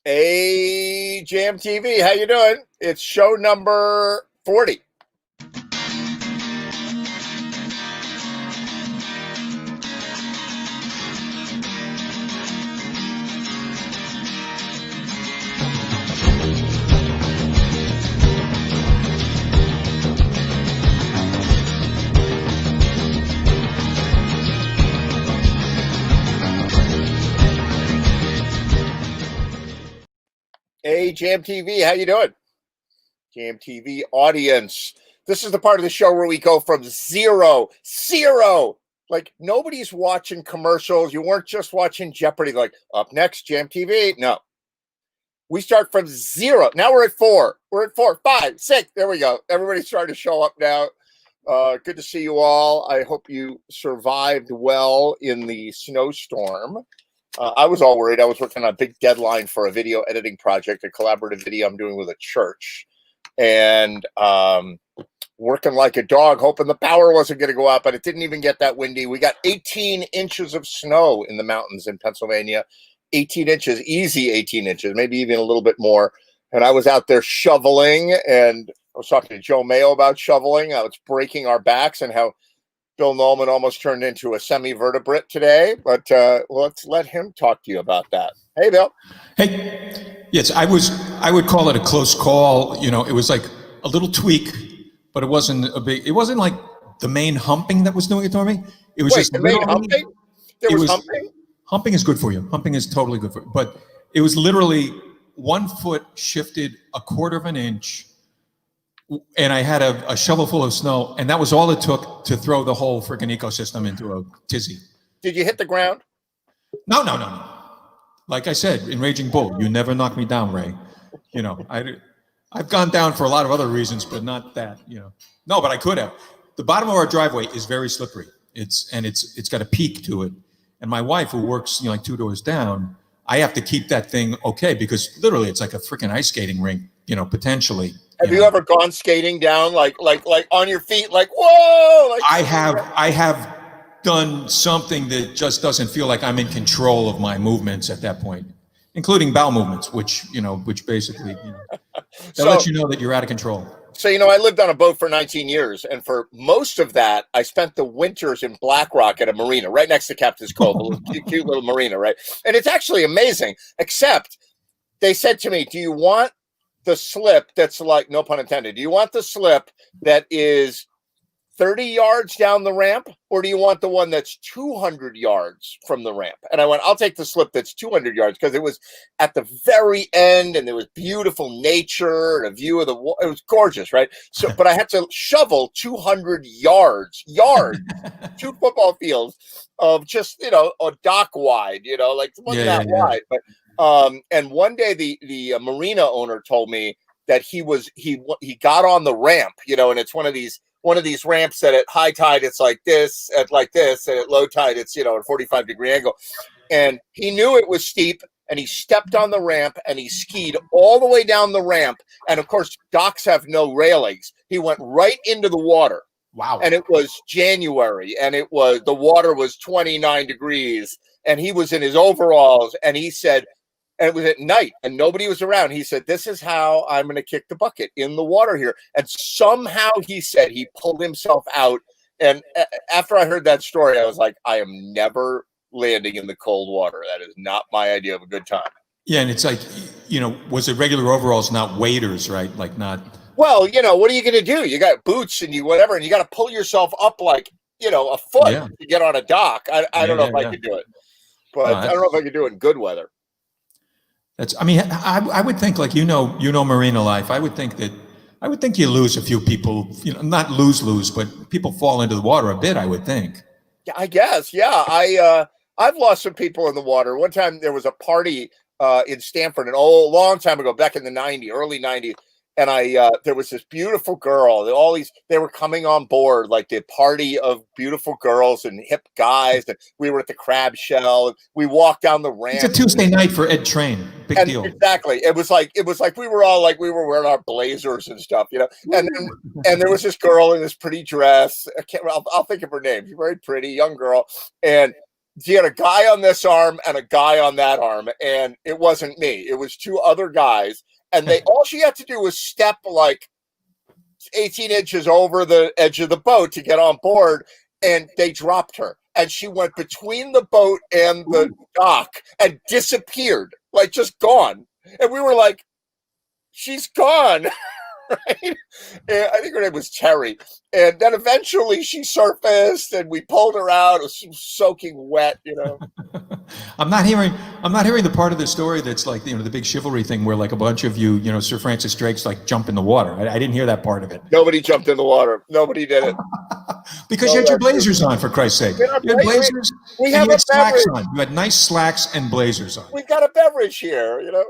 Hey, Jam TV, how you doing? It's show number 40. Hey, Jam TV, how you doing? Jam TV audience. This is the part of the show where we go from zero, like nobody's watching commercials. You weren't just watching Jeopardy, like up next, Jam TV. No, we start from zero. Now we're at 4. We're at 4, 5, 6. There we go. Everybody's starting to show up now. Good to see you all. I hope you survived well in the snowstorm. I was all worried. I was working on a big deadline for a video editing project, a collaborative video I'm doing with a church, and working like a dog, hoping the power wasn't going to go out, but it didn't even get that windy. We got 18 inches of snow in the mountains in Pennsylvania. 18 inches, easy 18 inches, maybe even a little bit more. And I was out there shoveling, and I was talking to Joe Mayo about shoveling. I was breaking our backs and how Bill Nolan almost turned into a semi-vertebrate today, but let's let him talk to you about that. Hey, Bill. Hey, yes, I would call it a close call. You know, it was like a little tweak, but it wasn't it wasn't like the main humping that was doing it to me. It was just the main humping? There was humping? Humping is good for you. Humping is totally good for you. But it was literally 1 foot shifted a quarter of an inch, and I had a shovel full of snow, and that was all it took to throw the whole freaking ecosystem into a tizzy. Did you hit the ground? No. Like I said, in Raging Bull, you never knock me down, Ray. You know, I've gone down for a lot of other reasons, but not that, you know. No, but I could have. The bottom of our driveway is very slippery. It's got a peak to it. And my wife, who works, like 2 doors down, I have to keep that thing okay, because literally it's like a freaking ice skating rink, potentially. Have you ever gone skating down like on your feet, like whoa? Like I have done something that just doesn't feel like I'm in control of my movements at that point, including bowel movements, which basically that lets you know that you're out of control. So, I lived on a boat for 19 years, and for most of that, I spent the winters in Black Rock at a marina right next to Captain's Cove, a little cute little marina, right? And it's actually amazing, except they said to me, do you want the slip that's like, no pun intended, do you want the slip that is 30 yards down the ramp, or do you want the one that's 200 yards from the ramp? And I went, I'll take the slip that's 200 yards, because it was at the very end and there was beautiful nature and a view of the water. It was gorgeous, right? So, but I had to shovel 200 yards, 2 football fields of just, a dock wide, like it wasn't that wide. But and one day the marina owner told me that he got on the ramp, and it's one of these ramps that at high tide it's like this, and at low tide it's a 45-degree angle, and he knew it was steep, and he stepped on the ramp and he skied all the way down the ramp, and of course docks have no railings. He went right into the water. Wow. And it was January, and the water was 29 degrees, and he was in his overalls, and he said, and it was at night and nobody was around. He said, this is how I'm going to kick the bucket in the water here. And somehow he said he pulled himself out. And after I heard that story, I was like, I am never landing in the cold water. That is not my idea of a good time. Yeah. And it's like, was it regular overalls, not waders, right? Like not. Well, what are you going to do? You got boots and you whatever, and you got to pull yourself up like, a foot to get on a dock. I don't know if I could do it, but I don't know if I could do it in good weather. I would think, like, marina life. I would think you lose a few people, not lose, but people fall into the water a bit, I would think. Yeah, I guess. Yeah. I've lost some people in the water. One time there was a party in Stanford, long time ago, back in the early 90s. And there was this beautiful girl. They were coming on board, like the party of beautiful girls and hip guys. And we were at the Crab Shell. We walked down the ramp. It's a Tuesday night for Ed Train. Big deal. Exactly. It was like we were all like, we were wearing our blazers and stuff, And there was this girl in this pretty dress. I'll think of her name. She's very pretty, young girl. And She had a guy on this arm and a guy on that arm, and it wasn't me. It was two other guys, and all she had to do was step like 18 inches over the edge of the boat to get on board, and they dropped her. And she went between the boat and the dock and disappeared, like just gone. And we were like, she's gone. Right? And I think her name was Terry. And then eventually she surfaced and we pulled her out. It was soaking wet, you know. I'm not hearing the part of the story that's like, you know, the big chivalry thing where like a bunch of you, you know, Sir Francis Drake's like jump in the water. I didn't hear that part of it. Nobody jumped in the water. Nobody did it. Because you had your blazers on, for Christ's sake. You had blazers. We have a slacks on. You had nice slacks and blazers on. We've got a beverage here, you know.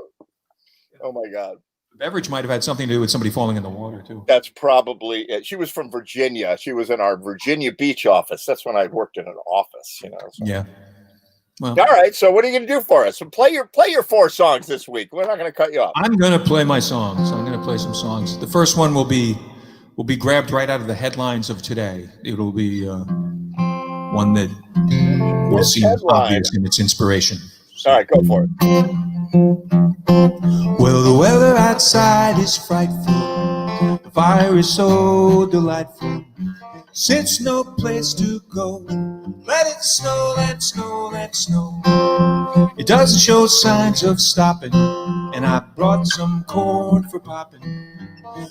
Oh my God. The beverage might have had something to do with somebody falling in the water too. That's probably it. She was from Virginia. She was in our Virginia Beach office. That's when I worked in an office, you know. So. Yeah. Well, all right. So what are you going to do for us? So play your 4 songs this week. We're not going to cut you off. I'm going to play my songs. I'm going to play some songs. The first one will be grabbed right out of the headlines of today. It'll be one that will seem obvious in its inspiration. All right, go for it. Well, the weather outside is frightful. The fire is so delightful. Since no place to go, let it snow, let it snow, let it snow. It doesn't show signs of stopping, and I brought some corn for popping.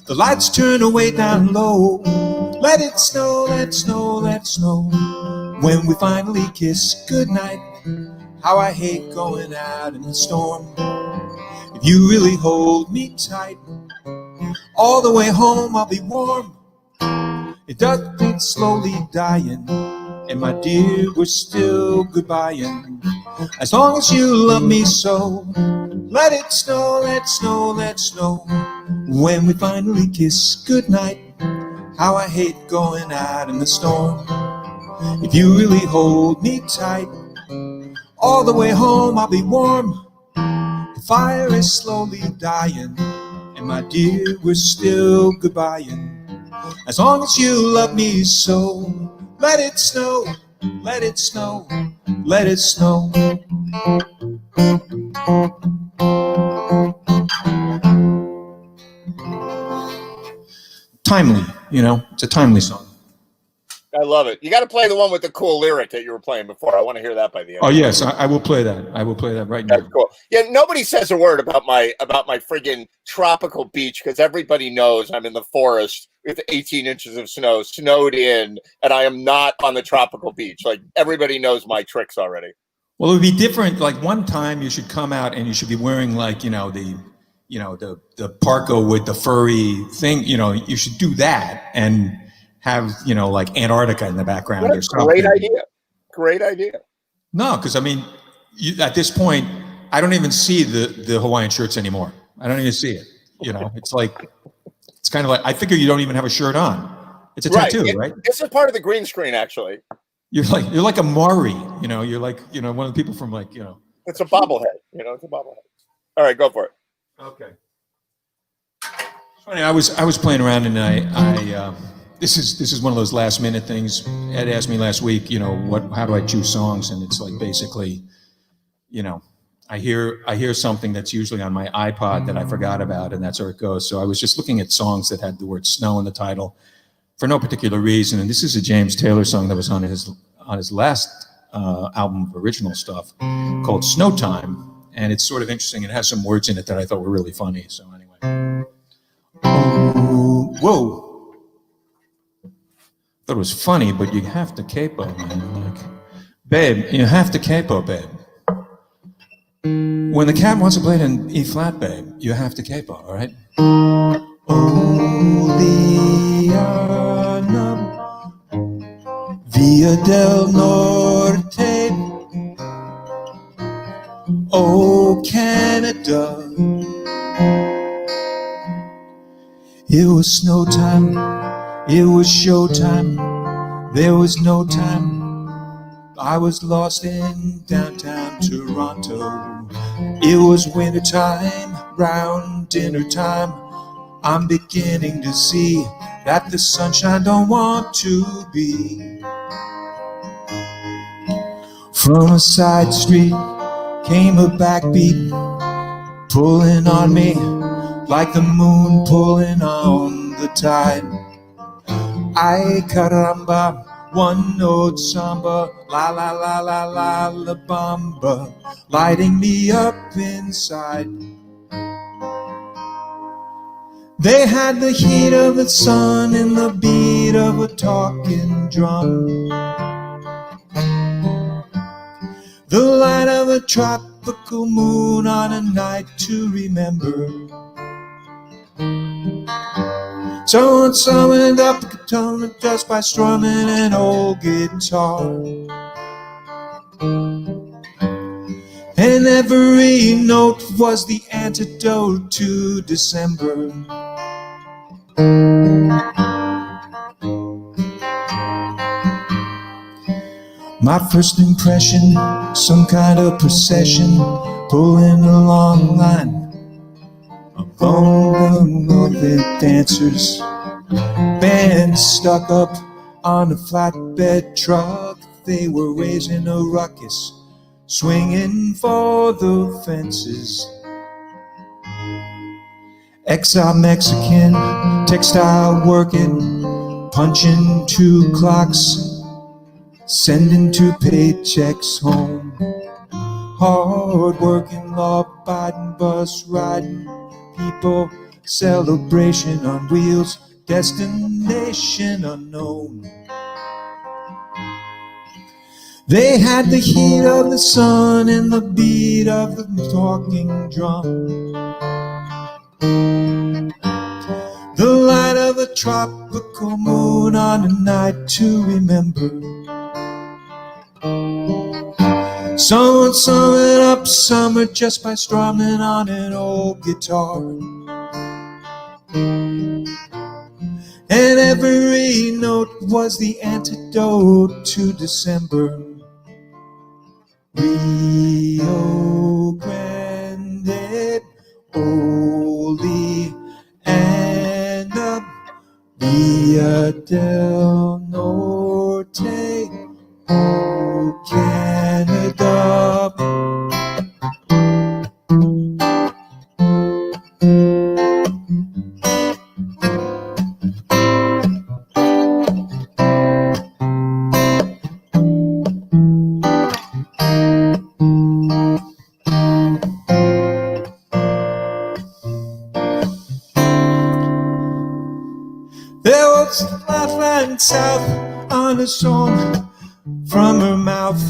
The lights turn away down low. Let it snow, let it snow, let it snow. When we finally kiss goodnight, how I hate going out in the storm. If you really hold me tight, all the way home I'll be warm. It does think slowly dying, and my dear, we're still goodbying. As long as you love me so, let it snow, let it snow, let it snow. When we finally kiss goodnight, how I hate going out in the storm. If you really hold me tight, all the way home I'll be warm. The fire is slowly dying, and my dear, we're still goodbying. As long as you love me so, let it snow, let it snow, let it snow. Timely, you know, it's a timely song. I love it. You got to play the one with the cool lyric that you were playing before. I want to hear that by the end. Oh yes, I will play that. I will play that right now. That's cool. Yeah, nobody says a word about my friggin' tropical beach because everybody knows I'm in the forest with 18 inches of snow, snowed in, and I am not on the tropical beach. Like everybody knows my tricks already. Well, it would be different. Like one time, you should come out and you should be wearing like the parka with the furry thing. You know, you should do that and have, you know, like Antarctica in the background or something. Great idea. Great idea. No, because I mean, at this point, I don't even see the Hawaiian shirts anymore. I don't even see it. You know, it's like, it's kind of like, I figure you don't even have a shirt on. It's a tattoo, right? This is part of the green screen, actually. You're like a Maori, you know, you're like, you know, one of the people from like, you know. It's a bobblehead, you know, it's a bobblehead. All right, go for it. Okay. It's funny, I was playing around and I this is one of those last minute things. Ed asked me last week, you know, how do I choose songs? And it's like basically, you know, I hear something that's usually on my iPod that I forgot about, and that's where it goes. So I was just looking at songs that had the word snow in the title for no particular reason. And this is a James Taylor song that was on his last album of original stuff called Snow Time. And it's sort of interesting. It has some words in it that I thought were really funny. So anyway. Oh, whoa. Thought it was funny, but you have to capo, man. Like, babe, you have to capo, babe. When the cat wants to play it in E flat, babe, you have to capo, all right? Oliana, Via del Norte, oh Canada. It was snow time, it was showtime, there was no time. I was lost in downtown Toronto. It was winter time, round dinner time. I'm beginning to see that the sunshine don't want to be. From a side street came a backbeat, pulling on me like the moon pulling on the tide. Ay caramba, one note samba, la la la la la la bamba, lighting me up inside. They had the heat of the sun and the beat of a talking drum, the light of a tropical moon on a night to remember. Someone summoned up the guitar just by strumming an old guitar, and every note was the antidote to December. My first impression, some kind of procession, pulling a long line of velvet dancers, bands stuck up on a flatbed truck. They were raising a ruckus, swinging for the fences. Exile Mexican, textile working, punching 2 clocks, sending 2 paychecks home. Hard working, law-abiding, bus riding people, celebration on wheels, destination unknown. They had the heat of the sun and the beat of the talking drum, the light of a tropical moon on a night to remember. Someone summoned up summer just by strumming on an old guitar, and every note was the antidote to December. Rio Grande, Oli, and up Via del Norte, oh Canada. There was a lifeline south on a song from her mouth.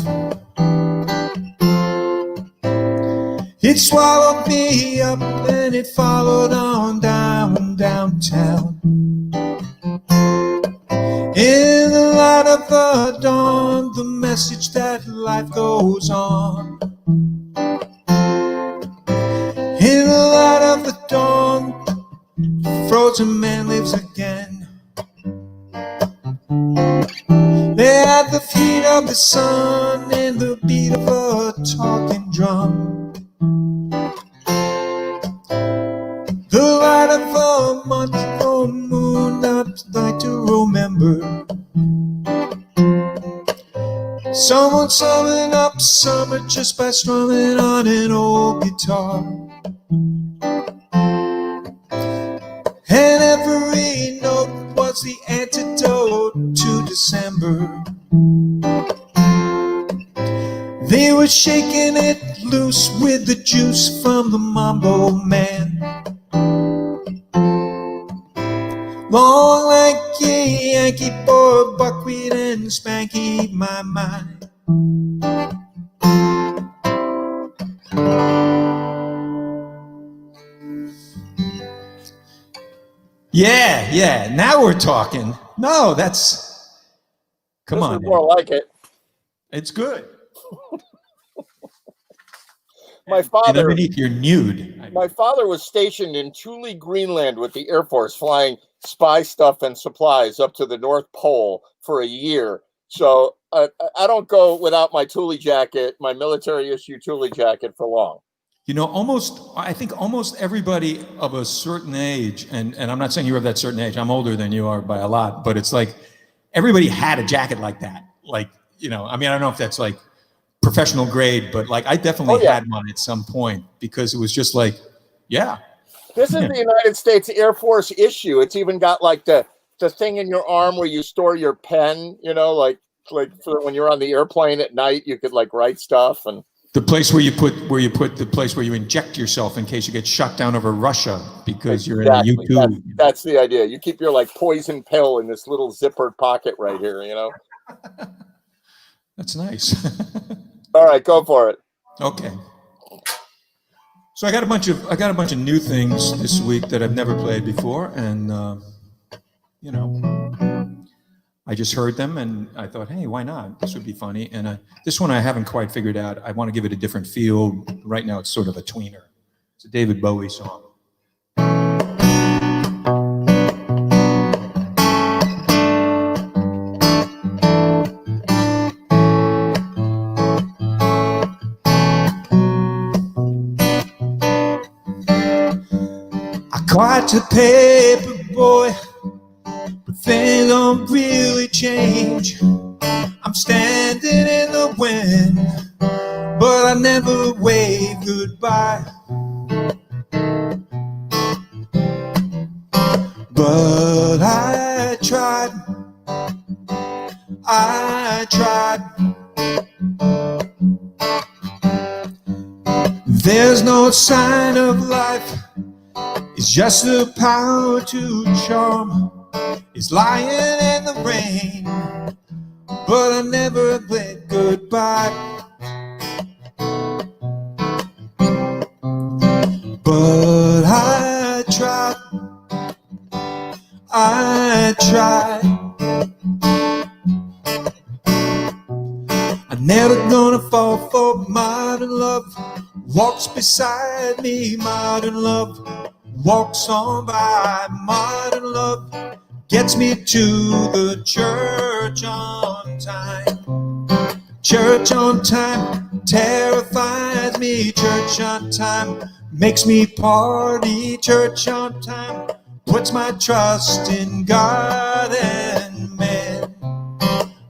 It swallowed me up and it followed on downtown. In the light of the dawn, the message that life goes on. In the light of the dawn, the frozen man lives again. They had the feet of the sun and the beat of a talking drum, the light of a month-old moon, not like to remember. Someone summoned up summer just by strumming on an old guitar, and every note was the antidote to December. They were shaking it loose with the juice from the Mambo Man, long like a Yankee boy, buckwheat and Spanky, my mind. Yeah, now we're talking. No, that's, come on. More like it. It's good. My And father, underneath you're nude. my father was stationed in Thule, Greenland with the Air Force, flying spy stuff and supplies up to the North Pole for a year. So I don't go without my Thule jacket, my military issue Thule jacket, for long. You know, I think almost everybody of a certain age, and I'm not saying you're of that certain age, I'm older than you are by a lot, but it's like everybody had a jacket like that. Like, you know, I mean, I don't know if that's like professional grade, but like I definitely Oh, yeah. had one at some point because it was just like, yeah. This is the United States Air Force issue. It's even got like the thing in your arm where you store your pen, like for when you're on the airplane at night, you could like write stuff. And the place where you put the place where you inject yourself in case you get shot down over Russia because you're in a U-2. That's the idea. You keep your like poison pill in this little zippered pocket right here, That's nice. All right, go for it. Okay. So I got a bunch of new things this week that I've never played before, and I just heard them and I thought, hey, why not? This would be funny. And this one I haven't quite figured out. I want to give it a different feel. Right now, it's sort of a tweener. It's a David Bowie song. Quite a paper boy, but things don't really change. I'm standing in the wind, but I never wave goodbye. But I tried. There's no sign of life. It's just the power to charm. It's lying in the rain, but I never played goodbye. But I tried. I'm never gonna fall for modern love. Walks beside me, modern love. Walks on by, modern love. Gets me to the church on time. Church on time terrifies me. Church on time makes me party. Church on time puts my trust in God and man.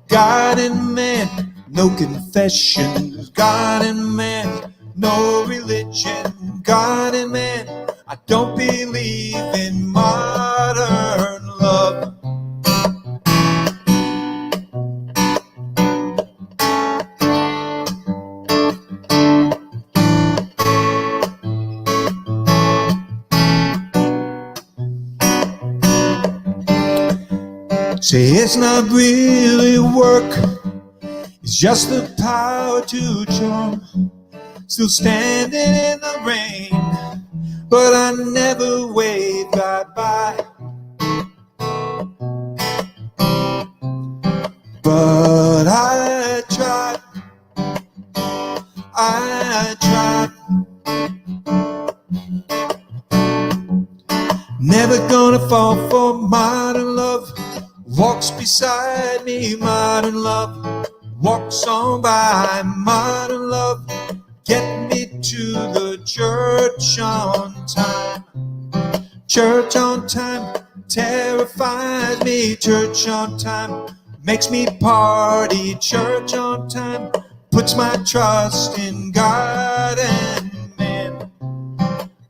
God and man, no confessions. God and man, no religion. God and man, I don't believe in modern love. Say it's not really work, it's just the power to charm. Still standing in the rain, but I never wave goodbye. But I tried. Never gonna fall for modern love. Walks beside me, modern love. Walks on by, modern love. Get me to the church on time. Church on time terrifies me. Church on time makes me party. Church on time puts my trust in God and man.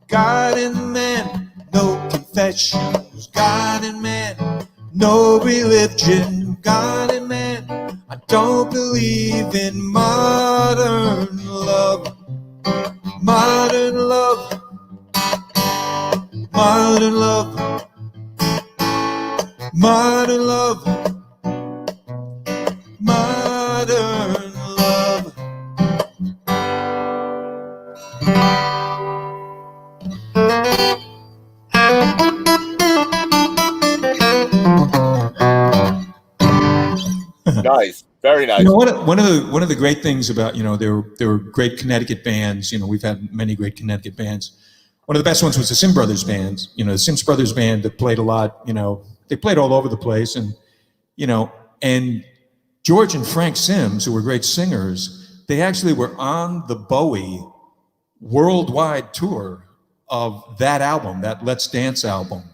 God and man, no confessions. God and man, no religion. God and man, I don't believe in modern love. Modern love. Modern love. Modern love. Modern love. Nice, very nice. You know, one of the great things about, there were great Connecticut bands. We've had many great Connecticut bands. One of the best ones was the Sim Brothers bands. The Sims Brothers band that played a lot. They played all over the place, and George and Frank Sims, who were great singers, they actually were on the Bowie worldwide tour of that album, that Let's Dance album.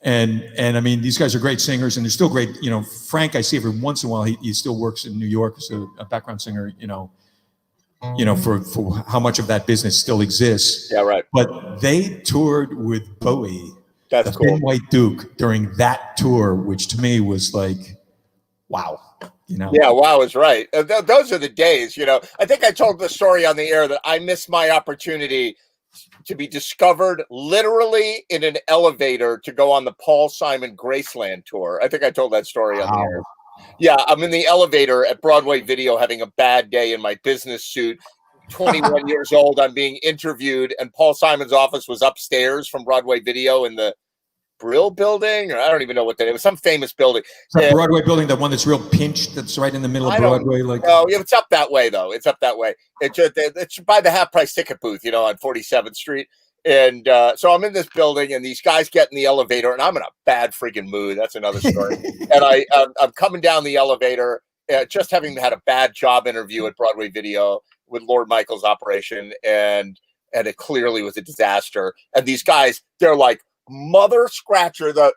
And I mean, these guys are great singers, and they're still great. Frank, I see every once in a while, he still works in New York as a background singer, for how much of that business still exists. Yeah, right. But they toured with Bowie, That's the cool. Thin White Duke, during that tour, which to me was like, wow. Yeah, wow is right. Those are the days. I think I told the story on the air that I missed my opportunity to be discovered literally in an elevator to go on the Paul Simon Graceland tour. I think I told that story on the air. Yeah, I'm in the elevator at Broadway Video having a bad day in my business suit. 21 years old, I'm being interviewed, and Paul Simon's office was upstairs from Broadway Video in the Brill Building, or I don't even know what that is. It was some famous building. That Broadway building, the one that's real pinched, that's right in the middle of Broadway. Oh, yeah, it's up that way, though. It's up that way. It's by the half-price ticket booth, on 47th Street. And so I'm in this building, and these guys get in the elevator, and I'm in a bad freaking mood. That's another story. And I'm coming down the elevator, just having had a bad job interview at Broadway Video with Lord Michaels' operation, and it clearly was a disaster. And these guys, they're like, mother scratcher, the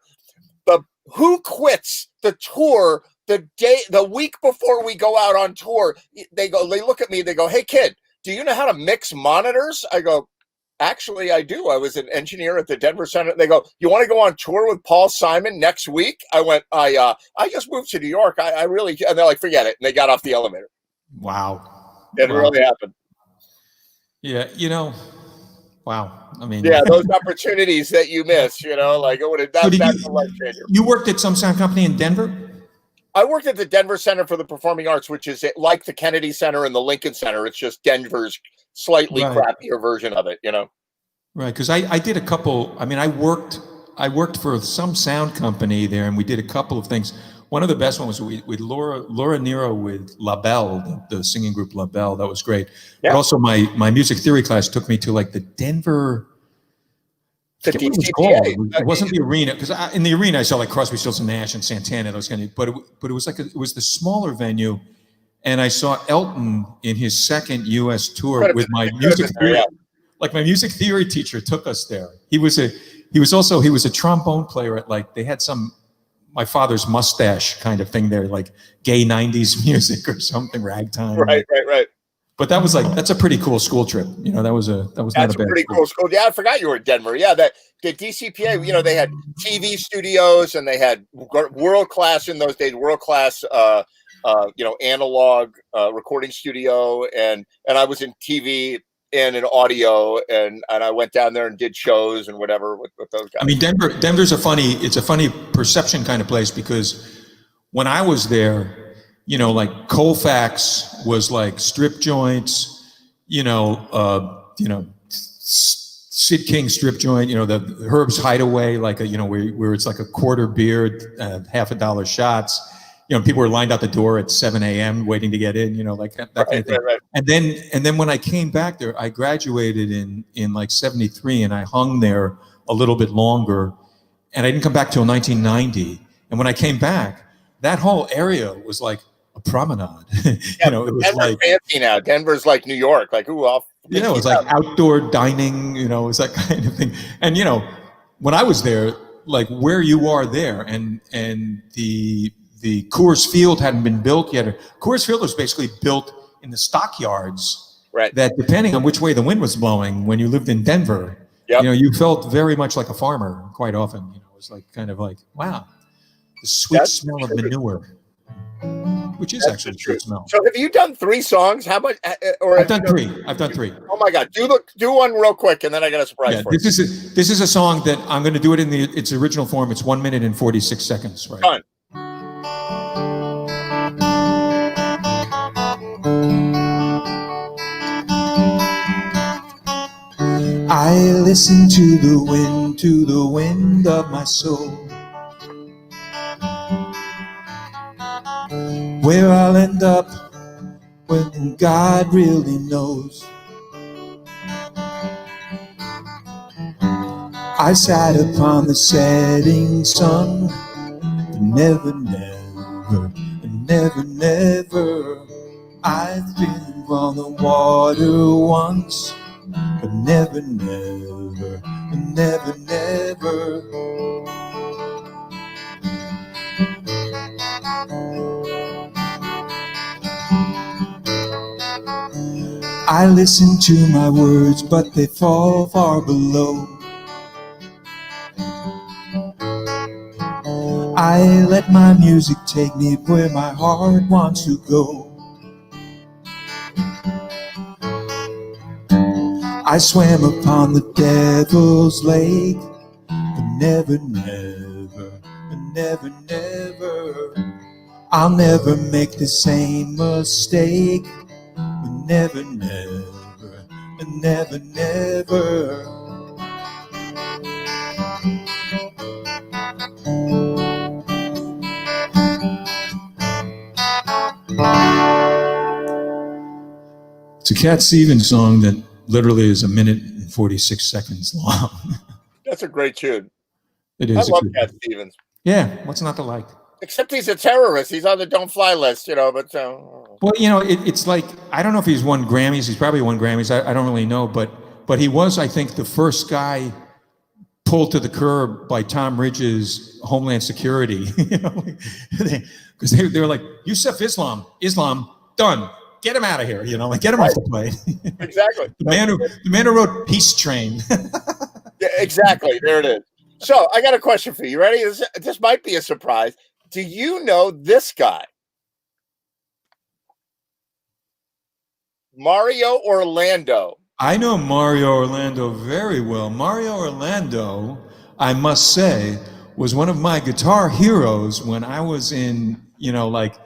who quits the tour the week before we go out on tour. They look at me, they go, "Hey kid, do you know how to mix monitors?" I go, "Actually, I do. I was an engineer at the Denver Center." They go, "You want to go on tour with Paul Simon next week?" I went, I just moved to New York. I really," and they're like, "Forget it." And they got off the elevator. Wow. It really happened. Yeah. Wow. I mean, yeah, those opportunities that you miss, like it would have that's a life changer. You worked at some sound company in Denver? I worked at the Denver Center for the Performing Arts, which is like the Kennedy Center and the Lincoln Center. It's just Denver's slightly crappier version of it, Right, because I did a couple. I mean, I worked for some sound company there, and we did a couple of things. One of the best ones was with Laura Nero with La Belle, the singing group La Belle. That was great. Yeah. But also my music theory class took me to like the Denver. The DCPA. It wasn't the arena, because in the arena I saw like Crosby, Stills and Nash and Santana. Those kind of, but it was like it was the smaller venue, and I saw Elton in his second U.S. tour with my music theory. Like my music theory teacher took us there. He was a trombone player at like, they had some My Father's Mustache kind of thing there, like gay 90s music or something, ragtime. Right. But that's a pretty cool school trip. That was not a bad pretty cool school. Yeah, I forgot you were in Denver. Yeah, the DCPA, they had TV studios, and they had world-class in those days, world-class analog recording studio, and I was in TV and in audio, and I went down there and did shows and whatever with those guys. I mean, Denver's a funny perception kind of place, because when I was there, like Colfax was like strip joints, Sid King strip joint, the Herb's Hideaway, like where it's like a quarter beer, $50 shots. People were lined out the door at 7 a.m. waiting to get in, like that kind of thing. Right. And then when I came back there, I graduated in like 73, and I hung there a little bit longer, and I didn't come back till 1990. And when I came back, that whole area was like a promenade. Yeah, it was Denver's like fancy now. Denver's like New York, like it was like outdoor dining, it was that kind of thing. And when I was there, like where you are there, and the Coors Field hadn't been built yet. Coors Field was basically built in the stockyards. Right. That depending on which way the wind was blowing, when you lived in Denver, you felt very much like a farmer quite often. It was like kind of like, wow, the sweet smell of manure. Which is actually a good smell. So have you done 3 songs? How much? I've done 3. Oh my God! Do one real quick, and then I got a surprise for you. This is a song that I'm going to do it in its original form. It's 1 minute and 46 seconds. Right. Done. I listen to the wind of my soul. Where I'll end up when God really knows. I sat upon the setting sun, but never, I've been on the water once, but never. I listen to my words, but they fall far below. I let my music take me where my heart wants to go. I swam upon the devil's lake, but never, never, never, never. I'll never make the same mistake, but never, never, never, never. It's a Cat Stevens song that literally is 1 minute and 46 seconds long. That's a great tune. It I is. love Cat Stevens. Yeah, what's not to like? Except he's a terrorist. He's on the don't fly list, you know, but... Well, you know, it's like, I don't know if he's won Grammys. He's probably won Grammys. I don't really know. But he was, I think, the first guy pulled to the curb by Tom Ridge's Homeland Security. Because they were like, Yusuf Islam, done. Get him out of here, you know, like get him off the plane. Exactly. the man who wrote Peace Train. Yeah, exactly. There it is. So I got a question for you. Ready? This might be a surprise. Do you know this guy? Mario Orlando. I know Mario Orlando very well. Mario Orlando, I must say, was one of my guitar heroes when I was in, you know, like,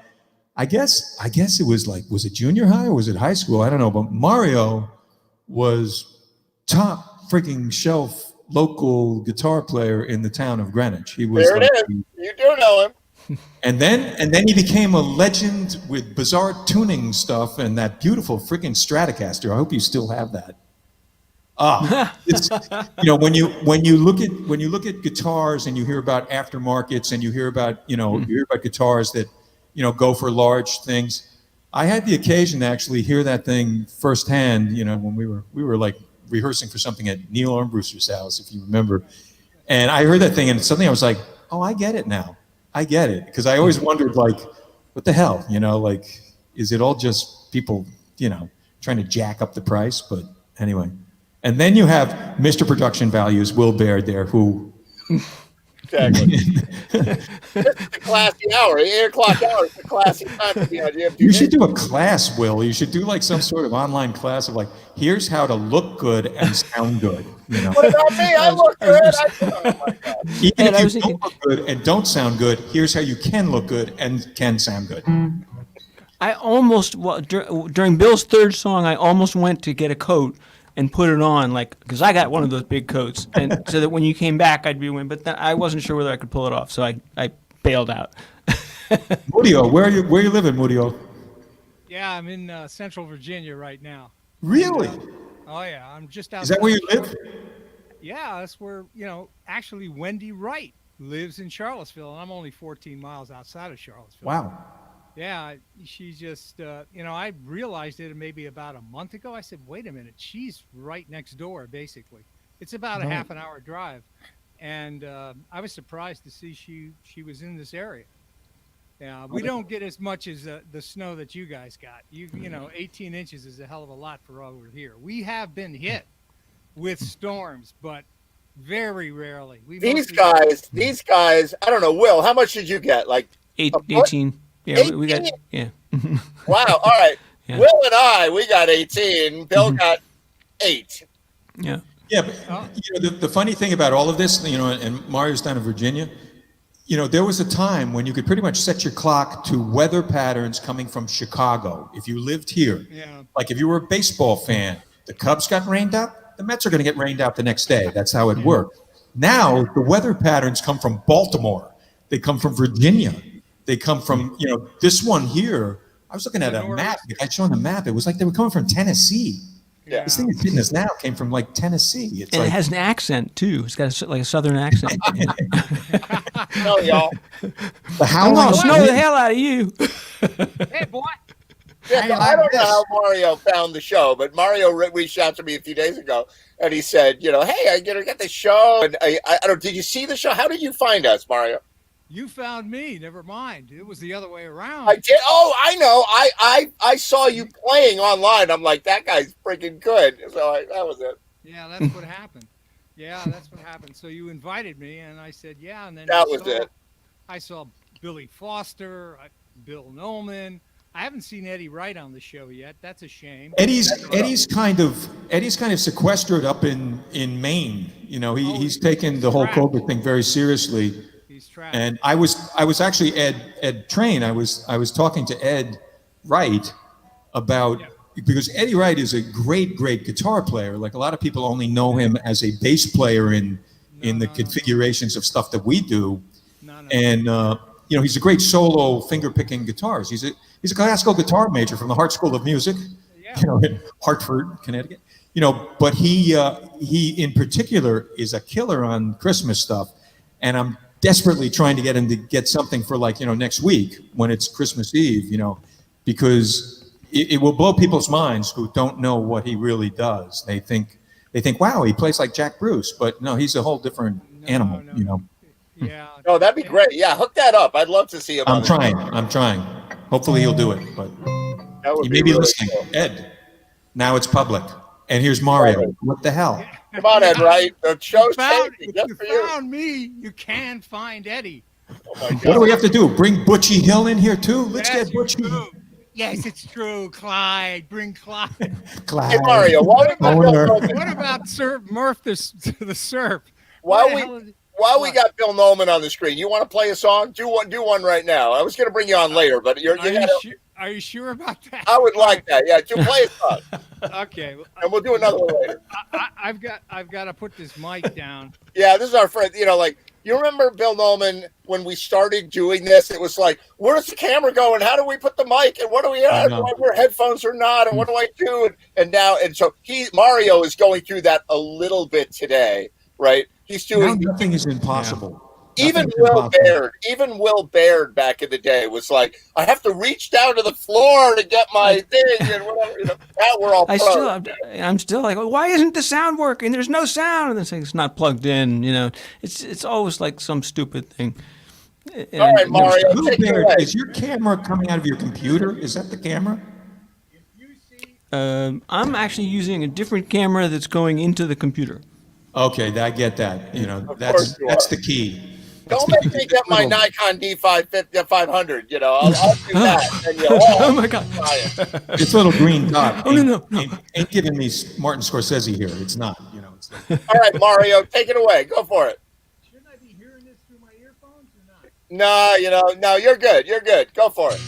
I guess it was like, was it junior high or was it high school? I don't know, but Mario was top freaking shelf local guitar player in the town of Greenwich. He was there it is. You do know him. And then he became a legend with bizarre tuning stuff and that beautiful freaking Stratocaster. I hope you still have that. You know, when you look at guitars and you hear about aftermarkets and you hear about guitars that, you know, go for large things. I had the occasion to actually hear that thing firsthand, you know, when we were like rehearsing for something at Neil Armbruster's house, if you remember. And I heard that thing and suddenly I was like, oh, I get it now. I get it. Because I always wondered, like, what the hell, you know, like, is it all just people, you know, trying to jack up the price? But anyway. And then you have Mr. Production Values, Will Baird there, who... Exactly. This is the classy hour. 8 o'clock hour is the classy time to be on GFD. You should do a class, Will. You should do like some sort of online class of like, here's how to look good and sound good. You know? What about me? I look good. Oh my God. Even if you don't look good and don't sound good, here's how you can look good and can sound good. I almost, during Bill's third song, I almost went to get a coat and put it on, like, because I got one of those big coats, and so that when you came back, I'd be winning. But then I wasn't sure whether I could pull it off, so I bailed out. Mudio, where you living, Mudio? Yeah, I'm in Central Virginia right now. Really? Oh yeah, I'm just out. Is that where you live? Yeah, that's where, you know, actually Wendy Wright lives in Charlottesville, and I'm only 14 miles outside of Charlottesville. Wow. Yeah, she just, you know, I realized it maybe about a month ago. I said, wait a minute, she's right next door, basically. It's about a half an hour drive. And I was surprised to see she was in this area. Yeah, we don't get as much as the snow that you guys got. You know, 18 inches is a hell of a lot for over here. We have been hit with storms, but very rarely. These guys, I don't know, Will, how much did you get? Like 18. Yeah, 18? we got, yeah. Wow, all right. Yeah. Will and we got 18. Bill got 8. Yeah. Yeah, but you know, the funny thing about all of this, you know, and Mario's down in Virginia, you know, there was a time when you could pretty much set your clock to weather patterns coming from Chicago. If you lived here, like if you were a baseball fan, the Cubs got rained out, the Mets are going to get rained out the next day. That's how it worked. Now, the weather patterns come from Baltimore. They come from Virginia. They come from, you know, this one here. I was looking at a map. The guy showing the map. It was like they were coming from Tennessee. Yeah. This thing that's hitting us now came from like Tennessee. It's And like, it has an accent too. It's got like a southern accent. No, y'all. the I'm gonna snow the hell out of you. Hey, boy. Yeah, I don't know how Mario found the show, but Mario reached out to me a few days ago, and he said, you know, hey, I get this show, and I don't. Did you see the show? How did you find us, Mario? You found me. Never mind. It was the other way around. I did. Oh, I know. I saw you playing online. I'm like, that guy's freaking good. So that was it. Yeah, that's what happened. Yeah, that's what happened. So you invited me, and I said, yeah. And then That was it. I saw Billy Foster, Bill Nolan. I haven't seen Eddie Wright on the show yet. That's a shame. Eddie's kind of sequestered up in Maine. You know, he's taken the whole COVID thing very seriously. He's trapped. And I was actually Ed Train. I was talking to Ed Wright about because Eddie Wright is a great guitar player. Like a lot of people only know him as a bass player in the configurations of stuff that we do. And you know, he's a great solo finger picking guitarist. He's a classical guitar major from the Hart School of Music, you know, in Hartford, Connecticut. You know, but he in particular is a killer on Christmas stuff, and I'm desperately trying to get him to get something for, like, you know, next week when it's Christmas Eve, you know, because it will blow people's minds who don't know what he really does. They think, wow, he plays like Jack Bruce, but no, he's a whole different animal, you know. Yeah. No, that'd be great. Yeah, hook that up. I'd love to see him. I'm trying. Hopefully he'll do it, but That would you may be really listening. cool. Ed, now it's public. And here's Mario. What the hell? Come on, Ed, right? The show's Found, changing if just you for you. found me, you can find Eddie. Oh my What do God. we have to do? Bring Butchie Hill in here too? Let's Yes, get Butchie. it's true. Yes, it's true. Clyde, bring Clyde. Hey, Mario, why we got Owner. Bill Nolan, What about Sir Murph the Surf? while What the we hell is- while we what? got Bill Nolan on the screen, you want to play a song? Do one right now. I was going to bring you on later, but you gotta, Are you sure about that? I would like that. Yeah, do play a song, Okay, and we'll do another one later. I've got to put this mic down. Yeah, this is our friend. You know, like, you remember Bill Nolan when we started doing this? It was like, where's the camera going? How do we put the mic? And what do we have? know. Do I wear headphones or not? And what do I do? And now, and so Mario is going through that a little bit today, right? He's Now doing nothing is impossible. even Nothing is Will impossible. Baird. Even Will Baird back in the day was like, I have to reach down to the floor to get my thing and whatever. You know, now we're all pros. I'm still like, why isn't the sound working? There's no sound, and this thing's not plugged in. You know, it's always like some stupid thing. And All right, Mario, Will take it Baird, away. is your camera coming out of your computer? Is that the camera? I'm actually using a different camera that's going into the computer. Okay, I get that. You know, course that's you that's are. the key. That's Don't the make key. me get my Little- Nikon D500. You know, I'll do that. And you'll Oh my God! This little green dot. Oh, no. Ain't giving me Martin Scorsese here. It's not. You know. It's like, All right, Mario, take it away. Go for it. Shouldn't I be hearing this through my earphones or not? No, you know, no, you're good. You're good. Go for it.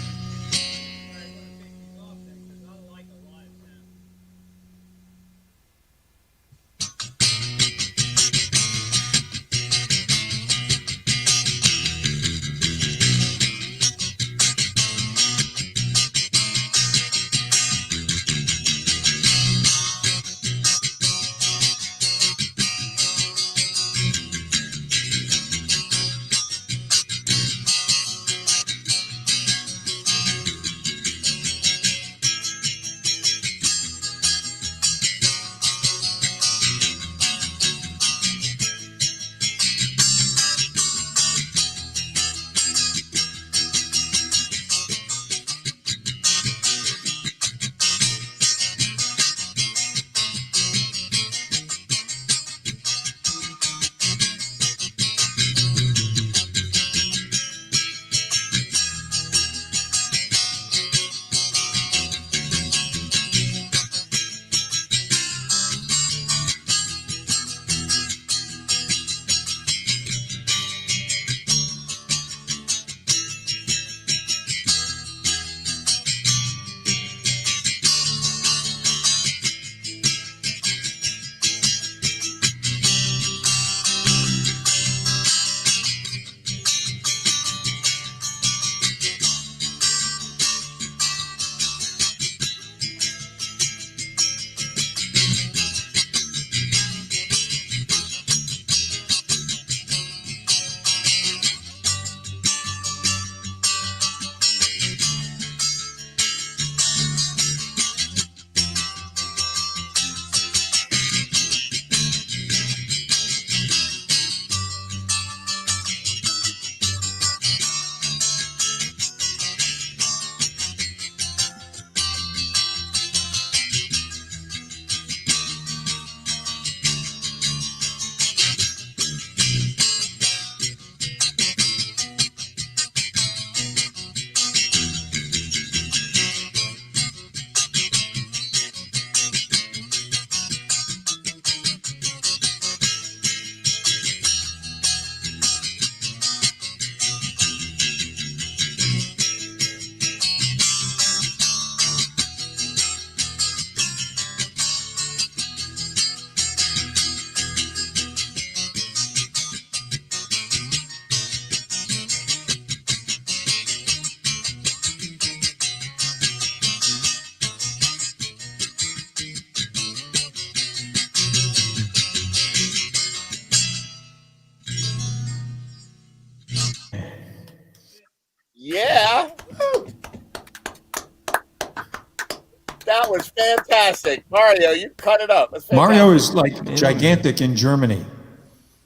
fantastic. Mario, you cut it up. That's fantastic. Mario is like gigantic in Germany.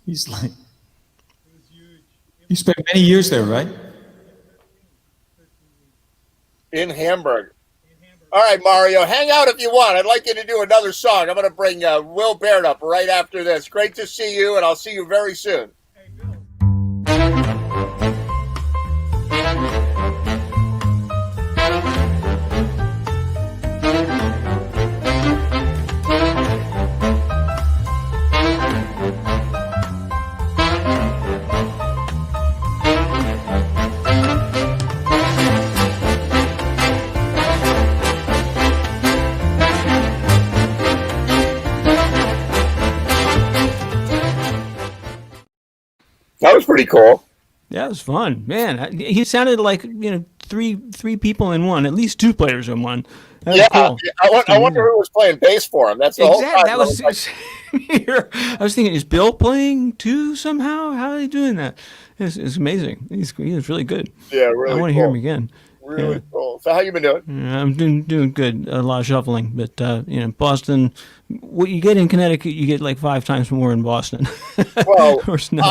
He's like, he spent many years there, right? In Hamburg. All right, Mario, hang out if you want. I'd like you to do another song. I'm going to bring Will Baird up right after this. Great to see you, and I'll see you very soon. That was pretty cool. Yeah, it was fun, man. He sounded like three people in one, at least two players in one. That was Yeah, cool. I wonder who was playing bass for him. That's the whole time. That was. I was thinking, is Bill playing too somehow? How are they doing that? It's amazing. He was really good. Yeah, really. I want to hear him again. Really cool. So how you been doing? Yeah, I'm doing good. A lot of shuffling, but Boston. What you get in Connecticut, you get like 5 times more in Boston. Well, Or snow.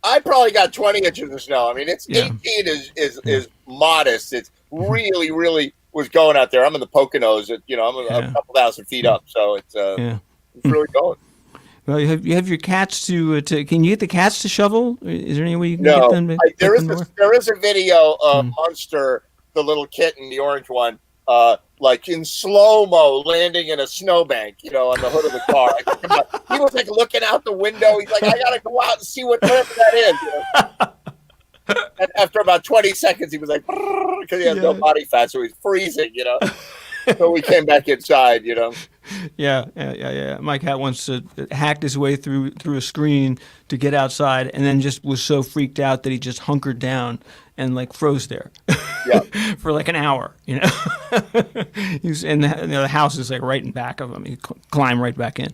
I probably got 20 inches of snow. I mean, it's Yeah. 18 is modest. It's really, really was going out there. I'm in the Poconos. I'm a couple thousand feet up, so it's really going. Well, you have your cats to. Can you get the cats to shovel? Is there any way you can No, get them? there is a video of Munster, the little kitten, the orange one, like in slow-mo landing in a snowbank, on the hood of the car. He was like looking out the window. He's like, I gotta go out and see whatever that is. And after about 20 seconds, he was like, because he has no body fat, so he's freezing, So we came back inside, Yeah. My cat once hacked his way through a screen to get outside, and then just was so freaked out that he just hunkered down and like froze there for like an hour. He's and the house is like right in back of him. He climb right back in.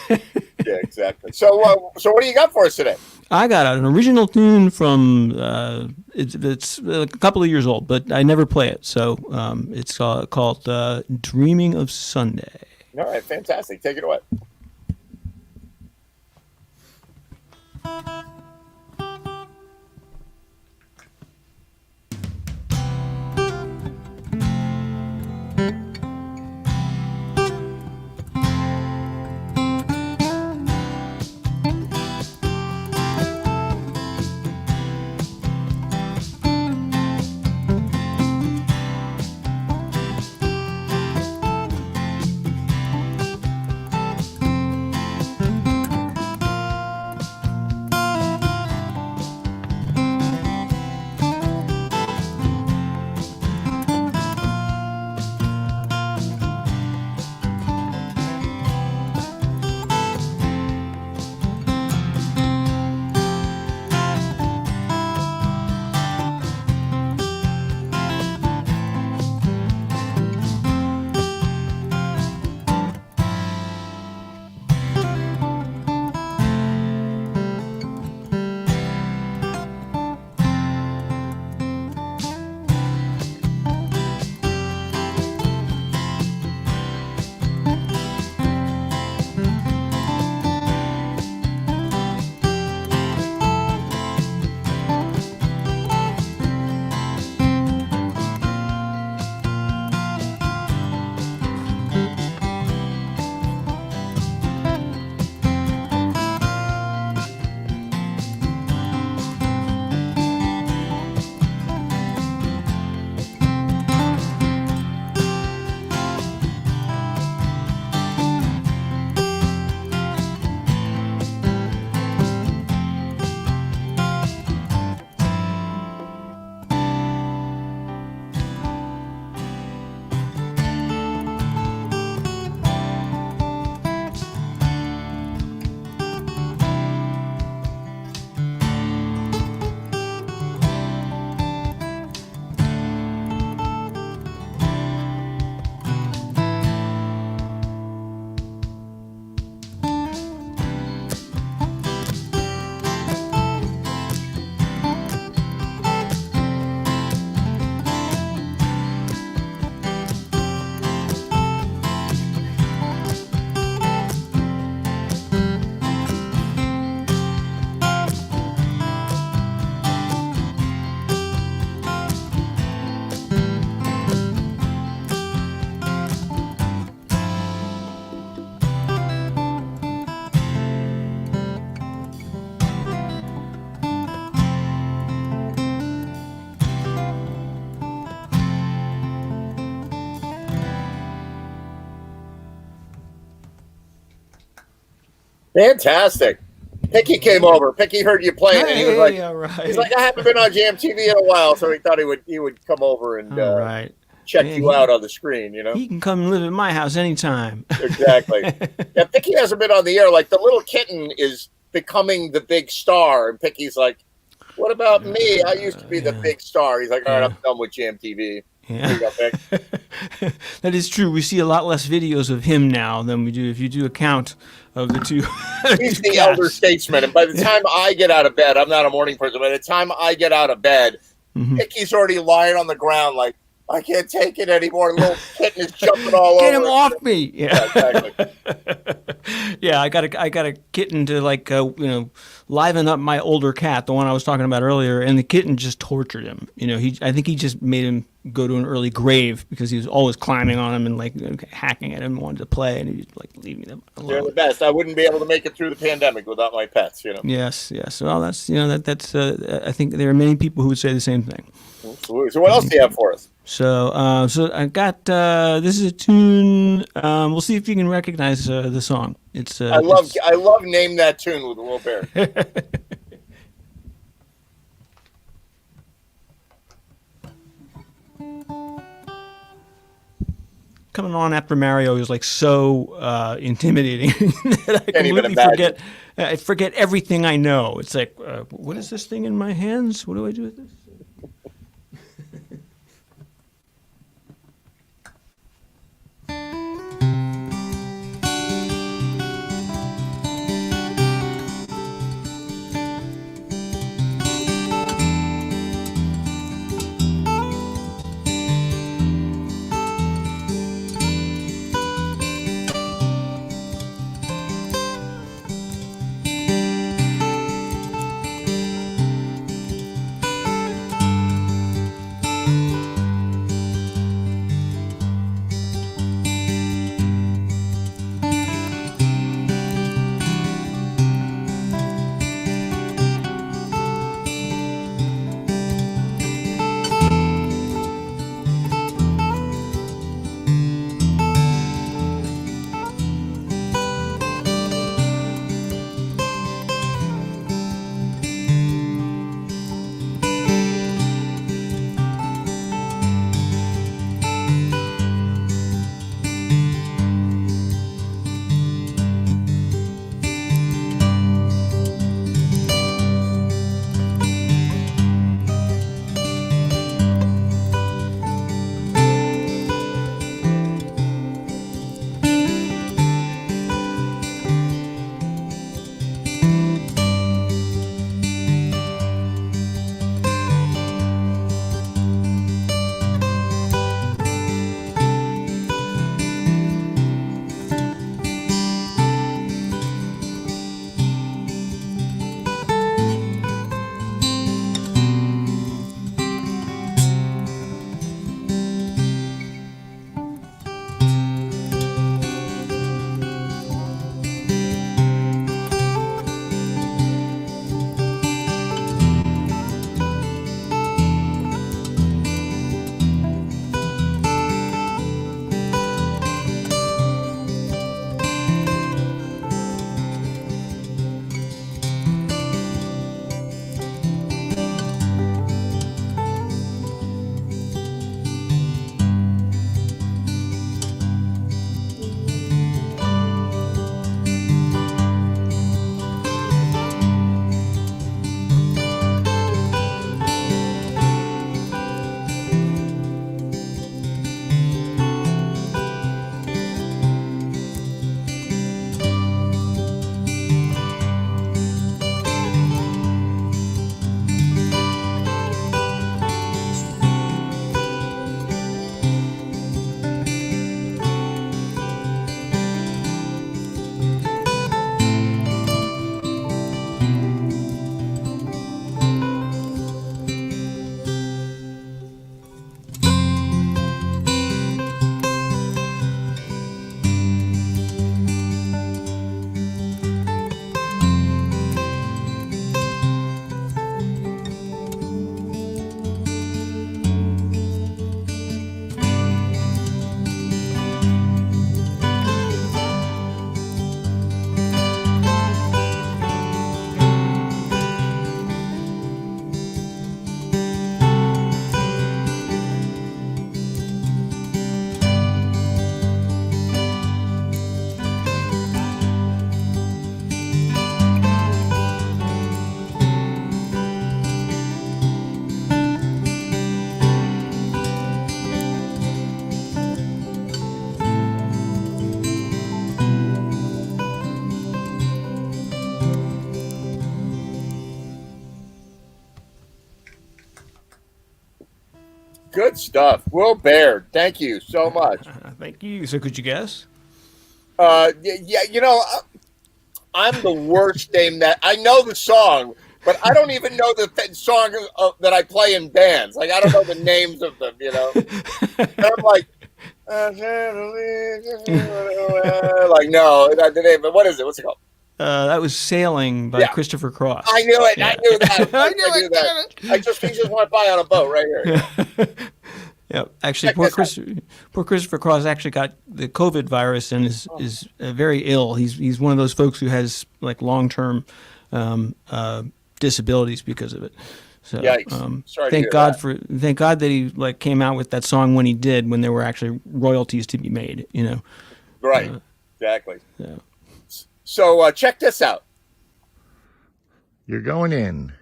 Yeah, exactly. So what do you got for us today? I got an original tune from it's a couple of years old, but I never play it. So it's called "Dreaming of Sunday." All right, fantastic. Take it away. Fantastic. Picky came over. Picky heard you playing, and he was like, all right. he's like, I haven't been on Jam TV in a while, so he thought he would come over and all right. check Man, you out on the screen. You know, He can come and live at my house anytime. exactly. Yeah, Picky hasn't been on the air. Like the little kitten is becoming the big star, and Picky's like, what about me? I used to be the big star. He's like, all right, I'm done with Jam TV. Here you go, Pick. That is true. We see a lot less videos of him now than we do if you do a count of the two. He's two the cats. elder statesman, and by the time I get out of bed, I'm not a morning person. By the time I get out of bed, Picky's already lying on the ground like, I can't take it anymore. Little kitten is jumping all Get over. him off me! Yeah, exactly. Yeah, I got a kitten to liven up my older cat, the one I was talking about earlier, and the kitten just tortured him. I think he just made him go to an early grave because he was always climbing on him and hacking at him, wanted to play, and he'd leave me alone. They're the best. I wouldn't be able to make it through the pandemic without my pets. Yes. Well, that's that's. I think there are many people who would say the same thing. Absolutely. So what else do you have for us? So I got this is a tune. We'll see if you can recognize the song. It's I love Name That Tune with Will Bear. Coming on after Mario is so intimidating that I Can't even completely imagine. I forget everything I know. It's like, what is this thing in my hands? What do I do with this? Good stuff. Will Baird, thank you so much. Thank you. So could you guess? Yeah, I'm the worst name that I know the song, but I don't even know the song that I play in bands. Like I don't know the names of them, And I'm like, like no, not the name. But what is it? What's it called? That was Sailing by Yeah. Christopher Cross. I knew it. Yeah. I knew that. I knew it, that. He just went by on a boat right here. Yeah, actually, Check this out. poor Christopher Cross actually got the COVID virus and is very ill. He's one of those folks who has like long-term disabilities because of it. So, Yikes. Sorry to hear thank God that he like came out with that song when he did, when there were actually royalties to be made. Right. Exactly. Yeah. So check this out. You're going in.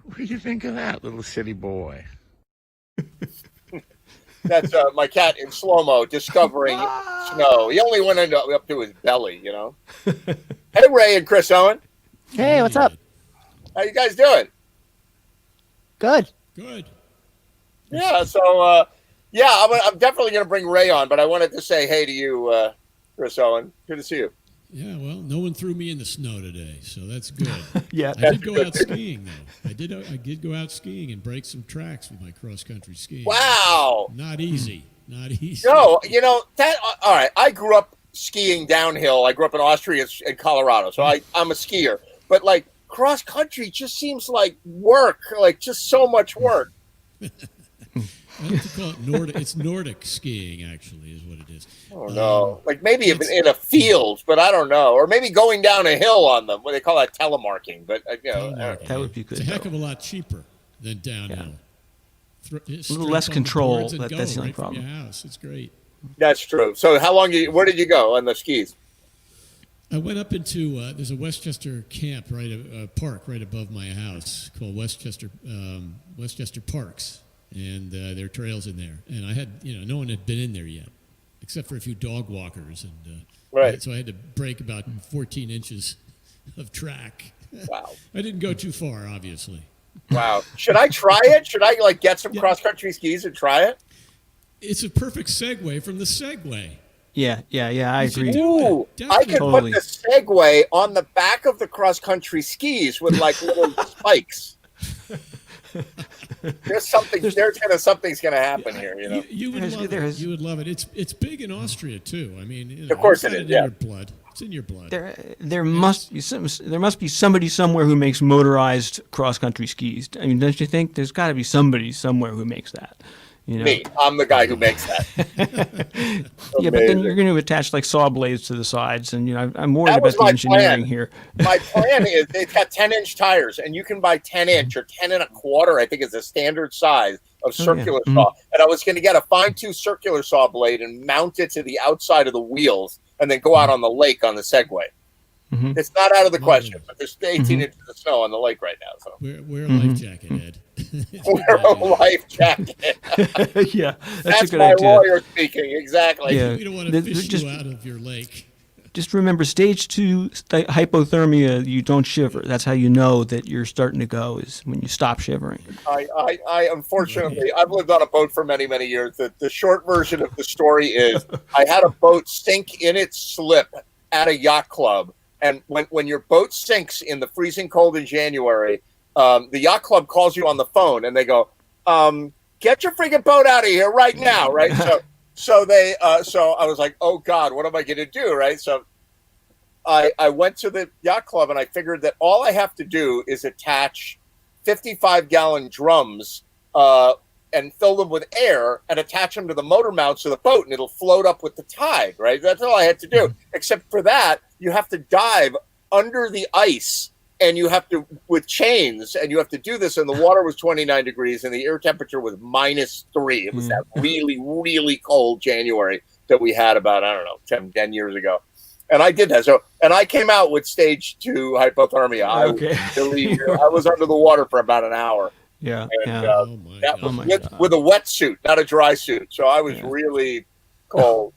What do you think of that, little city boy? That's my cat in slow-mo discovering snow. He only went up to his belly, Hey, Ray and Chris Owen. Hey, what's up? How you guys doing? Good. Good. Yeah, so, I'm definitely going to bring Ray on, but I wanted to say hey to you, Chris Owen. Good to see you. Yeah, well, no one threw me in the snow today, so that's good. Yeah. I did go out skiing though. I did go out skiing and break some tracks with my cross country skiing. Wow. Not easy. Not easy. No, that. All right, I grew up skiing downhill. I grew up in Austria and Colorado, so I'm a skier. But like cross country just seems like work, like just so much work. I like to call it Nordic. It's Nordic skiing, actually, is what it is. Oh no! Like maybe in a field, but I don't know, or maybe going down a hill on them. What they call that telemarking, but Telemarking, that would be good, It's a heck though. of a lot cheaper than downhill. A little less control, that's the only right from problem. your house. It's great. that's true. So how long? Where did you go on the skis? I went up into there's a Westchester camp park right above my house called Westchester Parks, and there are trails in there. And I had no one had been in there yet, except for a few dog walkers, and Right. so I had to break about 14 inches of track. Wow. I didn't go too far, obviously. Wow. Should I try it? Should I get some cross country skis and try it? It's a perfect segue from the Segway. Yeah, I You should agree. do it. Ooh, I Definitely. could Totally. put the Segway on the back of the cross country skis with like little spikes. Something's gonna happen here, You would There's- love there's- it. You would love it. It's big in Austria too. I mean, Of course it's it got is, in yeah. your blood. It's in your blood. There must be somebody somewhere who makes motorized cross country skis. I mean, don't you think? There's got to be somebody somewhere who makes that. Me, I'm the guy who makes that. Yeah, but then Amazing. you're going to attach like saw blades to the sides, and I'm worried That was about the my engineering plan. here. My plan is it's got 10-inch tires, and you can buy 10-inch or 10 and a quarter, I think is the standard size of circular yeah. saw. And I was going to get a fine-tooth circular saw blade and mount it to the outside of the wheels and then go out on the lake on the Segway. Mhm. It's not out of the question, but there's 18 Mm-hmm. inches of snow on the lake right now. So Wear a life jacket, Ed. It's wear a life jacket. Yeah, that's a That's good my idea. lawyer speaking. Exactly. Yeah. We don't want to fish Just- you out of your lake. Just remember, stage 2 hypothermia, you don't shiver. That's how you know that you're starting to go, is when you stop shivering. I unfortunately, I've lived on a boat for many, many years. The short version of the story is I had a boat sink in its slip at a yacht club. And when your boat sinks in the freezing cold in January, the yacht club calls you on the phone and they go, get your friggin' boat out of here right now, right? So I was like, oh God, what am I going to do, right? So I went to the yacht club and I figured that all I have to do is attach 55-gallon drums and fill them with air and attach them to the motor mounts of the boat, and it'll float up with the tide, right? That's all I had to do. Except for that, you have to dive under the ice, and you have to, with chains, and you have to do this, and the water was 29 degrees, and the air temperature was -3. It was that really, really cold January that we had about, I don't know, 10 years ago. And I did that. So, and I came out with stage 2 hypothermia. Okay. I was under the water for about an hour. Yeah, And, yeah. Oh my That God. was my God. with a wetsuit, not a dry suit. So I was really cold.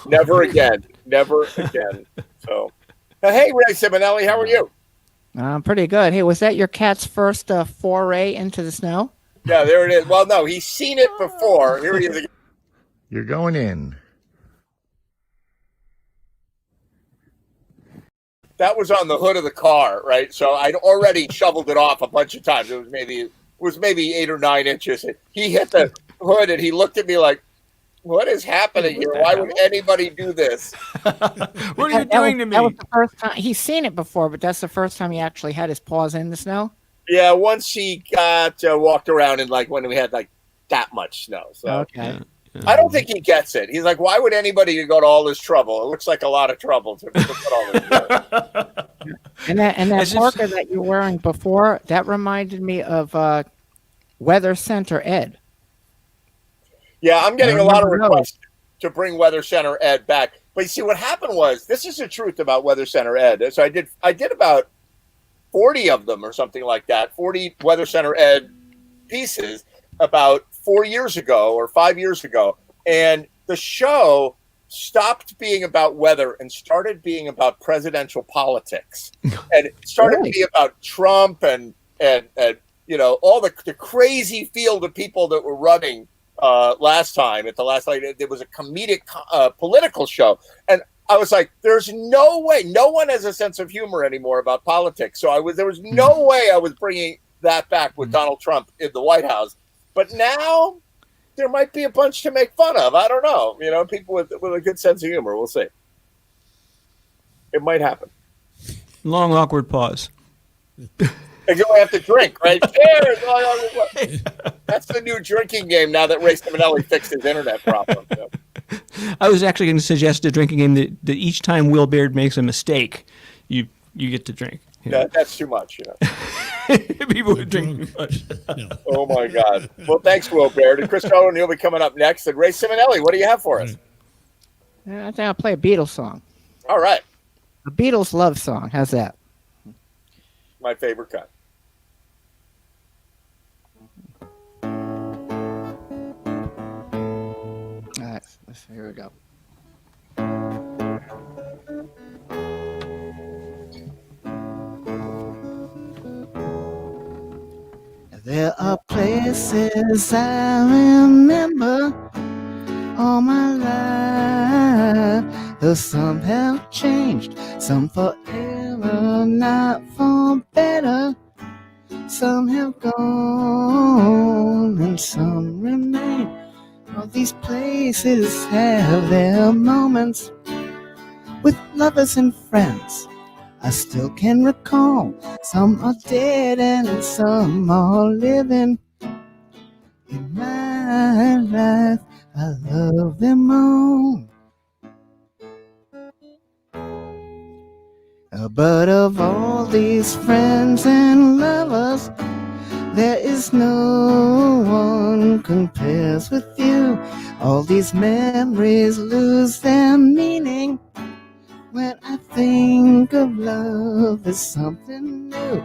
Never again. Never again. So, hey, Ray Simonelli, how are you? Pretty good. Hey, was that your cat's first foray into the snow? Yeah, there it is. Well, no, he's seen it before. Here he is again. You're going in. That was on the hood of the car, right? So I'd already shoveled it off a bunch of times. It was maybe 8 or 9 inches. He hit the hood and he looked at me like, "What is happening here? Why would anybody do this?" What are you doing to me? That was the first time he's seen it before, but that's the first time he actually had his paws in the snow. Yeah, once he got walked around in like when we had like that much snow. So Okay. I don't think he gets it. He's like, "Why would anybody go to all this trouble? It looks like a lot of trouble to put all this work." And that As if- parka that you were wearing before, that reminded me of Weather Center Ed. Yeah, I'm getting a lot of remember those. requests to bring Weather Center Ed back. But you see, what happened was, this is the truth about Weather Center Ed. So I did about 40 of them or something like that, 40 Weather Center Ed pieces about 4 years ago or 5 years ago. And the show stopped being about weather and started being about presidential politics. And it started Really? to be about Trump and you know, all the crazy field of people that were running last time at the last night. There was a comedic political show, and I was like, there's no way, no one has a sense of humor anymore about politics. So there was no way I was bringing that back with Donald Trump in the White House. But now there might be a bunch to make fun of. I don't know, you know, people with a good sense of humor. We'll see. It might happen. Long awkward pause. And you have to drink, right? Cheers! That's the new drinking game now that Ray Simonelli fixed his internet problem. So. I was actually going to suggest a drinking game that each time Will Baird makes a mistake, you get to drink. Yeah, that's too much, you know. People would drink too much. No. Oh my God. Well, thanks, Will Baird. And Chris Owen, you'll be coming up next. And Ray Simonelli, what do you have for us? I think I'll play a Beatles song. All right. A Beatles love song. How's that? My favorite kind. All right, here we go. There are places I remember all my life, though some have changed, some forever, not for better. Some have gone and some remain. All these places have their moments with lovers and friends. I still can recall. Some are dead and some are living. In my life, I love them all. But of all these friends and lovers, there is no one compares with you. All these memories lose their meaning when I think of love as something new.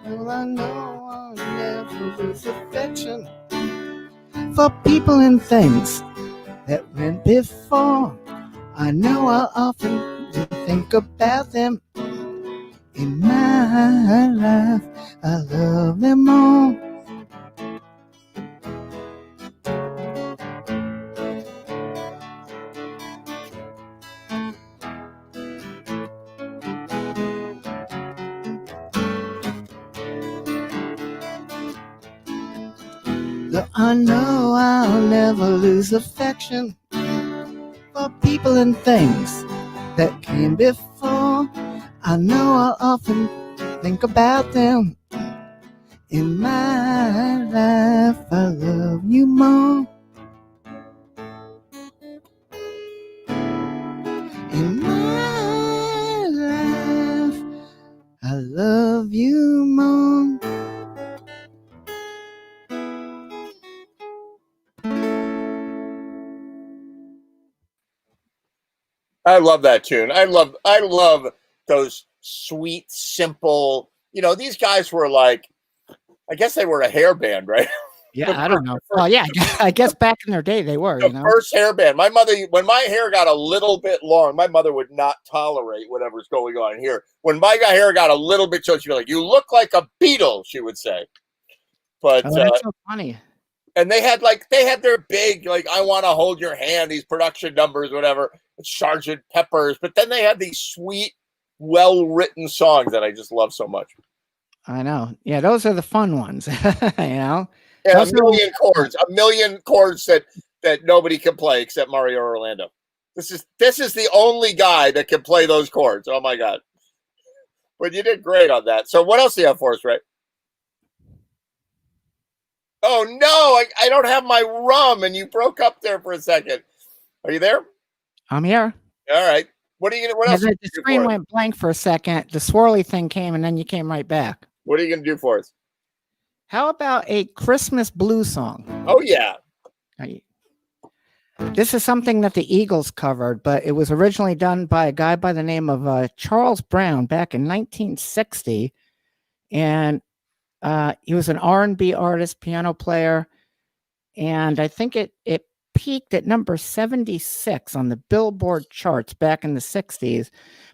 Well, I know I'll never lose affection for people and things that went before. I know I'll often think about them. In my life, I love them all. Though I know I'll never lose affection for people and things that came before. I know I'll often think about them. In my life, I love you more. In my life, I love you more. I love that tune. I love those sweet, simple, you know, these guys were like, I guess they were a hair band, right? Yeah, I don't know. Well, yeah, I guess back in their day they were, The you know. first hairband. My mother, when my hair got a little bit long, my mother would not tolerate whatever's going on here. When my hair got a little bit short, she'd be like, "You look like a beetle," she would say. But Oh, that's so funny. and they had their big, like, "I Want to Hold Your Hand," these production numbers, whatever, Sergeant Peppers. But then they had these sweet, well-written songs that I just love so much. I know. Yeah, those are the fun ones. You know. Yeah, Those a million chords that nobody can play except Mario Orlando. This is the only guy that can play those chords. Oh my God. But you did great on that. So what else do you have for us, Ray? Oh no, I don't have my rum, and you broke up there for a second. Are you there? I'm here. All right. What else? The screen went blank for a second. The swirly thing came, and then you came right back. What are you going to do for us? How about a Christmas blues song? Oh yeah. This is something that the Eagles covered, but it was originally done by a guy by the name of Charles Brown back in 1960, and he was an R&B artist, piano player, and I think it peaked at number 76 on the Billboard charts back in the 60s,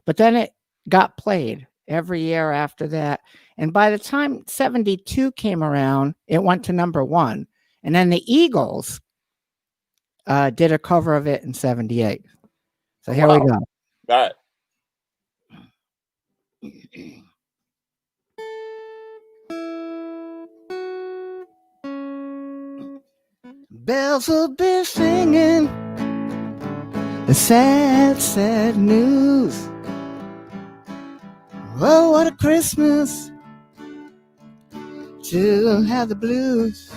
but then it got played every year after that, and by the time 72 came around, it went to number 1, and then the Eagles did a cover of it in 78. So here we go. All right. Bells will be singing the sad, sad news. Oh, what a Christmas to have the blues.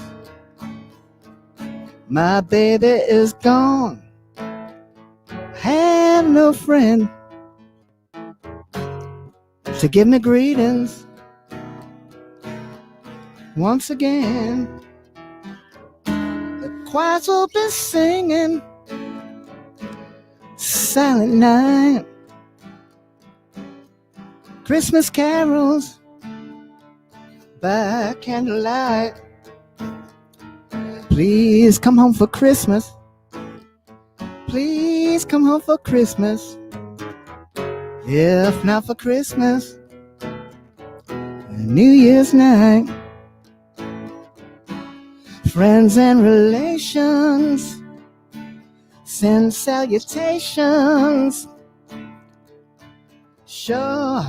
My baby is gone, have no friend to give me greetings once again. The choirs will be singing Silent Night, Christmas carols by candlelight. Please come home for Christmas. Please come home for Christmas. If not for Christmas, New Year's night. Friends and relations send salutations. Sure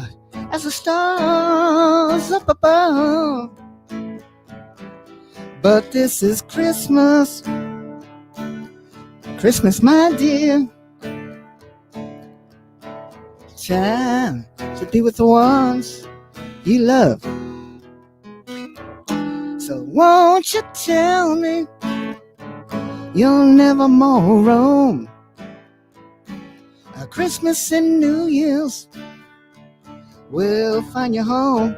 as the stars up above. But this is Christmas, Christmas, my dear. Time to be with the ones you love. So won't you tell me you'll never more roam? A Christmas and New Year's will find you home.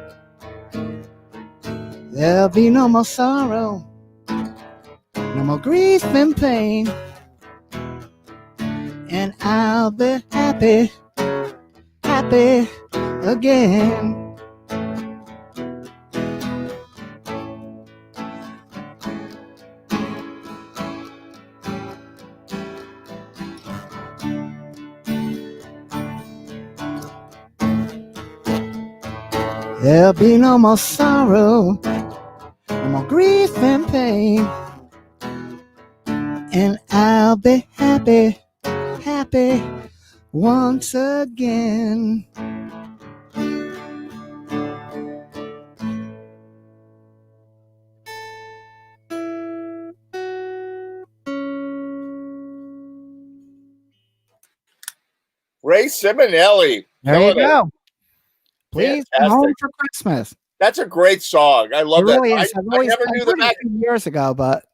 There'll be no more sorrow, no more grief and pain, and I'll be happy, happy again. There'll be no more sorrow, no more grief and pain, and I'll be happy, happy once again. Ray Simonelli. There you go. Please come home Fantastic. for Christmas. That's a great song. I love It that. really is. I never knew heard that. it a few years ago, but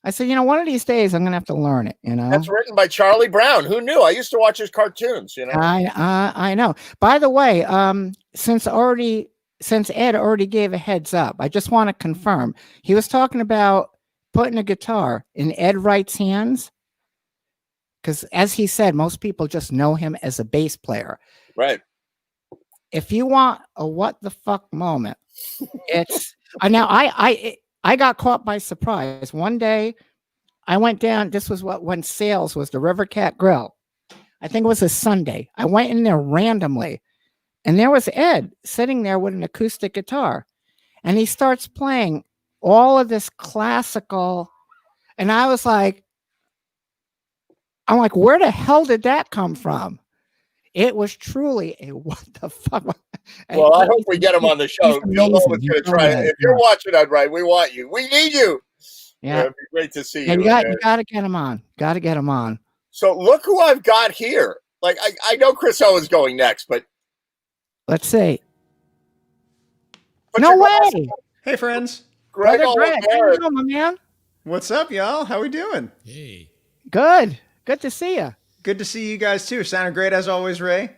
I said, one of these days I'm gonna have to learn it. That's written by Charlie Brown. Who knew? I used to watch his cartoons. I know. By the way, since Ed already gave a heads up, I just want to confirm he was talking about putting a guitar in Ed Wright's hands, because as he said, most people just know him as a bass player. Right. If you want a what the fuck moment, it's now I got caught by surprise. One day I went down, this was when sales was the River Cat Grill. I think it was a Sunday. I went in there randomly, and there was Ed sitting there with an acoustic guitar, and he starts playing all of this classical, and I'm like, where the hell did that come from? It was truly a what the fuck. Well, I hope we get him on the show. You'll know what's going to try. If you're watching that, right, we want you. We need you. Yeah, it'd be great to see yeah, you. you got to get him on. Got to get him on. So look who I've got here. Like I know Chris Owen's going next, but Let's see. put No your glasses way, on. Hey, friends. Greg brother Greg. How you Oliveris. doing, my man? What's up, y'all? How we doing? Hey, Good. Good to see you. Good to see you guys too. Sounded great as always, Ray.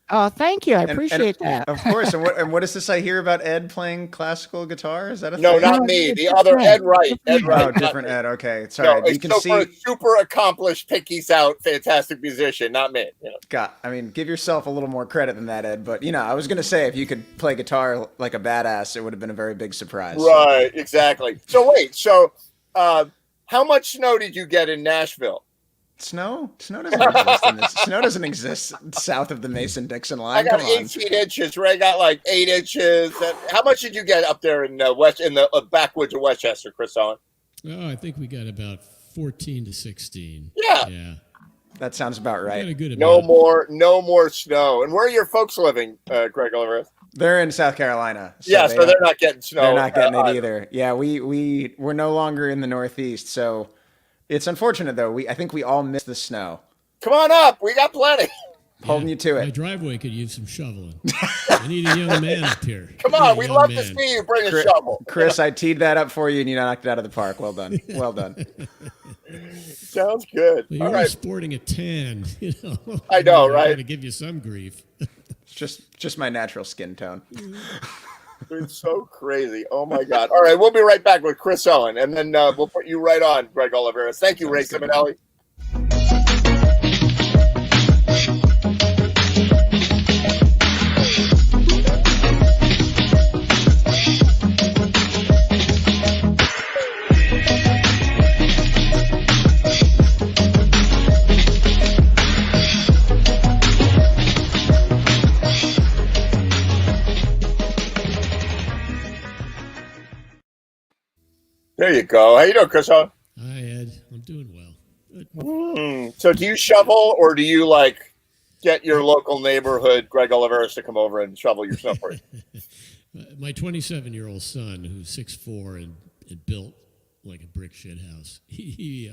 Oh, thank you. I And- appreciate that. Of course. And what is this I hear about Ed playing classical guitar? Is that a No, thing? not No, me. it's The other different. Ed Wright. Ed Different Wright. Oh, not different me. Ed. Okay, No, sorry. You can so see. for a super accomplished, pickies out, fantastic musician, not me. You know. I mean, give yourself a little more credit than that, Ed. But I was gonna say if you could play guitar like a badass, it would have been a very big surprise. Right, exactly. So wait, how much snow did you get in Nashville? Snow? Snow doesn't exist. Snow doesn't exist south of the Mason-Dixon line. I got Come on. 18 inches. Ray got like 8 inches. How much did you get up there in the backwoods of Westchester, Chris Owen? oh, I think we got about 14 to 16. Yeah. Yeah. That sounds about We got a right. good No amount. more snow. And where are your folks living, Greg Oliveris? They're in South Carolina. Yeah, they so don't- they're not getting snow. They're not getting it either. either. Yeah, we're no longer in the Northeast, so it's unfortunate though. I think we all miss the snow. Come on up. We got plenty. Holding you to My it. driveway could use some shoveling. I need a young man up here. Come I need on. a We'd young love to man. see you bring a shovel. Chris, I teed that up for you and you knocked it out of the park. Well done. Well done. Sounds good. Well, All you're right. sporting a tan, you know. I know, right? Got to give you some grief. It's just my natural skin tone. It's so crazy. Oh, my God. All right. We'll be right back with Chris Owen, and then we'll put you right on, Greg Oliveris. Thank you, Ray Simonelli. There you go. How you doing, Chris Owen? Hi, Ed. I'm doing well. Good. So do you shovel, or do you like get your local neighborhood Greg Oliveris to come over and shovel your stuff for you? My 27-year-old son, who's 6'4" and built like a brick shit house, he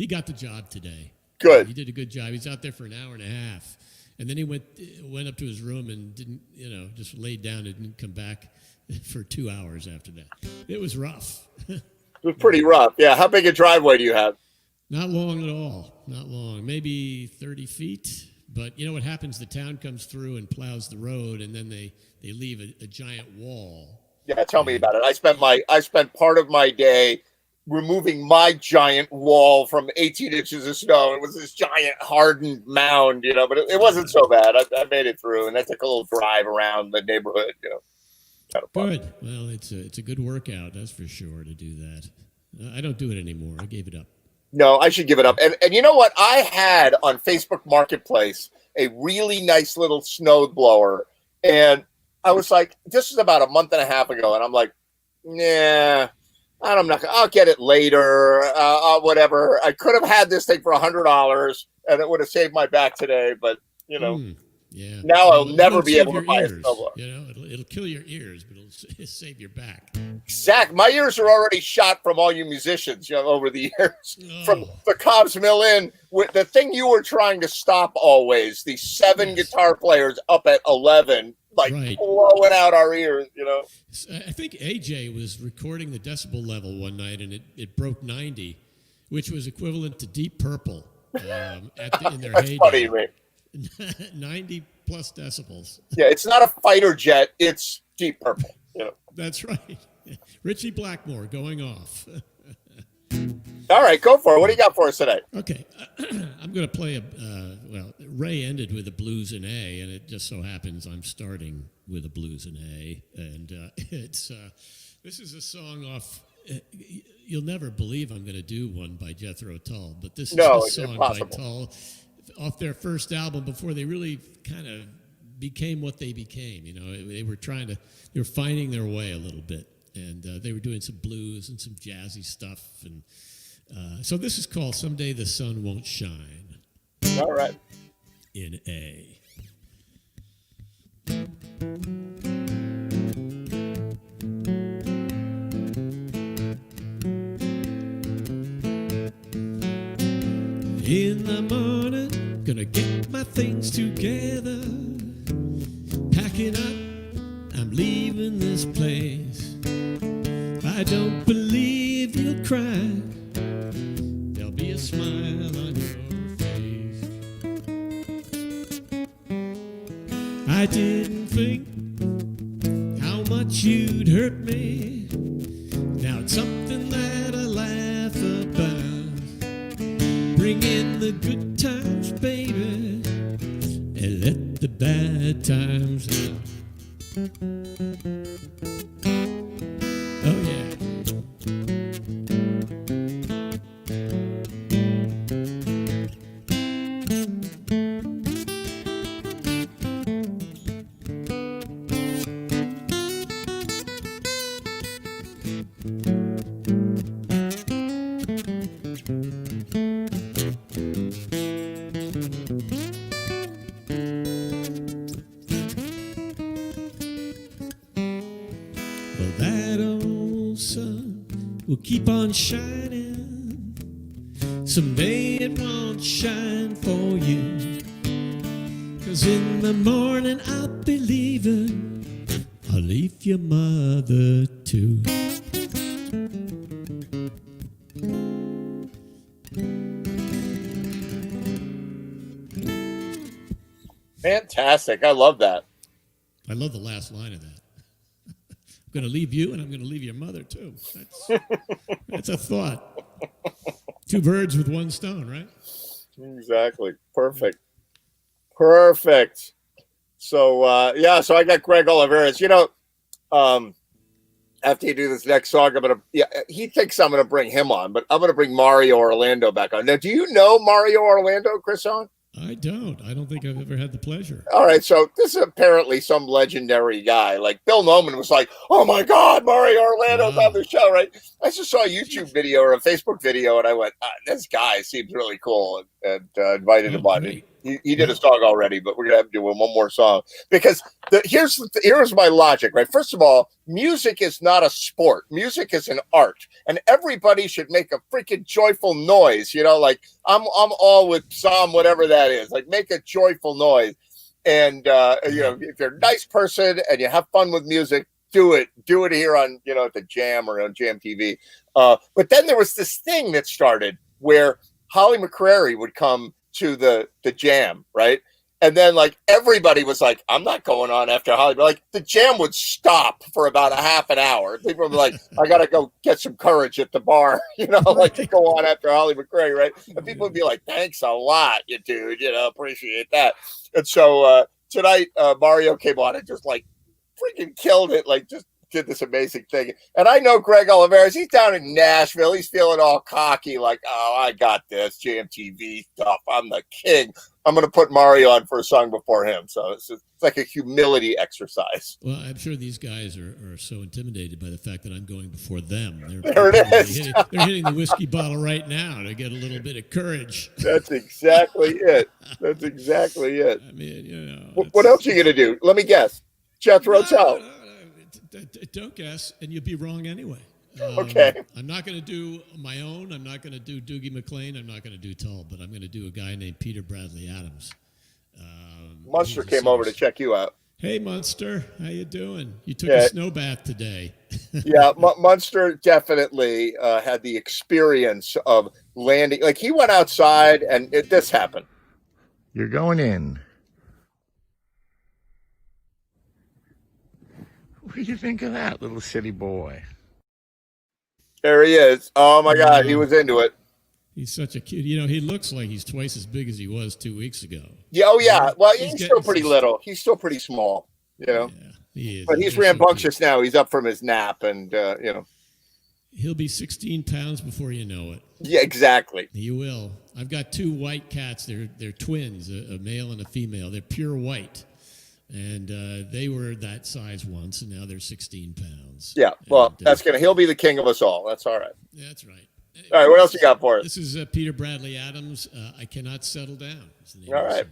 got the job today. Good. He did a good job. He's out there for an hour and a half, and then he went up to his room and didn't, just laid down and didn't come back for 2 hours after that. It was rough. It was pretty rough. Yeah. How big a driveway do you have? Not long at all. Not long. Maybe 30 feet. But you know what happens? The town comes through and plows the road, and then they leave a giant wall. Yeah. Tell me about it. I spent part of my day removing my giant wall from 18 inches of snow. It was this giant hardened mound, but it wasn't so bad. I made it through, and I took a little drive around the neighborhood, Kind of fun. Good. Well, it's a good workout, that's for sure, to do that. I don't do it anymore. I gave it up. No, I should give it up. And you know what? I had on Facebook Marketplace a really nice little snow blower. And I was like, this is about a month and a half ago. And I'm like, nah, I'll get it later. Whatever. I could have had this thing for $100 and it would have saved my back today. But, Yeah. Now I'll never won't be save able to your buy a ears, snowblower. It'll kill your ears, but it'll save your back. Zach, my ears are already shot from all you musicians over the years. From the Cobb's Mill Inn, with the thing you were trying to stop always, the 7 guitar players up at 11, Right. blowing out our ears, I think AJ was recording the decibel level one night, and it broke 90, which was equivalent to Deep Purple in their That's heyday. funny to me. 90 plus decibels. Yeah, it's not a fighter jet, it's Deep Purple. That's right. Richie Blackmore going off. All right, go for it. What do you got for us today? Okay, I'm going to play Ray ended with a blues in A, and it just so happens I'm starting with a blues in A, and this is a song off you'll never believe I'm going to do one by Jethro Tull, but this is No, a it's song impossible. by Tull off their first album before they really kind of became what they became. You know, they were finding their way a little bit, and they were doing some blues and some jazzy stuff, and so this is called "Someday the Sun Won't Shine" All right. in A. In the morning, gonna get my things together. Packing up, I'm leaving this place. I don't believe you'll cry. There'll be a smile on your face. I didn't think how much you'd hurt me. Now it's something that I laugh about. Bring in the good times, baby, and let the bad times out. Oh, yeah. Well, that old sun will keep on shining. Someday it won't shine for you. 'Cause in the morning I'll be leaving. I'll leave your mother too. Fantastic. I love that. I love the last line of that. I'm going to leave you, and I'm going to leave your mother too. That's a thought. Two birds with one stone, right? Exactly. Perfect. So so I got Greg Oliveras. You know, after you do this next song, he thinks I'm gonna bring him on, but I'm gonna bring Mario Orlando back on. Now, do you know Mario Orlando, Chris on? I don't think I've ever had the pleasure. All right, so this is apparently some legendary guy. Like Bill Noman was like, "Oh my God, Mario Orlando's on the show!" Right? I just saw a YouTube video or a Facebook video, and I went, "This guy seems really cool," and invited him on. Great. He did a song already, but we're gonna have to do one more song because here's my logic. Right? First of all, music is not a sport. Music is an art, and everybody should make a freaking joyful noise. You know, like I'm all with Psalm, whatever that is. Like, make a joyful noise. And if you're a nice person and you have fun with music, do it here on at the Jam or on Jam TV. But then there was this thing that started where Holly McCrary would come to the Jam, right? And then like everybody was like, I'm not going on after Holly. But like the Jam would stop for about a half an hour. People would be like, I gotta go get some courage at the bar, like to go on after Holly McCrary, right? And people would be like, thanks a lot, you dude, appreciate that. And so tonight Mario came on and just like freaking killed it, like just did this amazing thing. And I know Greg Oliveras, he's down in Nashville. He's feeling all cocky, like, oh, I got this Jam TV stuff. I'm the king. I'm going to put Mario on for a song before him. So it's like a humility exercise. Well, I'm sure these guys are so intimidated by the fact that I'm going before them. There it is. They're hitting the whiskey bottle right now to get a little bit of courage. That's exactly it. I mean, What else are you going to do? Let me guess. Jethro Tull. Don't guess, and you'll be wrong anyway. Okay. I'm not going to do my own. I'm not going to do Doogie McClain. I'm not going to do Tull, but I'm going to do a guy named Peter Bradley Adams. Munster came over to check you out. Hey, Munster, how you doing? You took a snow bath today. Yeah, Munster definitely had the experience of landing. Like he went outside, and this happened. You're going in. What do you think of that, little city boy? There he is. Oh my God, he was into it. He's such a cute. He looks like he's twice as big as he was 2 weeks ago. Yeah. Oh yeah. Well, he's getting still pretty little. He's still pretty small. Yeah, he is. But he's just so rambunctious now. He's up from his nap, and He'll be 16 pounds before you know it. Yeah, exactly. You will. I've got 2 white cats. They're twins, a male and a female. They're pure white. And they were that size once, and now they're 16 pounds. Yeah, well, And, he'll be the king of us all. That's all right. That's right. All right, what else you got for us? This is Peter Bradley Adams. I Cannot Settle Down. Is the name All of the right. song.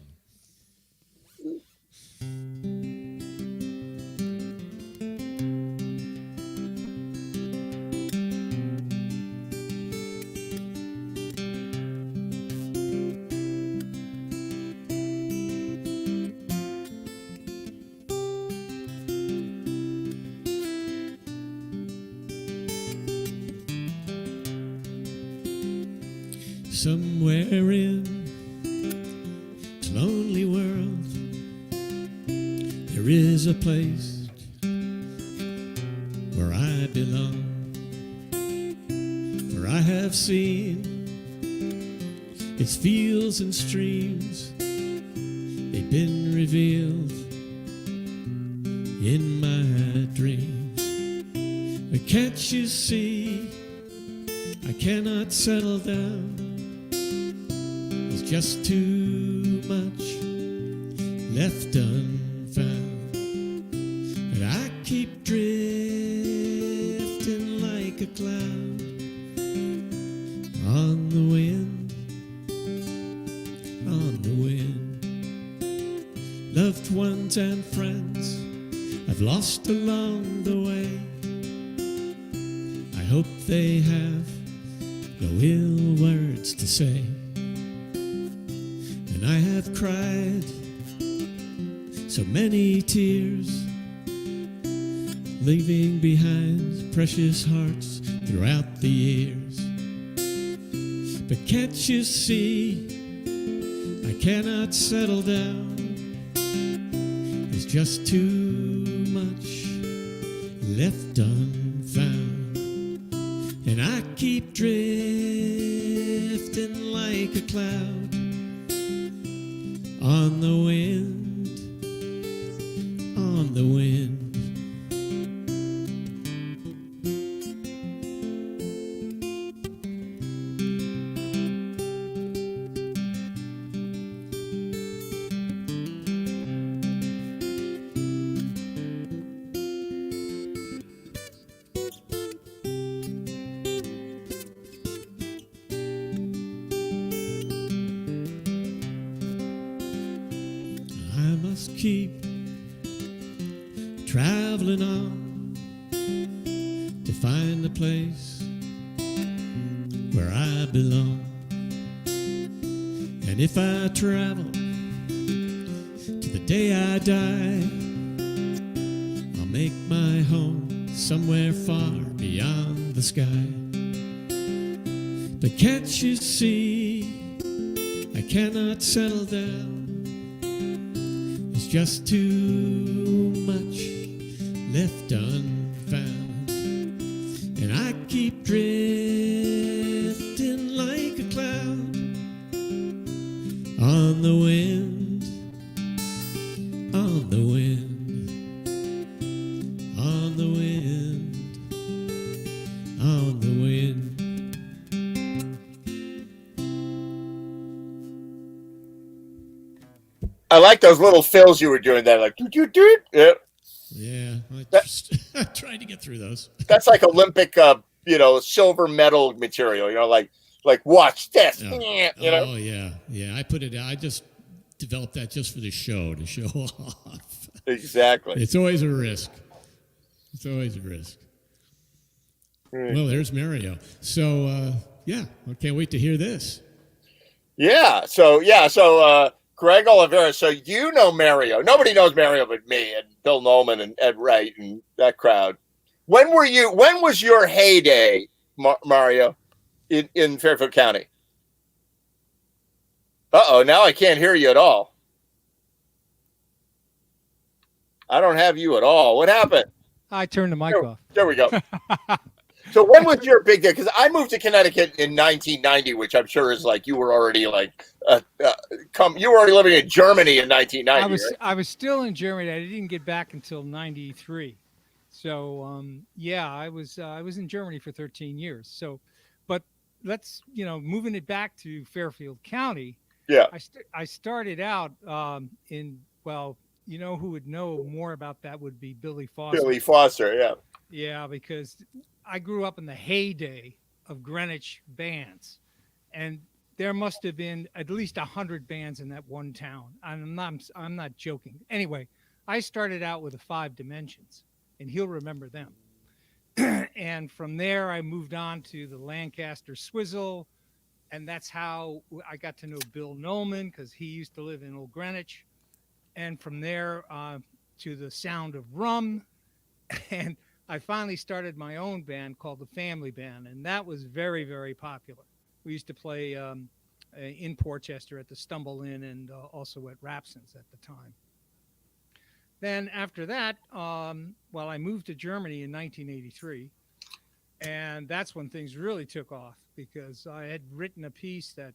Somewhere in this lonely world, there is a place where I belong. For I have seen its fields and streams, they've been revealed in my dreams. But can't you see, I cannot settle down. There's just too much left unfound, and I keep drifting like a cloud on the wind, on the wind. Loved ones and friends I've lost along the way, I hope they have no ill words to say. And I have cried so many tears, leaving behind precious hearts throughout the years. But can't you see, I cannot settle down. There's just too much left unfound, and I keep drifting like a cloud on the wind, on the wind. I must keep traveling on to find a place where I belong. And if I travel to the day I die, I'll make my home somewhere far beyond the sky. But can't you see, I cannot settle down. There's just too much left unfound, and I keep drifting like a cloud on the wind, on the wind, on the wind, on the wind. I like those little fills you were doing there, like do. Yeah, Yeah, I tried to get through those. that's like Olympic, silver medal material. Like watch this. Oh, You know, oh yeah, yeah. I put it. I just developed that just for the show to show off. exactly. It's always a risk. It's always a risk. Well, there's Mario. So yeah, I can't wait to hear this. Yeah. So Greg Oliveira. So you know Mario. Nobody knows Mario but me and Bill Nolan and Ed Wright and that crowd. When was your heyday, Mario, in Fairfield County? Uh-oh, now I can't hear you at all. I don't have you at all. What happened? I turned the mic off. There we go. So when was your big day? Because I moved to Connecticut in 1990, which I'm sure is like you were already you were already living in Germany in 1990. I was still in Germany. I didn't get back until '93. So yeah, I was in Germany for 13 years. So, but let's moving it back to Fairfield County. Yeah. I started out in well, who would know more about that would be Billy Foster. Billy Foster. Yeah. Yeah, because I grew up in the heyday of Greenwich bands, and there must have been at least 100 bands in that one town. I'm not joking. Anyway, I started out with the Five Dimensions, and he'll remember them. And from there, I moved on to the Lancaster Swizzle, and that's how I got to know Bill Nolan because he used to live in Old Greenwich. And from there to the Sound of Rum, and I finally started my own band called the Family Band, and that was very, very popular. We used to play in Portchester at the Stumble Inn and also at Rapson's at the time. Then after that, I moved to Germany in 1983, and that's when things really took off because I had written a piece that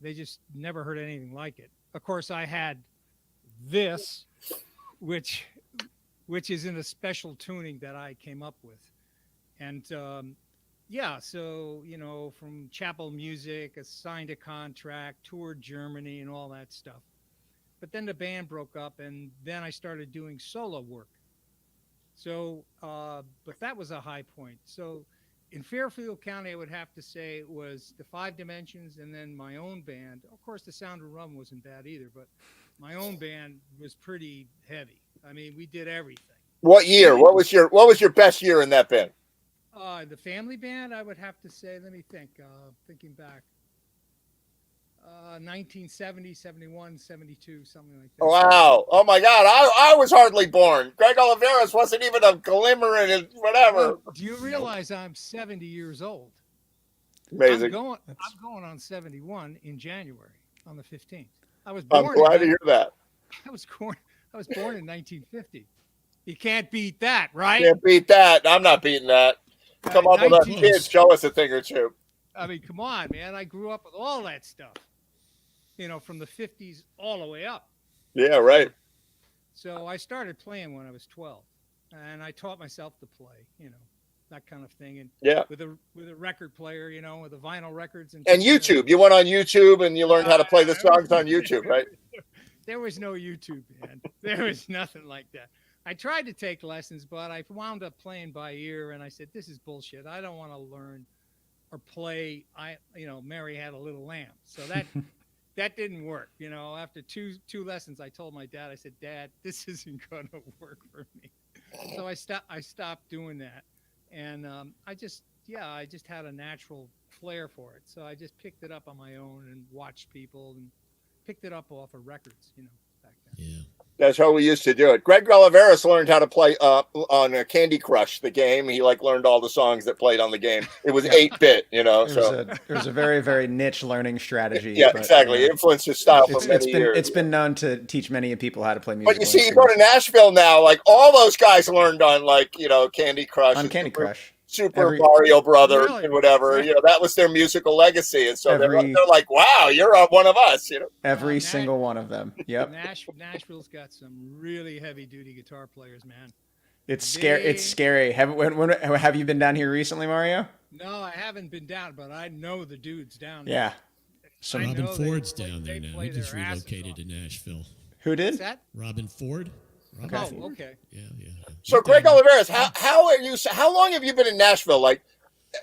they just never heard anything like it. Of course, I had this, which is in a special tuning that I came up with. And so, from Chapel Music, I signed a contract, toured Germany and all that stuff. But then the band broke up and then I started doing solo work. So, but that was a high point. So in Fairfield County, I would have to say it was the Five Dimensions and then my own band. Of course, the Sound of Rum wasn't bad either, but my own band was pretty heavy. I mean, we did everything. What year? What was your best year in that band? The Family Band, I would have to say, let me think, thinking back, 1970, 71, 72, something like that. Wow. Oh my God. I was hardly born. Greg Oliveras wasn't even a glimmer in whatever. Well, do you realize I'm 70 years old? Amazing. I'm going on 71 in January on the 15th. I was born. I'm glad to hear that. I was born in 1950. You can't beat that, right? Can't beat that. I'm not beating that. Come on with us kids. Show us a thing or two. I mean, come on, man. I grew up with all that stuff, from the 50s all the way up. Yeah, right. So I started playing when I was 12, and I taught myself to play, that kind of thing. And yeah, with a record player, with the vinyl records and YouTube. You went on YouTube and you learned how to play the songs on YouTube, right? There was no YouTube, man. There was nothing like that. I tried to take lessons, but I wound up playing by ear, and I said, "This is bullshit. I don't want to learn or play." Mary Had a Little Lamb, so that didn't work. After two lessons, I told my dad, I said, "Dad, this isn't going to work for me." So I stopped doing that, and I just had a natural flair for it. So I just picked it up on my own and watched people and picked it up off of records, back then. Yeah. That's how we used to do it. Greg Oliveras learned how to play on Candy Crush, the game. He learned all the songs that played on the game. It was 8-bit, It was a very, very niche learning strategy. Yeah, but, exactly. It influenced his style for many years. It's been known to teach many people how to play music. But you see, you go to Nashville now, all those guys learned on Candy Crush. On Candy Crush. Super Mario Brothers and whatever, that was their musical legacy, and so they're like, "Wow, you're one of us," Every single one of them. Yep. Nashville's got some really heavy-duty guitar players, man. It's scary. It's scary. Have you been down here recently, Mario? No, I haven't been down, but I know the dudes down there. Yeah. So Robin Ford's down there now. He just relocated to Nashville. Who did? What's that? Robin Ford. Okay. Yeah. So, Greg Oliveras, how long have you been in Nashville?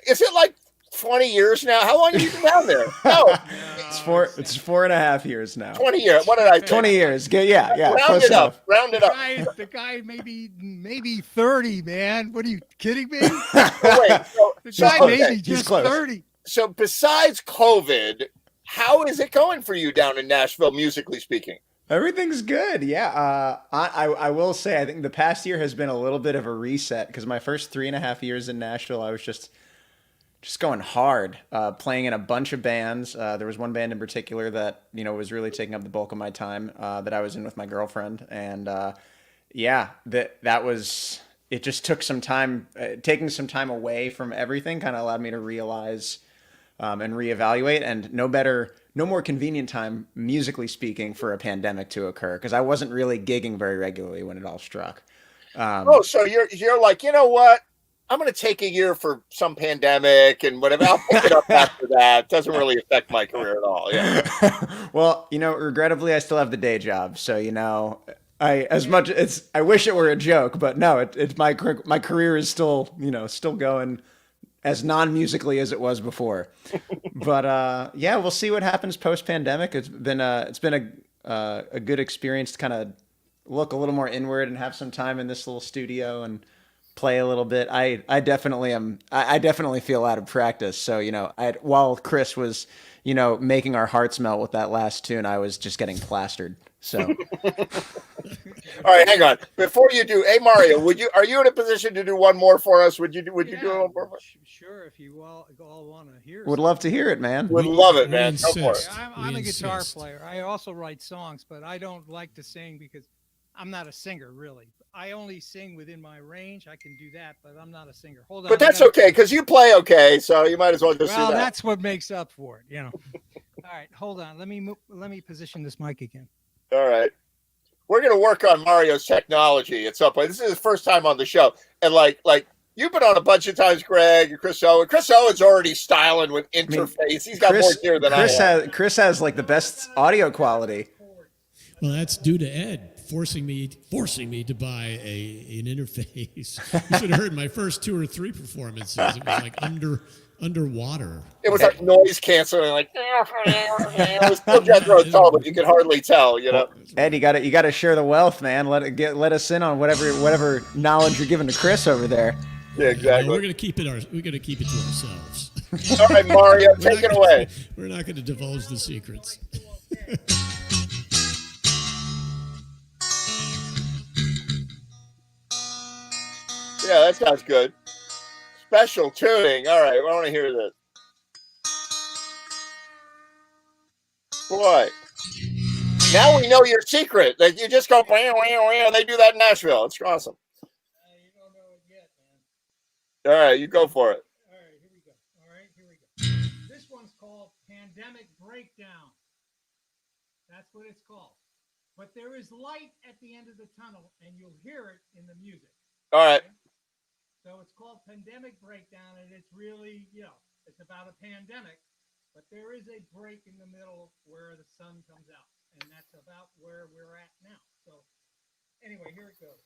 Is it 20 years now? How long have you been down there? No, it's 4.5 years now. 20 years. What did I say? 20 years. Yeah. Round it up. The guy maybe 30, man. What are you kidding me? Wait, the guy maybe just 30. So, besides COVID, how is it going for you down in Nashville, musically speaking? Everything's good. Yeah. I will say, I think the past year has been a little bit of a reset because my first 3.5 years in Nashville, I was just going hard, playing in a bunch of bands. There was one band in particular that, was really taking up the bulk of my time that I was in with my girlfriend. And that was, it just took some time, taking some time away from everything kind of allowed me to realize and reevaluate, and no more convenient time, musically speaking, for a pandemic to occur, because I wasn't really gigging very regularly when it all struck. Oh, so you're like, you know what? I'm going to take a year for some pandemic and whatever. I'll pick it up after that. Doesn't really affect my career at all. Yeah. Well, regrettably, I still have the day job. So, I wish it were a joke, but no, it's my career is still, still going as non-musically as it was before. But yeah, we'll see what happens post-pandemic. It's been a good experience to kind of look a little more inward and have some time in this little studio and play a little bit. I definitely am. I definitely feel out of practice. So, while Chris was, making our hearts melt with that last tune, I was just getting plastered. So, all right, hang on. Before you do, hey Mario, are you in a position to do one more for us? Would you do one more? Sure, if you all want to hear. Would love to hear it, man. Would love it, man. Go for it. I'm a guitar player. I also write songs, but I don't like to sing because I'm not a singer, really. I only sing within my range. I can do that, but I'm not a singer. Hold on. But that's okay, because you play okay, so you might as well just do that. Well, that's what makes up for it, All right, hold on. Let me position this mic again. All right. We're going to work on Mario's technology at some point. This is his first time on the show. And like you've been on a bunch of times, Greg, and Chris Owen. Chris Owen's already styling with interface. He's got more gear than I have. Chris has like the best audio quality. Well, that's due to Ed forcing me to buy an interface. You should have heard my first 2 or 3 performances. It was like underwater. It was like noise canceling, like it was still Jethro Tull, but you could hardly tell, Ed, you got to share the wealth, man. Let us in on whatever knowledge you're giving to Chris over there. Yeah, exactly. We're gonna keep it to ourselves. All right, Mario, take it away. We're not going to divulge the secrets. Yeah, that sounds good. Special tuning. All right, I want to hear this. Boy, now we know your secret. That you just go, wah, wah, wah. They do that in Nashville. It's awesome. You don't know it yet, man. All right, you go for it. All right, here we go. This one's called Pandemic Breakdown. That's what it's called. But there is light at the end of the tunnel, and you'll hear it in the music. All right. So it's called Pandemic Breakdown, and it's really, it's about a pandemic, but there is a break in the middle where the sun comes out, and that's about where we're at now. So anyway, here it goes.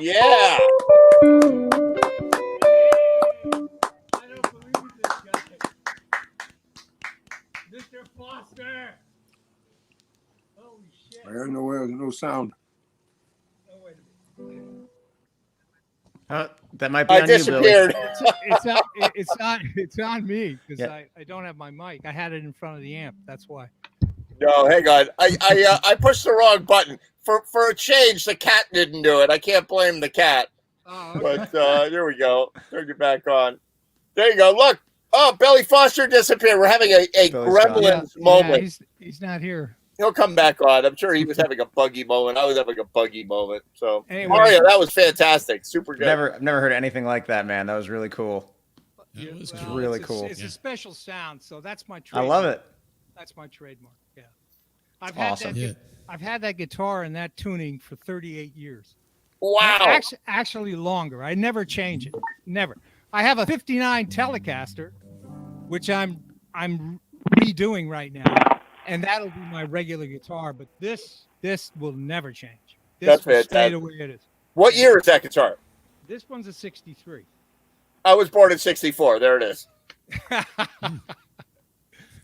Yeah. I don't believe this guy. Mr. Foster. Holy shit. I don't know where there's no sound. Oh, wait a minute. That might be I on you, Billy. disappeared. It's on me because Yeah. I don't have my mic. I had it in front of the amp. That's why. No, hang on. I pushed the wrong button. For a change, the cat didn't do it. I can't blame the cat. Oh, okay. But here we go. Turn you back on. There you go. Look. Oh, Billy Foster disappeared. We're having a Billy's gone. Gremlins moment. He's not here. He'll come back on. I'm sure he was having a buggy moment. I was having a buggy moment. So Anyway. Mario, that was fantastic. Super good. I've never heard anything like that, man. That was really cool. That was Well, really it's cool. It's Yeah. a special sound, so that's my I trademark. love it. That's my trademark. Yeah. Awesome. I've had that guitar in that tuning for 38 years. Wow. Actually longer. I never change it. Never. I have a 59 Telecaster, which I'm redoing right now, and that'll be my regular guitar. But this will never change. This That's will stay fantastic. the way it is. What year is that guitar? This one's a 63. I was born in 64. There it is.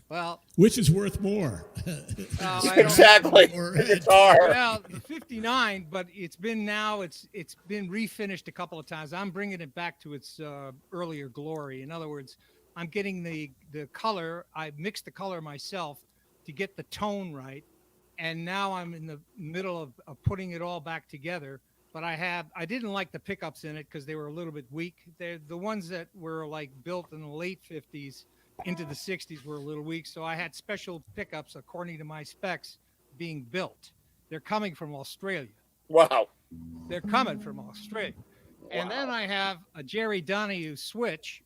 Well, Which is worth more? I don't- Exactly. Or- The guitar. Well, the 59, but it's been refinished a couple of times. I'm bringing it back to its earlier glory. In other words, I'm getting the color. I mixed the color myself to get the tone right, and now I'm in the middle of putting it all back together. But I didn't like the pickups in it because they were a little bit weak. They're the ones that were like built in the late 50s into the 60s were a little weak. So I had special pickups according to my specs being built. They're coming from Australia. Wow. They're coming from Australia. And then I have a Jerry Donahue switch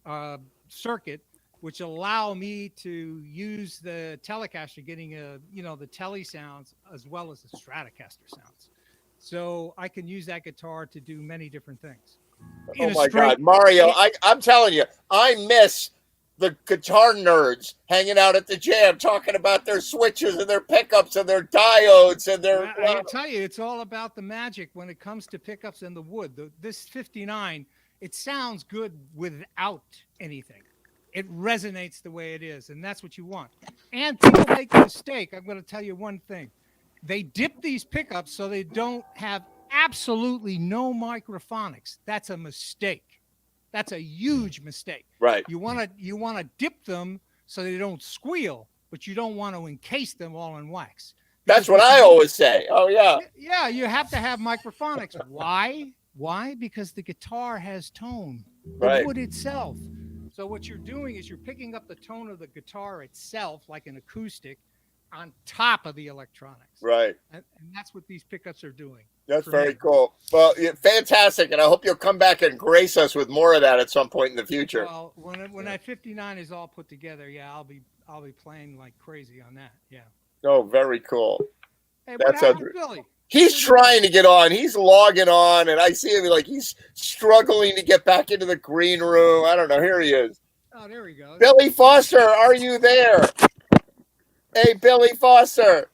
circuit, which allow me to use the Telecaster, getting the Tele sounds as well as the Stratocaster sounds. So I can use that guitar to do many different things. Oh my God, Mario! I'm telling you, I miss the guitar nerds hanging out at the jam, talking about their switches and their pickups and their diodes and their. I tell you, it's all about the magic when it comes to pickups and the wood. This 59, it sounds good without anything. It resonates the way it is, and that's what you want. And people make a mistake. I'm going to tell you one thing. They dip these pickups so they don't have absolutely no microphonics. That's a mistake. That's a huge mistake. Right. You want to dip them so they don't squeal, but you don't want to encase them all in wax. That's what I always say. Oh yeah. Yeah, you have to have microphonics. Why? Why? Because the guitar has tone. The Right. wood itself. So what you're doing is you're picking up the tone of the guitar itself, like an acoustic, on top of the electronics. Right. And that's what these pickups are doing. That's for very me. cool. Well, yeah, fantastic, and I hope you'll come back and grace us with more of that at some point in the future. Well, when that 59 is all put together, yeah, I'll be playing like crazy on that. Yeah. Oh, very cool. Hey, That what sounds happened, Billy? He's trying to get on. He's logging on, and I see him like he's struggling to get back into the green room. I don't know. Here he is. Oh, there we go. Billy Foster, are you there? Hey, Billy Foster.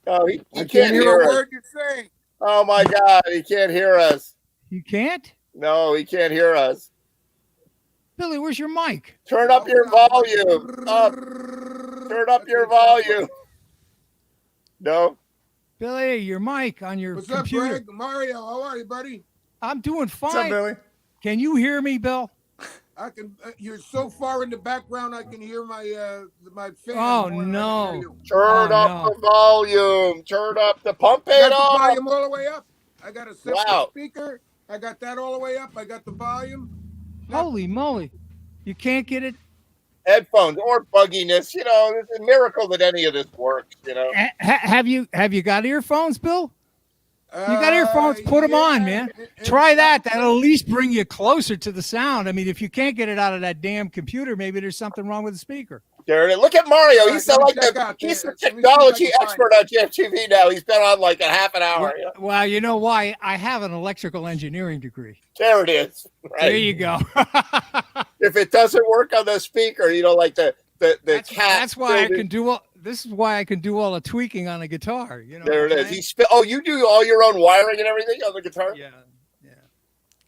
Oh, he can't hear us. word you say. Oh my God, he can't hear us. You can't? No, he can't hear us. Billy, where's your mic? Turn up your volume. Up. Turn up your volume. No. Billy, your mic on your What's up, computer. Greg? Mario, how are you, buddy? I'm doing fine. What's up, Billy? Can you hear me, Bill? I can. You're so far in the background, I can hear my fan. Oh, more than I can no. hear you. Turn Oh, up no. the volume. Turn up the pump I got it the up. volume all the way up. I got a separate Wow. speaker. I got that all the way up. I got the volume. Holy moly. You can't get it? Headphones or bugginess. You know, it's a miracle that any of this works. You know. Have you got earphones, Bill? You got earphones, put them on, man. Try that. That'll at least bring you closer to the sound. I mean, if you can't get it out of that damn computer, maybe there's something wrong with the speaker. There it is. Look at Mario. He's Let me like check out he's there. the Let me see if I technology can find expert on JFTV now. He's been on like a half an hour. You know? Well, you know why? I have an electrical engineering degree. There it is. There Right. you go. If it doesn't work on the speaker, you know, like the cat. That's why I building- can do all. this is why I can do all the tweaking on a guitar. You know. There it what is. I'm saying? Oh, you do all your own wiring and everything on the guitar? Yeah. Yeah.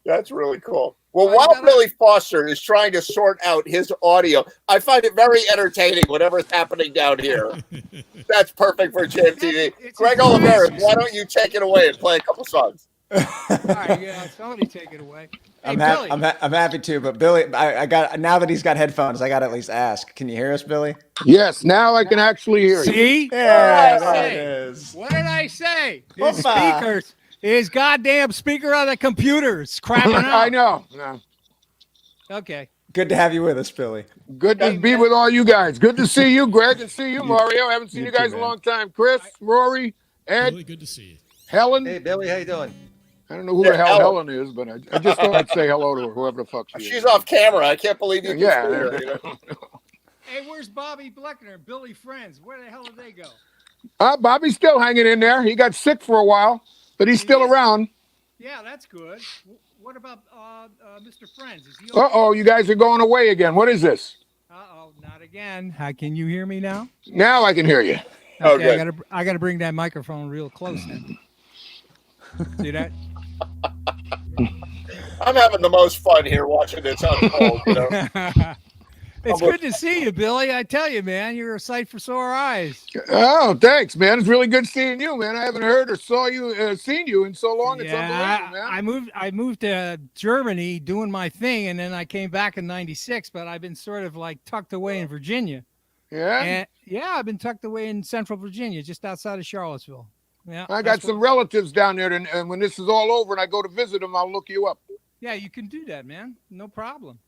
That's really cool. Well, Well, you while gotta- Billy Foster is trying to sort out his audio, I find it very entertaining, whatever's happening down here. That's perfect for JMTV. It's Greg a Oliveris, crisis. why don't you take it away and play a couple songs? All right, yeah, somebody take it away. Hey, I'm, Billy. I'm happy to, but Billy, I got now that he's got headphones, I got to at least ask. Can you hear us, Billy? Yes, now I can actually hear you. See? Yeah, What did there I it say? is. What did I say? His Hoppa. speakers, his goddamn speaker on the computer is crapping out. I know. No. Okay. Good to have you with us, Billy. Good to be with all you guys. Good to see you, Greg, and see you, Mario. Haven't seen you guys in a long time. Chris, Rory, Ed, Billy, good to see you. Helen. Hey, Billy, how you doing? I don't know who Yeah, the hell Helen. Helen is, but I just thought I'd say hello to her, whoever the fuck she is. She's off camera. I can't believe you. Yeah, can see there her, it you is. know? Hey, where's Bobby Bleckner and Billy Friends? Where the hell did they go? Bobby's still hanging in there. He got sick for a while, but he's still around. Yeah, that's good. What about Mr. Friends? Is he okay? Uh-oh, you guys are going away again. What is this? Uh-oh, not again. How can you hear me now? Now I can hear you. Oh, Okay, good. I gotta bring that microphone real close now. See that? I'm having the most fun here watching this unfold. You know? It's good to see you, Billy. I tell you, man, you're a sight for sore eyes. Oh, thanks, man. It's really good seeing you, man. I haven't heard or seen you in so long. It's unbelievable, man. I moved to Germany doing my thing, and then I came back in '96. But I've been sort of like tucked away in Virginia. Yeah. And yeah, I've been tucked away in Central Virginia, just outside of Charlottesville. Yeah, I got that's some what- relatives down there, and when this is all over and I go to visit them, I'll look you up. Yeah, you can do that, man. No problem.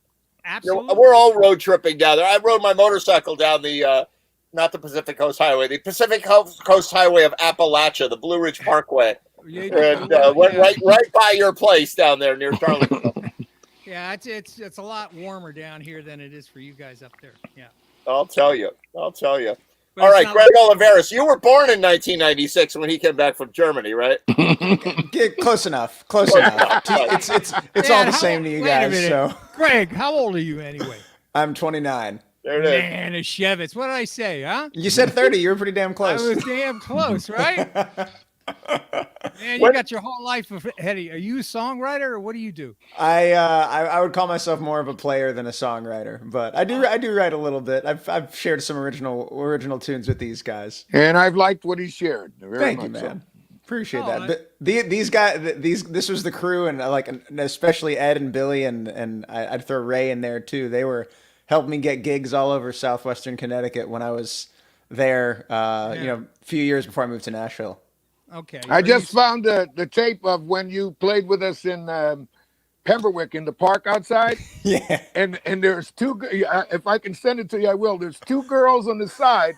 You know, Absolutely. we're all road tripping down there. I rode my motorcycle down the, not the Pacific Coast Highway, the Pacific Coast Highway of Appalachia, the Blue Ridge Parkway, and went right by your place down there near Charlottesville. Yeah, it's a lot warmer down here than it is for you guys up there. Yeah. I'll tell you. But All it's right, not Greg Oliveris, you were born in 1996 when he came back from Germany, right? Get close enough. Close enough. It's all the same to you wait a guys. minute. So Greg, how old are you anyway? I'm 29. There it is. Man, a Shevitz. What did I say, huh? You said 30. You were pretty damn I close. was damn close, right? Man, you got your whole life ahead of you. Are you a songwriter or what do you do? I would call myself more of a player than a songwriter, but I do write a little bit. I've shared some original tunes with these guys. And I've liked what he shared. Very Thank you, much man. so. Appreciate Oh, that. But these guys, this was the crew, and especially Ed and Billy, and I'd throw Ray in there too. They were helping me get gigs all over southwestern Connecticut when I was there. A few years before I moved to Nashville. Okay. I just found the tape of when you played with us in Pemberwick in the park outside. Yeah. And there's two. If I can send it to you, I will. There's two girls on the side.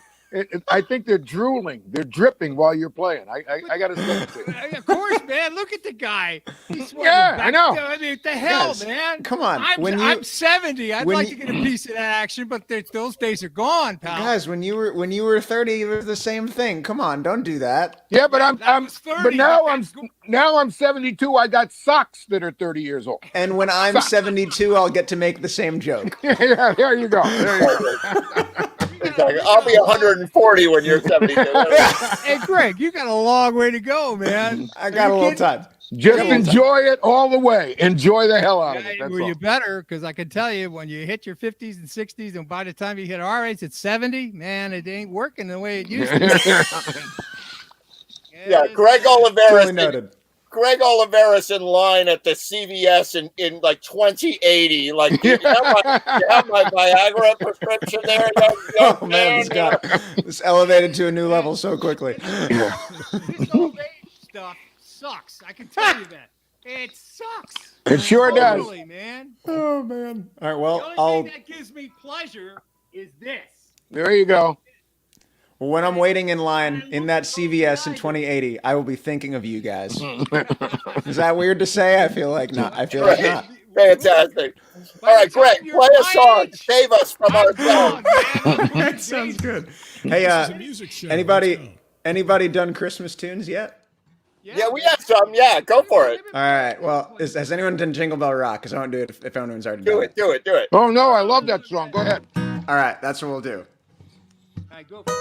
I think they're drooling. They're dripping while you're playing. I got to send it to you. Of course, man. Look at the guy. He's Yeah, I know. I mean, what the hell, Guys, man? come on. I'm 70. I'd when like you- to get a piece of that action, but those days are gone, pal. Guys, when you were 30, it was the same thing. Come on, don't do that. Yeah, but That was 30, but now but I'm 72. I got socks that are 30 years old. And when I'm 72, I'll get to make the same joke. Yeah, there you go. There you go. Exactly. I'll be 140 when you're 72. Hey, Greg, you got a long way to go, man. I got a little time. Just enjoy it all the way. Enjoy the hell out of it. Yeah, That's well, all. you better, because I can tell you, when you hit your 50s and 60s, and by the time you hit our age at 70, man, it ain't working the way it used to. Yeah, Greg Oliveris. Duly noted. Greg Oliveris in line at the CVS in like 2080. Like, you have my Viagra prescription there. Oh man, this elevated to a new level so quickly. This old age stuff sucks. I can tell you that. It sucks. It sure does. Totally, man. Oh man. All right, The well, only thing that gives me pleasure is this. There you go. when I'm waiting in line in that CVS in 2080, I will be thinking of you guys. Is that weird to say? I feel like not. I feel like not. Fantastic. All right, Greg, play a song. Save us from ourselves. That sounds good. Hey, anybody done Christmas tunes yet? Yeah, we have some. Yeah, go for it. All right. Well, has anyone done Jingle Bell Rock? Because I won't do it if anyone's already Do done it, do it, do it. Oh, no, I love that song. Go ahead. All right, that's what we'll do. All right, go for it.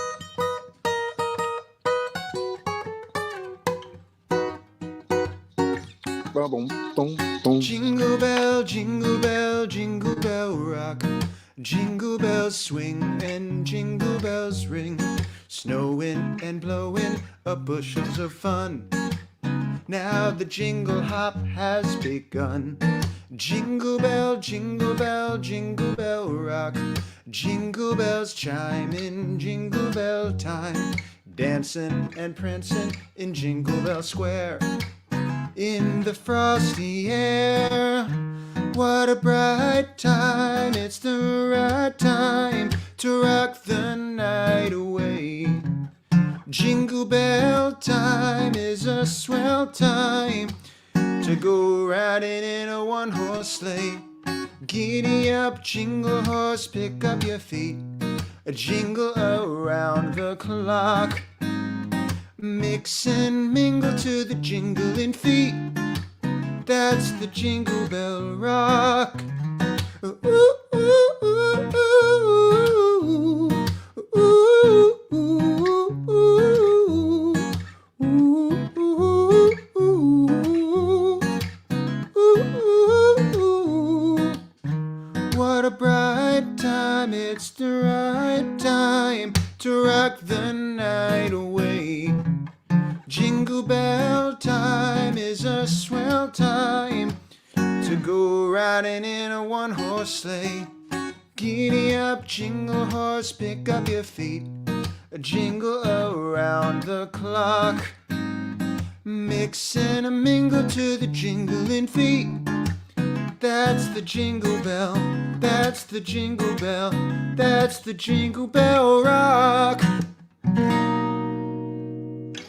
Boom, boom, boom. Jingle bell, jingle bell rock. Jingle bells swing and jingle bells ring. Snowing and blowing up bushels of fun. Now the jingle hop has begun. Jingle bell, jingle bell, jingle bell rock. Jingle bells chime in jingle bell time. Dancing and prancing in Jingle Bell Square. In the frosty air, what a bright time. It's the right time to rock the night away. Jingle bell time is a swell time to go riding in a one-horse sleigh. Giddy up, jingle horse, pick up your feet. A jingle around the clock. Mix and mingle to the jingling feet. That's the Jingle Bell Rock. Ooh, ooh, ooh, ooh, ooh, ooh, ooh. What a bright time, it's the right time to rock the night away. Jingle bell time is a swell time to go riding in a one-horse sleigh. Giddy up, jingle horse, pick up your feet. A jingle around the clock. Mix and a mingle to the jingling feet. That's the jingle bell, that's the jingle bell, that's the Jingle Bell Rock.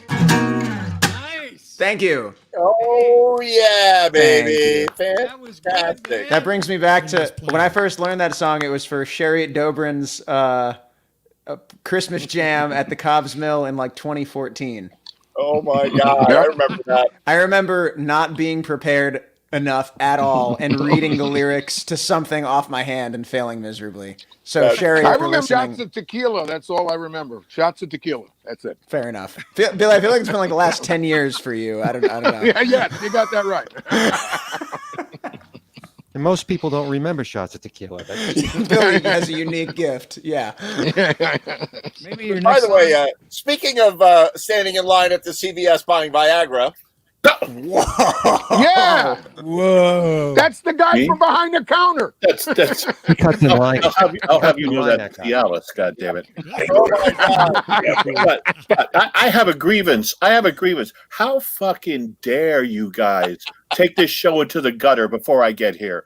Nice. Thank you. Oh yeah, baby! That was good, Fantastic. man. That brings me back to when I first learned that song. It was for Chariot Dobrin's Christmas jam at the Cobb's Mill in like 2014. Oh my God, I remember that. I remember not being prepared enough at all and reading the lyrics to something off my hand and failing miserably. So Chariot, I for remember listening, shots of tequila. That's all I remember. Shots of tequila. That's it. fair enough. Billy, I feel like it's been like the last 10 years for you. I don't know. Yeah, you got that right. And most people don't remember shots of tequila. Billy has a unique gift. Yeah. Maybe your By next the way, song- speaking of standing in line at the CVS buying Viagra, Yeah, whoa. that's the guy Me? from behind the counter. That's He cuts in line. I'll have you Cut know the line, that that guy. Cialis, God damn it. oh my God, But I have a grievance. How fucking dare you guys take this show into the gutter before I get here?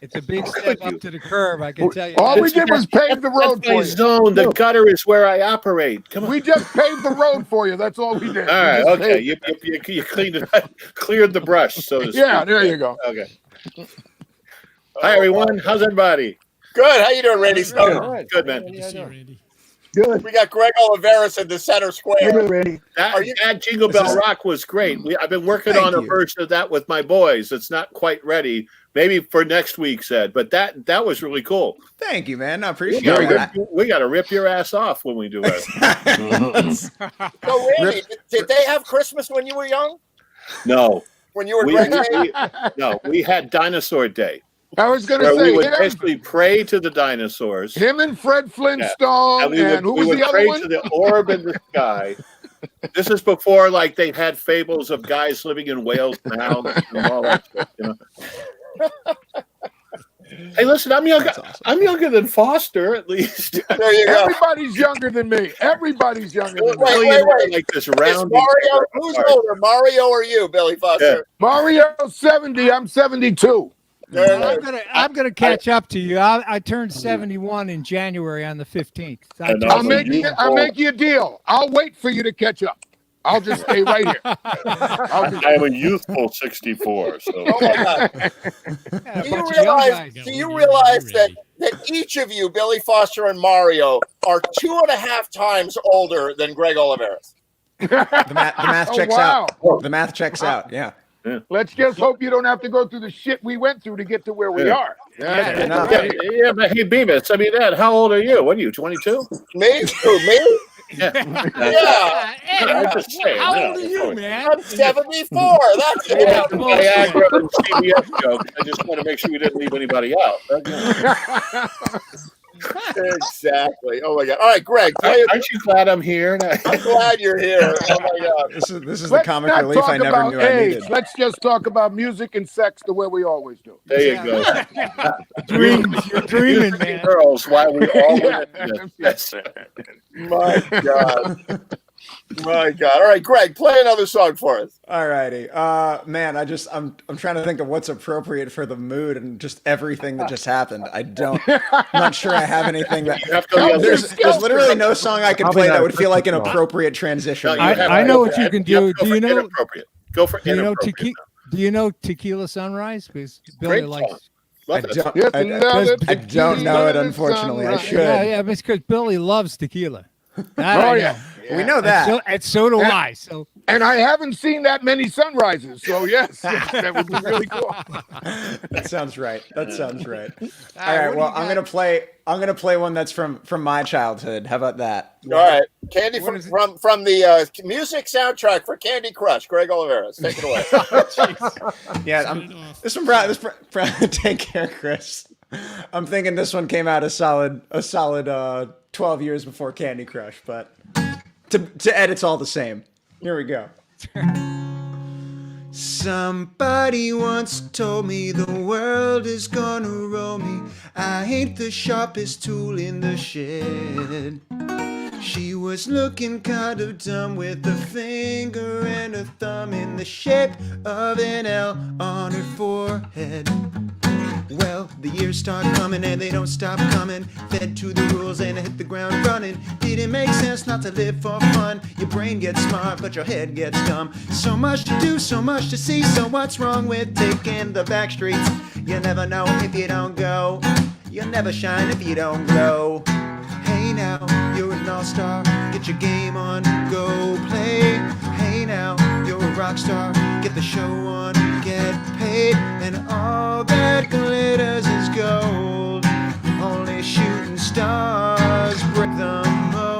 It's a big step up to the curb, I can tell you. All that. we did was pave the road That's my for you. zone. The gutter is where I operate. Come on. We just paved the road for you. That's all we did. All We right, just okay. paved- You cleaned it, cleared the brush, so to speak. Yeah, there you go. Okay. Hi everyone. How's everybody? good. How you doing, Randy Stone? Good, man. Good to see you, Randy. Good. We got Greg Oliveris in the center square. Randy. That Jingle Bell Rock was great. I've been working Thank on a you. version of that with my boys. It's not quite ready. Maybe for next week's Ed, but that was really cool. Thank you, man. I appreciate We that. got to rip your ass off when we do it. So, Randy, did they have Christmas when you were young? No, When you were we, Greg's age? we had Dinosaur Day, I was going where to we say would him, basically pray to the dinosaurs, him and Fred Flintstone, and we would, who we was would the other pray one? to the orb in the sky. This is before like they had fables of guys living in whales now and all that stuff, you know. Hey, listen, I'm younger. That's awesome. I'm younger than Foster, at least. There you go. Everybody's younger than me. Everybody's younger than me. Wait. Like this Is round. Mario, who's older, Mario or you, Billy Foster? Mario's 70. I'm 72. I'm gonna catch up to you. I turned 71 in January on the 15th. And I'll make you a deal. I'll wait for you to catch up. I'll just stay right here. I'm a youthful 64. So Oh my God. Do you realize that each of you, Billy Foster and Mario, are 2.5 times older than Greg Oliveris? The math Oh, checks wow. out. The math checks out. Yeah. Let's just hope you don't have to go through the shit we went through to get to where we Yeah. are. Fair enough. yeah, but hey, Beavis, I mean, Ed, how old are you? What are you, 22? Me? Who, me? Yeah. Yeah. I'm just saying. How yeah, old are of you, course. man? I'm 74. That's Yeah, it. the Viagra and CBS joke. I just want to make sure we didn't leave anybody out. Exactly. Oh my God. All right, Greg. Play Aren't you glad I'm here? I'm glad you're here. Oh my God. This is the Let's comic not relief I talk never about knew I age. needed. Let's just talk about music and sex the way we always do. There you go. Dreams. You're dreaming, Music and man. girls, why we all Yeah. yes. My God. My God. All right, Greg, play another song for us. Alrighty. Man, I'm trying to think of what's appropriate for the mood and just everything that just happened. I'm not sure I have anything that. You have to go There's literally no song I could Probably play not that a would feel like an Christmas song. appropriate transition. No, you I- have I to know go what for- you can have do. to go Do you for know- inappropriate? Go for Do you know inappropriate. Do you know Tequila Sunrise? Because Billy Great likes. song. I Love that song. don't, Yes, I, and I- now that I don't know it, tequila's unfortunately. I sunrise. should. Yeah, because Billy loves tequila. That Oh, I yeah. know. We know And that. so do I. So And I haven't seen that many sunrises, so yes, that would be really cool. That sounds right. That sounds right. All right, right. what do Well, you I'm got? gonna play one that's from my childhood. How about that? All right. Candy What is it? from the music soundtrack for Candy Crush, Greg Oliveras. Take it away. Yeah. Sign off. This one probably take care, Chris. I'm thinking this one came out a solid 12 years before Candy Crush, but to Ed, it's all the same. Here we go. Somebody once told me the world is gonna roll me. I ain't the sharpest tool in the shed. She was looking kind of dumb with a finger and a thumb in the shape of an L on her forehead. Well, the years start coming and they don't stop coming. Fed to the rules and I hit the ground running. Didn't make sense not to live for fun. Your brain gets smart, but your head gets dumb. So much to do, so much to see. So what's wrong with taking the back streets? You never know if you don't go. You'll never shine if you don't glow. Hey now, you're an all-star. Get your game on, go play. Hey now, you're a rock star. Get the show on, get paid. And all that glitters is gold. Only shooting stars break the mold.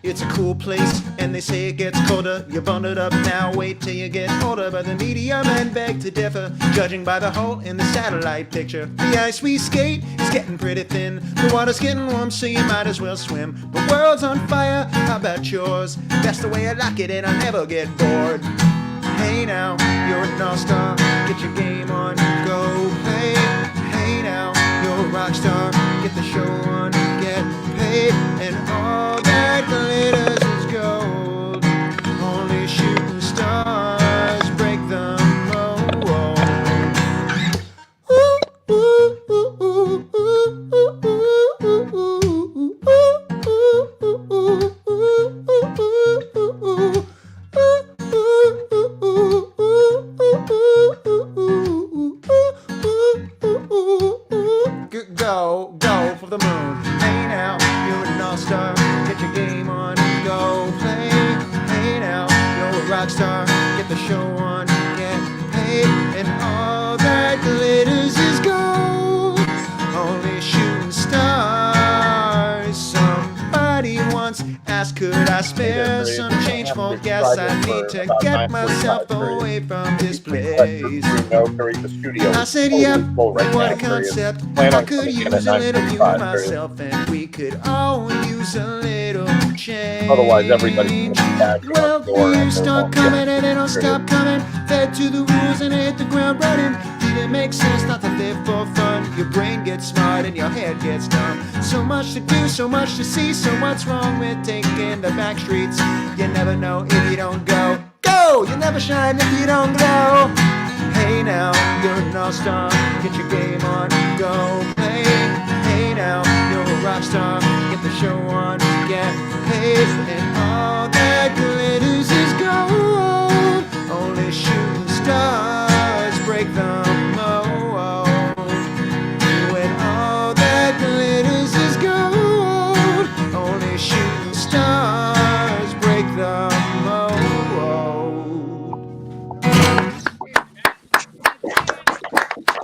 It's a cool place, and they say it gets colder. You're bundled up now, wait till you get older. But the media men beg to differ, judging by the hole in the satellite picture. The ice we skate is getting pretty thin. The water's getting warm, so you might as well swim. The world's on fire, how about yours? That's the way I like it, and I never get bored. Hey now, you're an all-star. Get your game on, go play. Hey now, you're a rock star. Get the show on, get paid. And all that glitters is gold. Only shooting stars break the mold. Ooh, ooh, ooh, ooh, ooh, ooh, ooh, ooh, ooh, ooh, ooh, ooh. Go for the moon. Hey now, you're an all-star. Get your game on, go play. Hey now, you're a rock star. Get the show on, get paid. And all that glitters is gold. Only shooting stars. Somebody once asked, could I spare some change for gas? I need to get myself away from this place. I said, yep, what a concept. I could use a little view of myself, and we could all use a little change. Otherwise, everybody's gonna be back Well, on the door the and years they start won't coming get and they don't stop coming. Fed to the rules and they hit the ground running. Didn't make sense not to live for fun. Your brain gets smart and your head gets dumb. So much to do, so much to see. So what's wrong with taking the back streets? You never know if you don't go. Go! You'll never shine if you don't glow. Hey now, you're an all-star. Get your game on, go play. Hey now, you're a rock star. Get the show on, get paid. And all that glitters is gold. Only shooting stars break the mold. When all that glitters is gold. Only shooting stars break the mold.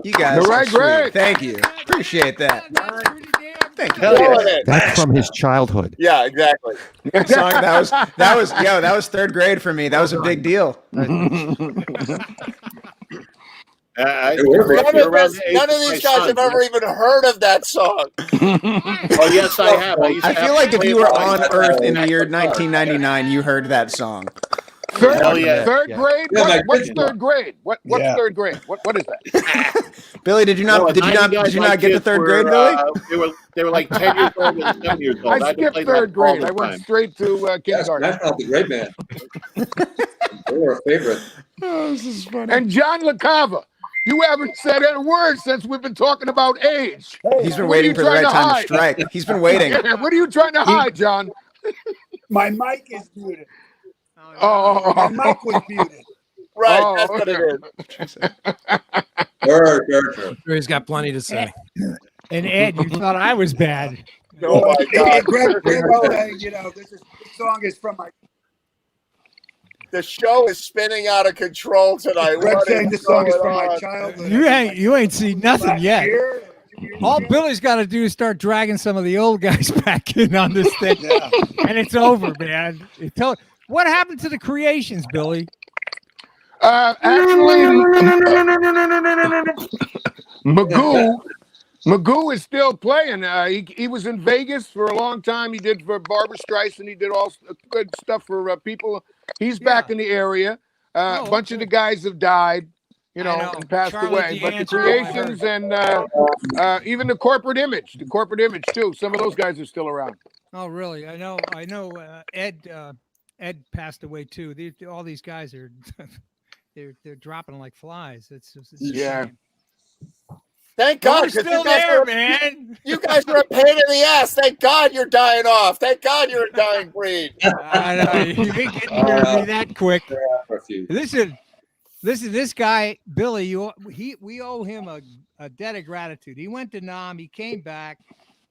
You guys All are right, sweet. Greg. Thank you. Appreciate that. That's pretty damn Thank you. Hell yeah. Killing it. That's from his childhood. Yeah, exactly. Song, that was third grade for me. That was a big deal. None of these guys have ever even heard of that song. Oh yes, I have. I feel like if you were on Earth in the year 1999, you heard that song. Hell yeah. Third grade? Yeah, What's third grade? What's third grade? What is that? Billy, did you not get to third grade, Billy? They were like 10 years old and 7 years old. I skipped third grade. I went straight to Yes, kindergarten. that's not the great man. They were a favorite. Oh, this is funny. And John LaCava, you haven't said a word since we've been talking about age. He's been waiting for the right time to strike. He's been waiting. Yeah, what are you trying to hide, John? My mic is muted. Oh, My mic was muted. Right, that's what it is. Sure. He's got plenty to say. And Ed, you thought I was bad. Oh my Hey, God. Greg, this song is from my. The show is spinning out of control tonight. Greg What saying is this song is going from my on? childhood. You ain't seen nothing Last yet. year, All Billy's got to do is start dragging some of the old guys back in on this thing, Yeah. and it's over, man. What happened to the creations, Billy? Actually, Magoo is still playing. He was in Vegas for a long time. He did for Barbara Streisand. He did all good stuff for people. He's back in the area. A bunch of the guys have died, and passed Charlie away. But the D'Angelo, I creations and even the corporate image too. Some of those guys are still around. Oh, really? I know. Ed passed away too. All these guys are they're dropping like flies. It's a shame. Thank But God, we're 'cause still you guys there, are- man. You guys are a pain in the ass. Thank God you're dying off. Thank God you're a dying breed. I know you ain't getting rid of me that quick. Listen, this guy Billy. We owe him a debt of gratitude. He went to Nam. He came back.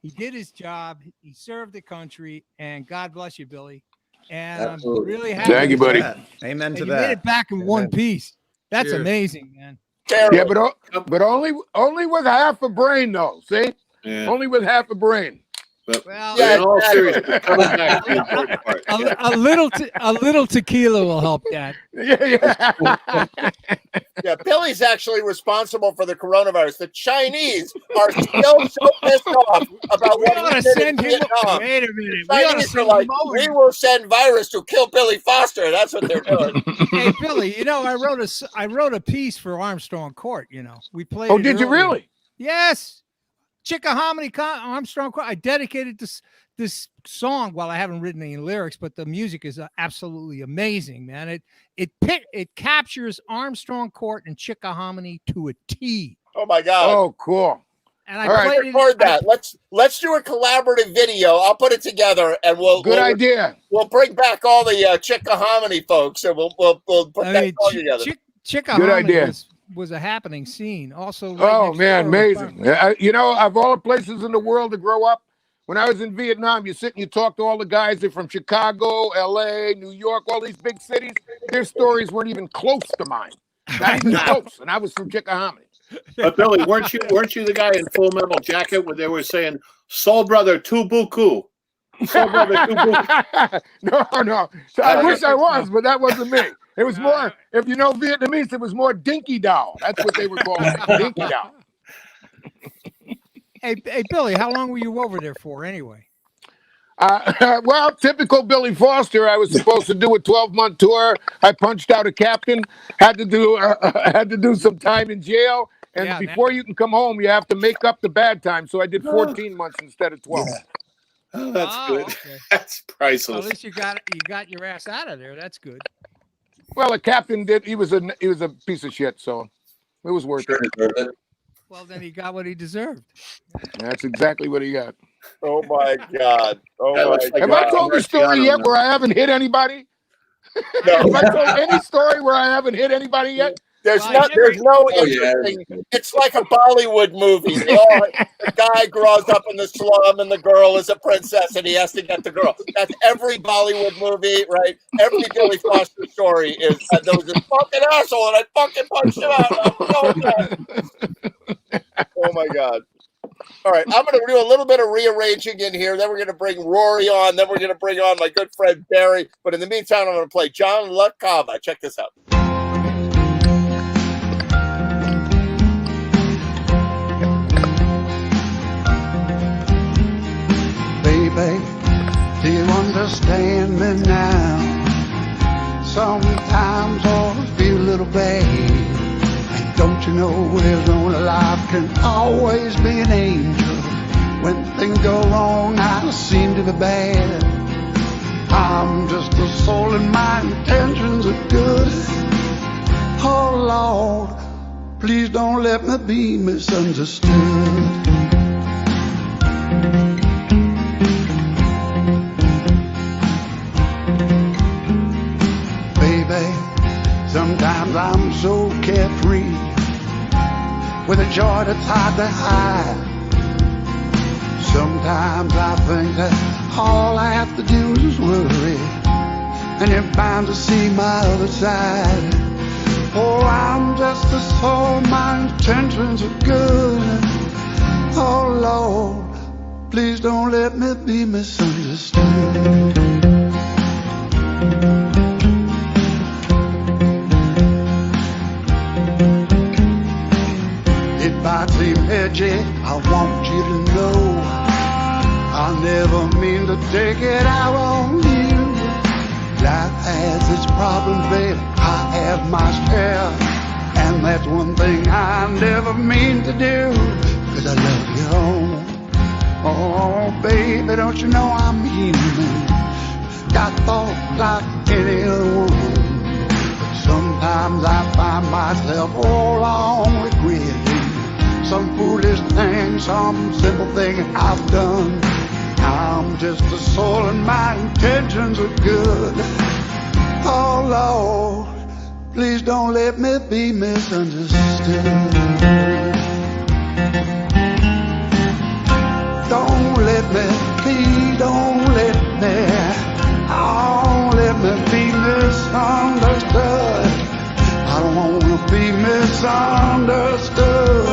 He did his job. He served the country, and God bless you, Billy. And Absolutely. I'm really happy. Thank you, buddy. Amen And to you made that. it back in one piece. That's Cheers. amazing, man. Yeah, but only with half a brain though. See, Yeah. only with half a brain. But Well, in all seriousness, coming back to the important part. a little tequila will help that. Yeah, Billy's actually responsible for the coronavirus. The Chinese are still so pissed off about We what ought we to did in send him. Vietnam. Wait a minute. The We ought to Chinese are send like, him over. we will send virus to kill Billy Foster. That's what they're doing. Hey Billy, I wrote a piece for Armstrong Court. We played. Oh, it did you earlier. really? Yes. Chickahominy Armstrong Court. I dedicated this song. Well, I haven't written any lyrics, but the music is absolutely amazing, man. It captures Armstrong Court and Chickahominy to a T. Oh my God. Oh, cool. And I All right, played Record it. that. Let's do a collaborative video. I'll put it together, and Good idea. We'll bring back all the Chickahominy folks, and we'll put that song together. Chickahominy idea. was a happening scene. Also, Oh man, amazing! Of all the places in the world to grow up, when I was in Vietnam, you sit and you talk to all the guys. They're from Chicago, L.A., New York, all these big cities. Their stories weren't even close to mine. Not even close. And I was from Chickahominy. But Billy, weren't you the guy in Full Metal Jacket where they were saying "Soul Brother tu buku"? Soul Brother tu buku. No. So I wish I was, but that wasn't me. It was more, if you know Vietnamese, it was more Dinky Dow. That's what they were calling it, Dinky Dow. Hey, Billy, how long were you over there for anyway? Well, typical Billy Foster. I was supposed to do a 12-month tour. I punched out a captain. Had to do some time in jail. And Yeah, before you can come home, you have to make up the bad time. So I did 14 months instead of 12. Oh, that's good. Okay. That's Well, priceless. at least you got your ass out of there. That's good. Well, the captain did. He was a piece of shit. So it was worth it. Well, then he got what he deserved. That's exactly what he got. Oh my God! Oh That my looks like Have God! I told the story yet where I haven't hit anybody? Have I told any story where I haven't hit anybody yet? There's Well, no interesting. It's like a Bollywood movie. The guy grows up in the slum, and the girl is a princess, and he has to get the girl. That's every Bollywood movie, right? Every Billy Foster story is there was this fucking asshole, and I fucking punched him out. Oh my God! All right, I'm going to do a little bit of rearranging in here. Then we're going to bring Rory on. Then we're going to bring on my good friend Barry. But in the meantime, I'm going to play John LaCava. Check this out. Baby, do you understand me now? Sometimes I feel a little bad. And don't you know there's only life can always be an angel. When things go wrong, I seem to be bad. I'm just a soul and my intentions are good. Oh Lord, please don't let me be misunderstood. Sometimes I'm so carefree, with a joy that's hard to hide. Sometimes I think that all I have to do is worry, and you're bound to see my other side. Oh, I'm just a soul, my intentions are good. Oh Lord, please don't let me be misunderstood. If I seem edgy, I want you to know I never mean to take it out on you. Life has its problems, babe, I have my share, and that's one thing I never mean to do, 'cause I love you. Oh, baby, don't you know I'm human? Got thoughts like any other woman, but sometimes I find myself all along regretting some foolish thing, some simple thing I've done. I'm just a soul and my intentions are good. Oh Lord, please don't let me be misunderstood. Don't let me, please don't let me, oh, let me be misunderstood. I don't want to be misunderstood.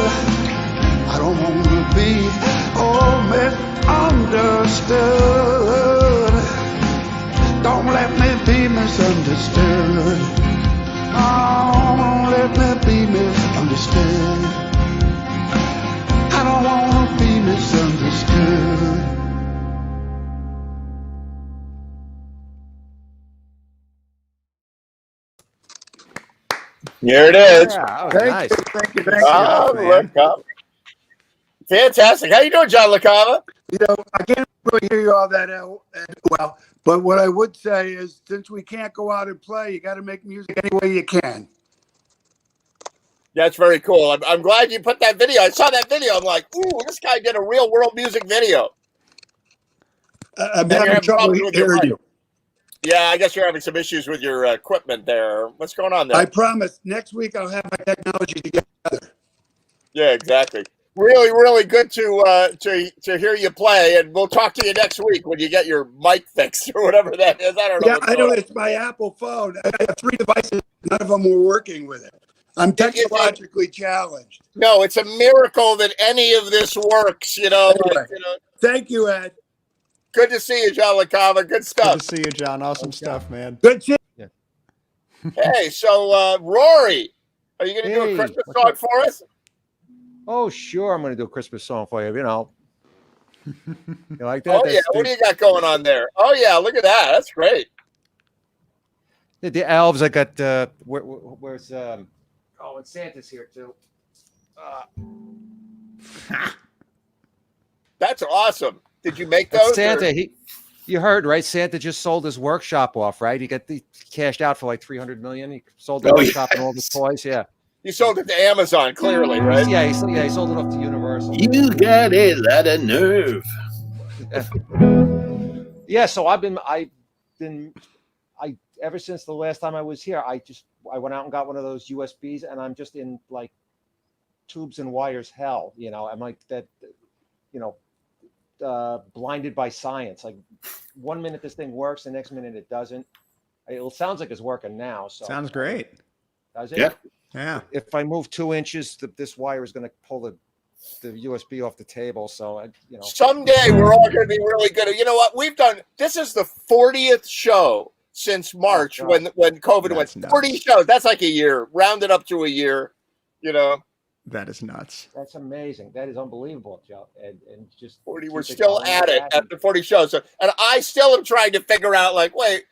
I don't want to be, oh, misunderstood. Don't let me be misunderstood. Oh, don't let me be misunderstood. I don't want to be misunderstood. Here it is. Yeah, Thank nice. you, thank you, thank Oh, you. LaCava. Fantastic. How you doing, John LaCava? You know, I can't really hear you all that well, but what I would say is, since we can't go out and play, you got to make music any way you can. That's very cool. I'm glad you put that video. I saw that video. I'm like, ooh, this guy did a real world music video. I'm And you're having having trouble problems with your hearing mic. you. Yeah, I guess you're having some issues with your equipment there. What's going on there? I promise next week I'll have my technology together. Yeah, exactly. Really, really good to hear you play, and we'll talk to you next week when you get your mic fixed or whatever that is. I don't know. Yeah, what's I know going on. it's my Apple phone. I have 3 devices. None of them were working with it. I'm technologically challenged. No, it's a miracle that any of this works. Anyway, Like, thank you, Ed. Good to see you, John LaCava. Good stuff. Good to see you, John. Awesome stuff, man. Good shit. Hey, so Rory, are you going to do a Christmas song for us? Oh, sure. I'm going to do a Christmas song for you. You know, you like that? Oh, yeah. What do you got going on there? Oh, yeah. Look at that. That's great. The elves. I got. Where's and Santa's here too. That's awesome. Did you make those? That's Santa. or- You heard, right? Santa just sold his workshop off, right? He got cashed out for like $300 million. He sold the workshop and all the toys. Yeah. You sold it to Amazon, clearly, right? Yeah, he sold it off to Universal. You got a lot of nerve. Yeah, so I've been ever since the last time I was here, I went out and got one of those USBs, and I'm just in like tubes and wires hell. You know, I'm like that. You know, blinded by science. Like 1 minute this thing works, the next minute it doesn't. It sounds like it's working now. So Sounds great. does it? Yeah. Yeah. If I move 2 inches, this wire is going to pull the the USB off the table. So Someday we're all going to be really good. You know what? This is the 40th show since March when COVID went. 40 shows. That's like a year. Rounded up to a year. That is nuts. That's amazing. That is unbelievable, Joe. And just 40. We're still at it after 40 shows. And I still am trying to figure out, like, wait,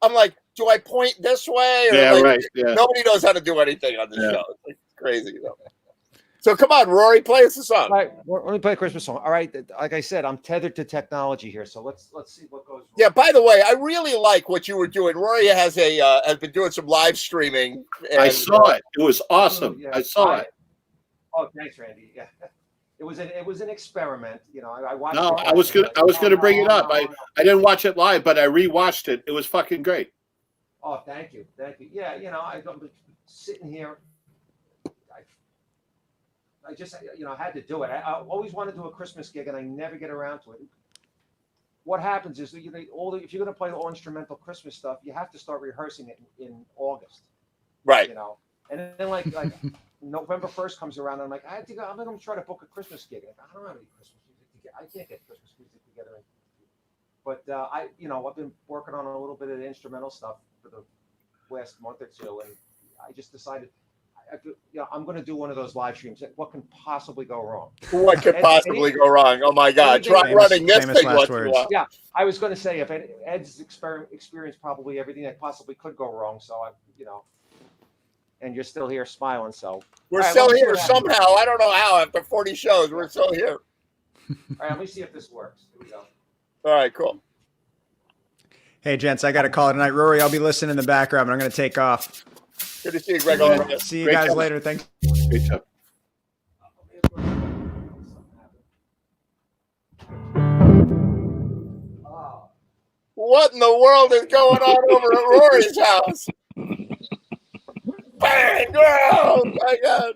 I'm like, do I point this way? Or right. Yeah. Nobody knows how to do anything on the show. It's like crazy. So come on, Rory, play us a song. All right, let me play a Christmas song. All right, like I said, I'm tethered to technology here, so let's see what goes wrong. Yeah. By the way, I really like what you were doing. Rory has been doing some live streaming. I saw it. It was awesome. I saw it. Oh, thanks, Randy. Yeah, it was an experiment. I watched. No, I was gonna bring it up. I didn't watch it live, but I rewatched it. It was fucking great. Oh, thank you. Yeah, I'm sitting here. I just, I had to do it. I always want to do a Christmas gig, and I never get around to it. What happens is, if you're going to play all instrumental Christmas stuff, you have to start rehearsing it in August. Right. And then like November 1st comes around, and I'm like, I'm going to try to book a Christmas gig. I don't have any Christmas music to get. I can't get Christmas music together. But I've been working on a little bit of the instrumental stuff for the last month or two, and I just decided, I'm going to do one of those live streams. What can possibly go wrong? What could possibly go wrong? Oh my God! Try running this thing. Yeah, I was going to say, if Ed's experienced probably everything that possibly could go wrong. So and you're still here smiling. So we're still here somehow. I don't know how. After 40 shows, we're still here. All right, let me see if this works. Here we go. All right, cool. Hey, gents, I got to call it tonight. Rory, I'll be listening in the background, but I'm going to take off. Good to see you, Greg. See you guys later. Thanks. Great job. What in the world is going on over at Rory's house? Bang! Oh my God!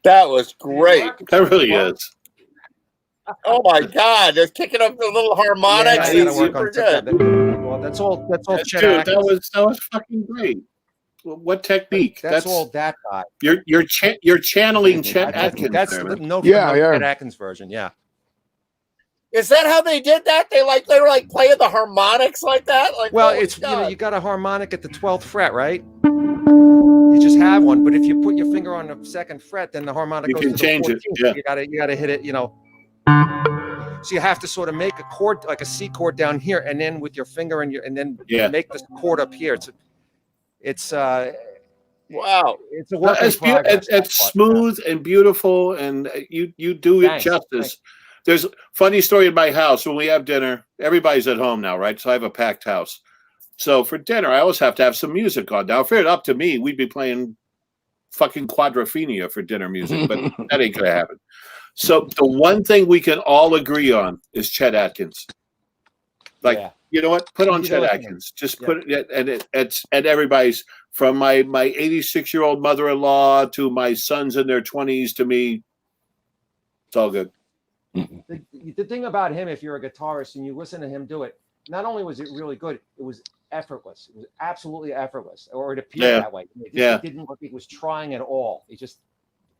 That was great. That really is. Oh my God! Just kicking up the little harmonics. I It's gotta work on super TikTok. good. Well, that's all. That's all. Chet Dude, Atkins. that was fucking great. What technique? That's all that guy. You're channeling Chet Atkins. That's there, man. no, Yeah, no yeah. Chet Atkins version. Yeah. Is that how they did that? They were like playing the harmonics like that. Like, Well, holy it's God. you got a harmonic at the 12th fret, right? You just have one, but if you put your finger on the 2nd fret, then the harmonic You goes can to the change 14th. it, yeah. You gotta hit it. So you have to sort of make a chord, like a C chord down here, and then with your finger and then make the chord up here. It's wow. It's a work in It's progress. smooth and beautiful, and you do it Thanks. justice. There's a funny story in my house. When we have dinner, everybody's at home now, right? So I have a packed house. So for dinner, I always have to have some music on. Now, if it up to me, we'd be playing fucking Quadrophenia for dinner music, but that ain't gonna happen. So the one thing we can all agree on is Chet Atkins. Like, you know what? Put on Chet Atkins. Just put it, and it's everybody's, from my 86-year-old mother-in-law to my sons in their 20s to me. It's all good. The thing about him, if you're a guitarist and you listen to him do it, not only was it really good, it was effortless. It was absolutely effortless, or it appeared that way. It didn't look like he was trying at all. It just,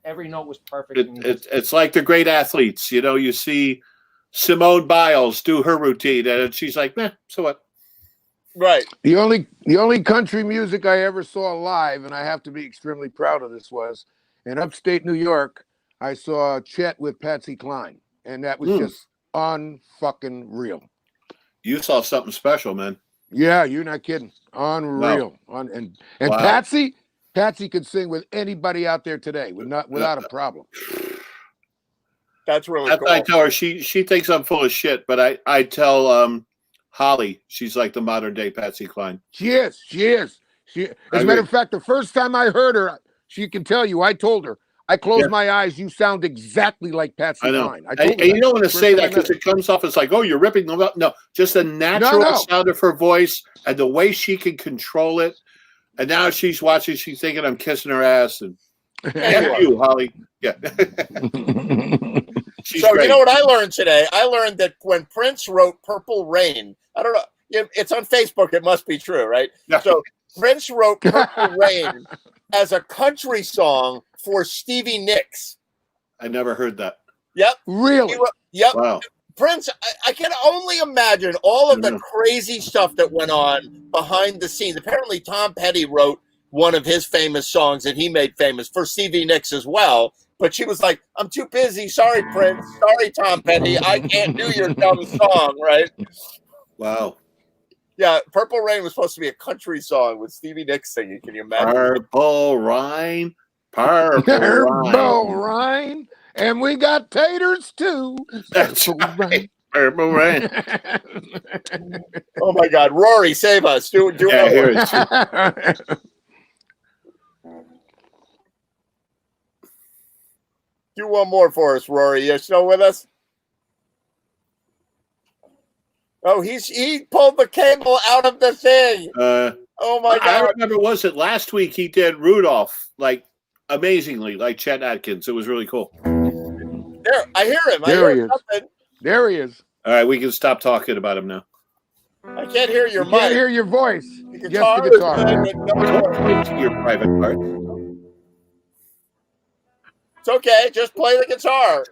every note was perfect. It's like the great athletes. You know, you see Simone Biles do her routine, and she's like, so what? Right. The only country music I ever saw live, and I have to be extremely proud of this, was in upstate New York. I saw Chet with Patsy Cline, and that was just unfucking real. You saw something special, man. Yeah, you're not kidding. Unreal. And Wow. Patsy could sing with anybody out there today without a problem. That's really cool. I tell her she thinks I'm full of shit, but I tell Holly she's like the modern day Patsy Cline. She is. As a matter of fact, the first time I heard her, she can tell you, I told her, I closed my eyes, you sound exactly like Patsy I know. Cline. And you don't want to say that because it comes off as like, oh, you're ripping them up. No, just the natural sound of her voice and the way she can control it. And now she's watching, she's thinking I'm kissing her ass. And F you, Holly. Yeah. So great. You know what I learned today? I learned that when Prince wrote Purple Rain, I don't know, it's on Facebook, it must be true, right? Yeah. So Prince wrote Purple Rain as a country song for Stevie Nicks. I never heard that. Yep. Really? Yep. Wow. Prince, I can only imagine all of the crazy stuff that went on behind the scenes. Apparently, Tom Petty wrote one of his famous songs that he made famous for Stevie Nicks as well. But she was like, I'm too busy. Sorry, Prince. Sorry, Tom Petty. I can't do your dumb song, right? Wow. Yeah, Purple Rain was supposed to be a country song with Stevie Nicks singing. Can you imagine? Purple Rain. Purple Rain. And we got taters too. That's right. Purple Rain. Oh my God, Rory, save us! Do here it. Do one more for us, Rory. You still with us? Oh, he pulled the cable out of the thing. Oh my God! I remember. Was it last week? He did Rudolph like amazingly, like Chet Atkins. It was really cool. There, I hear him. There he is. Something. There he is. All right, we can stop talking about him now. I can't hear your mic. Can't hear your voice. The guitar Just the guitar. Don't into your private part. It's okay. Just play the guitar.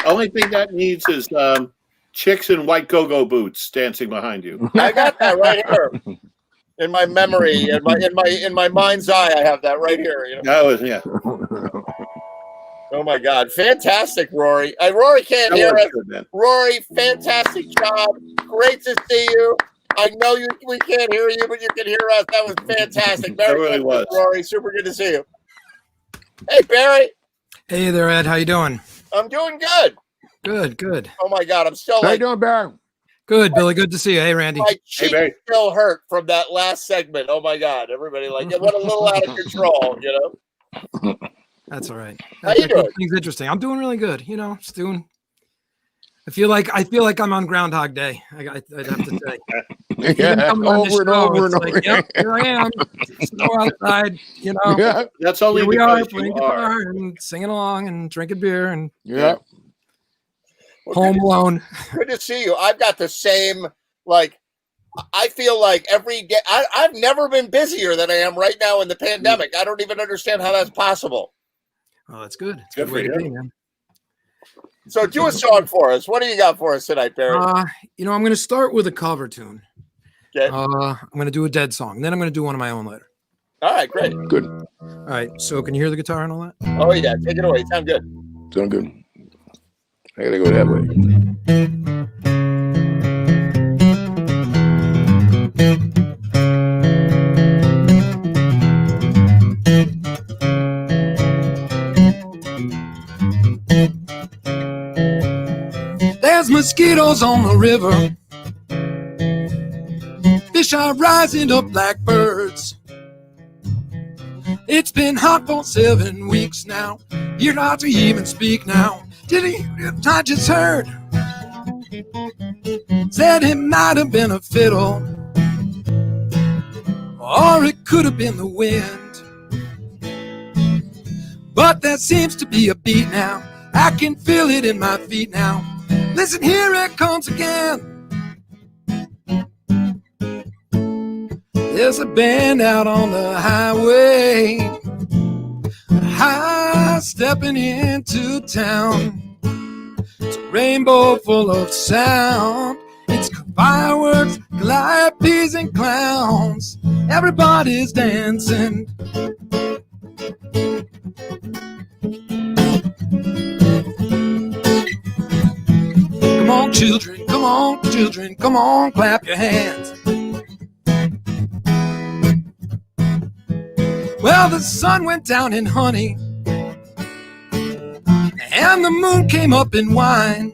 Only thing that needs is chicks in white go-go boots dancing behind you. I got that right here in my memory, in my mind's eye. I have that right here. You know? That was, yeah. Oh my God, fantastic, Rory! Rory can't hear us. Rory, fantastic job. Great to see you. I know we can't hear you, but you can hear us. That was fantastic. Very really good, was. Rory. Super good to see you. Hey, Barry. Hey there, Ed. How you doing? I'm doing good. Good. Oh my God, I'm still How like you doing, Barry? Good, Billy. Good to see you. Hey, Randy. my cheek still hurt from that last segment. Oh my God, everybody it went a little out of control, you know. That's all right. How you doing? Things interesting. I'm doing really good. You know, just doing. I feel like I'm on Groundhog Day. I'd have to say. Yeah, over and over and over. Like, yep, here I am. Snow outside. You know. Yeah. That's only here we are because playing you guitar are. and singing along and drinking beer and Yeah. Well, home alone. Good to see you. I've got the same I feel like I've never been busier than I am right now in the pandemic. I don't even understand how that's possible. Oh, that's good. It's Good a good way for to you. be, man. So do a song for us. What do you got for us tonight, Barry? You know, I'm going to start with a cover tune. Okay. I'm going to do a Dead song. Then I'm going to do one of my own later. All right, great. Good. All right. So can you hear the guitar and all that? Oh yeah, take it away. Sound good. Sound good. I gotta go that way. There's mosquitoes on the river. Fish are rising up like birds. It's been hot for 7 weeks now. You're not to even speak now. I just heard. Said it might have been a fiddle, or it could have been the wind. But there seems to be a beat now. I can feel it in my feet now. Listen, here it comes again. There's a band out on the highway, high stepping into town. It's a rainbow full of sound. It's fireworks, calliopes, and clowns. Everybody's dancing. Come on, children, come on, clap your hands. Well, the sun went down in honey, and the moon came up in wine.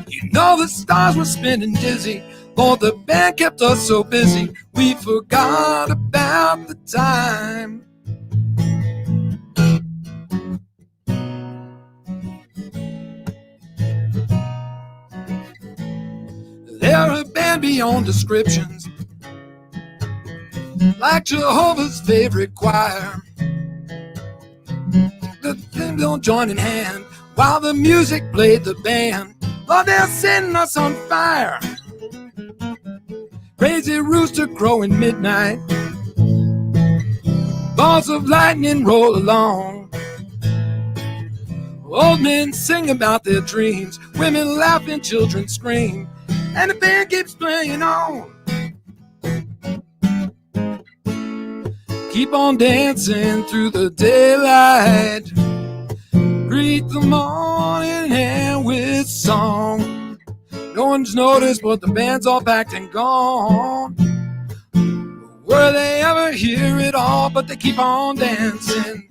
You know the stars were spinning dizzy, for the band kept us so busy, we forgot about the time. They're a band beyond descriptions, like Jehovah's favorite choir. The them don't join in hand while the music played the band. Lord, they're setting us on fire. Crazy rooster crowing midnight. Balls of lightning roll along. Old men sing about their dreams. Women laugh and children scream. And the band keeps playing on. Keep on dancing through the daylight. Greet the morning air with song. No one's noticed, but the band's all packed and gone. Were they ever hear it all? But they keep on dancing.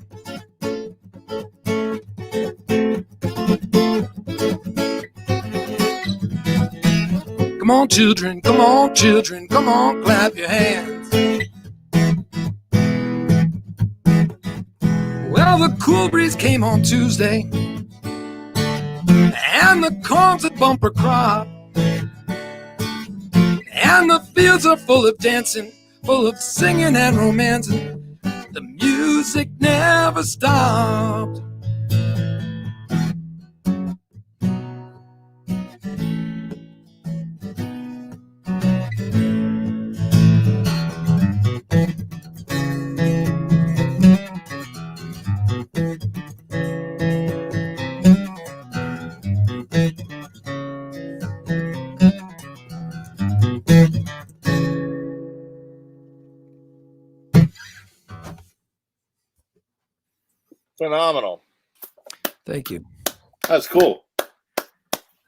Come on, children, come on, children, come on, clap your hands. Well, the cool breeze came on Tuesday, and the corn's a bumper crop, and the fields are full of dancing, full of singing and romancing. The music never stopped. Phenomenal. Thank you. That's cool.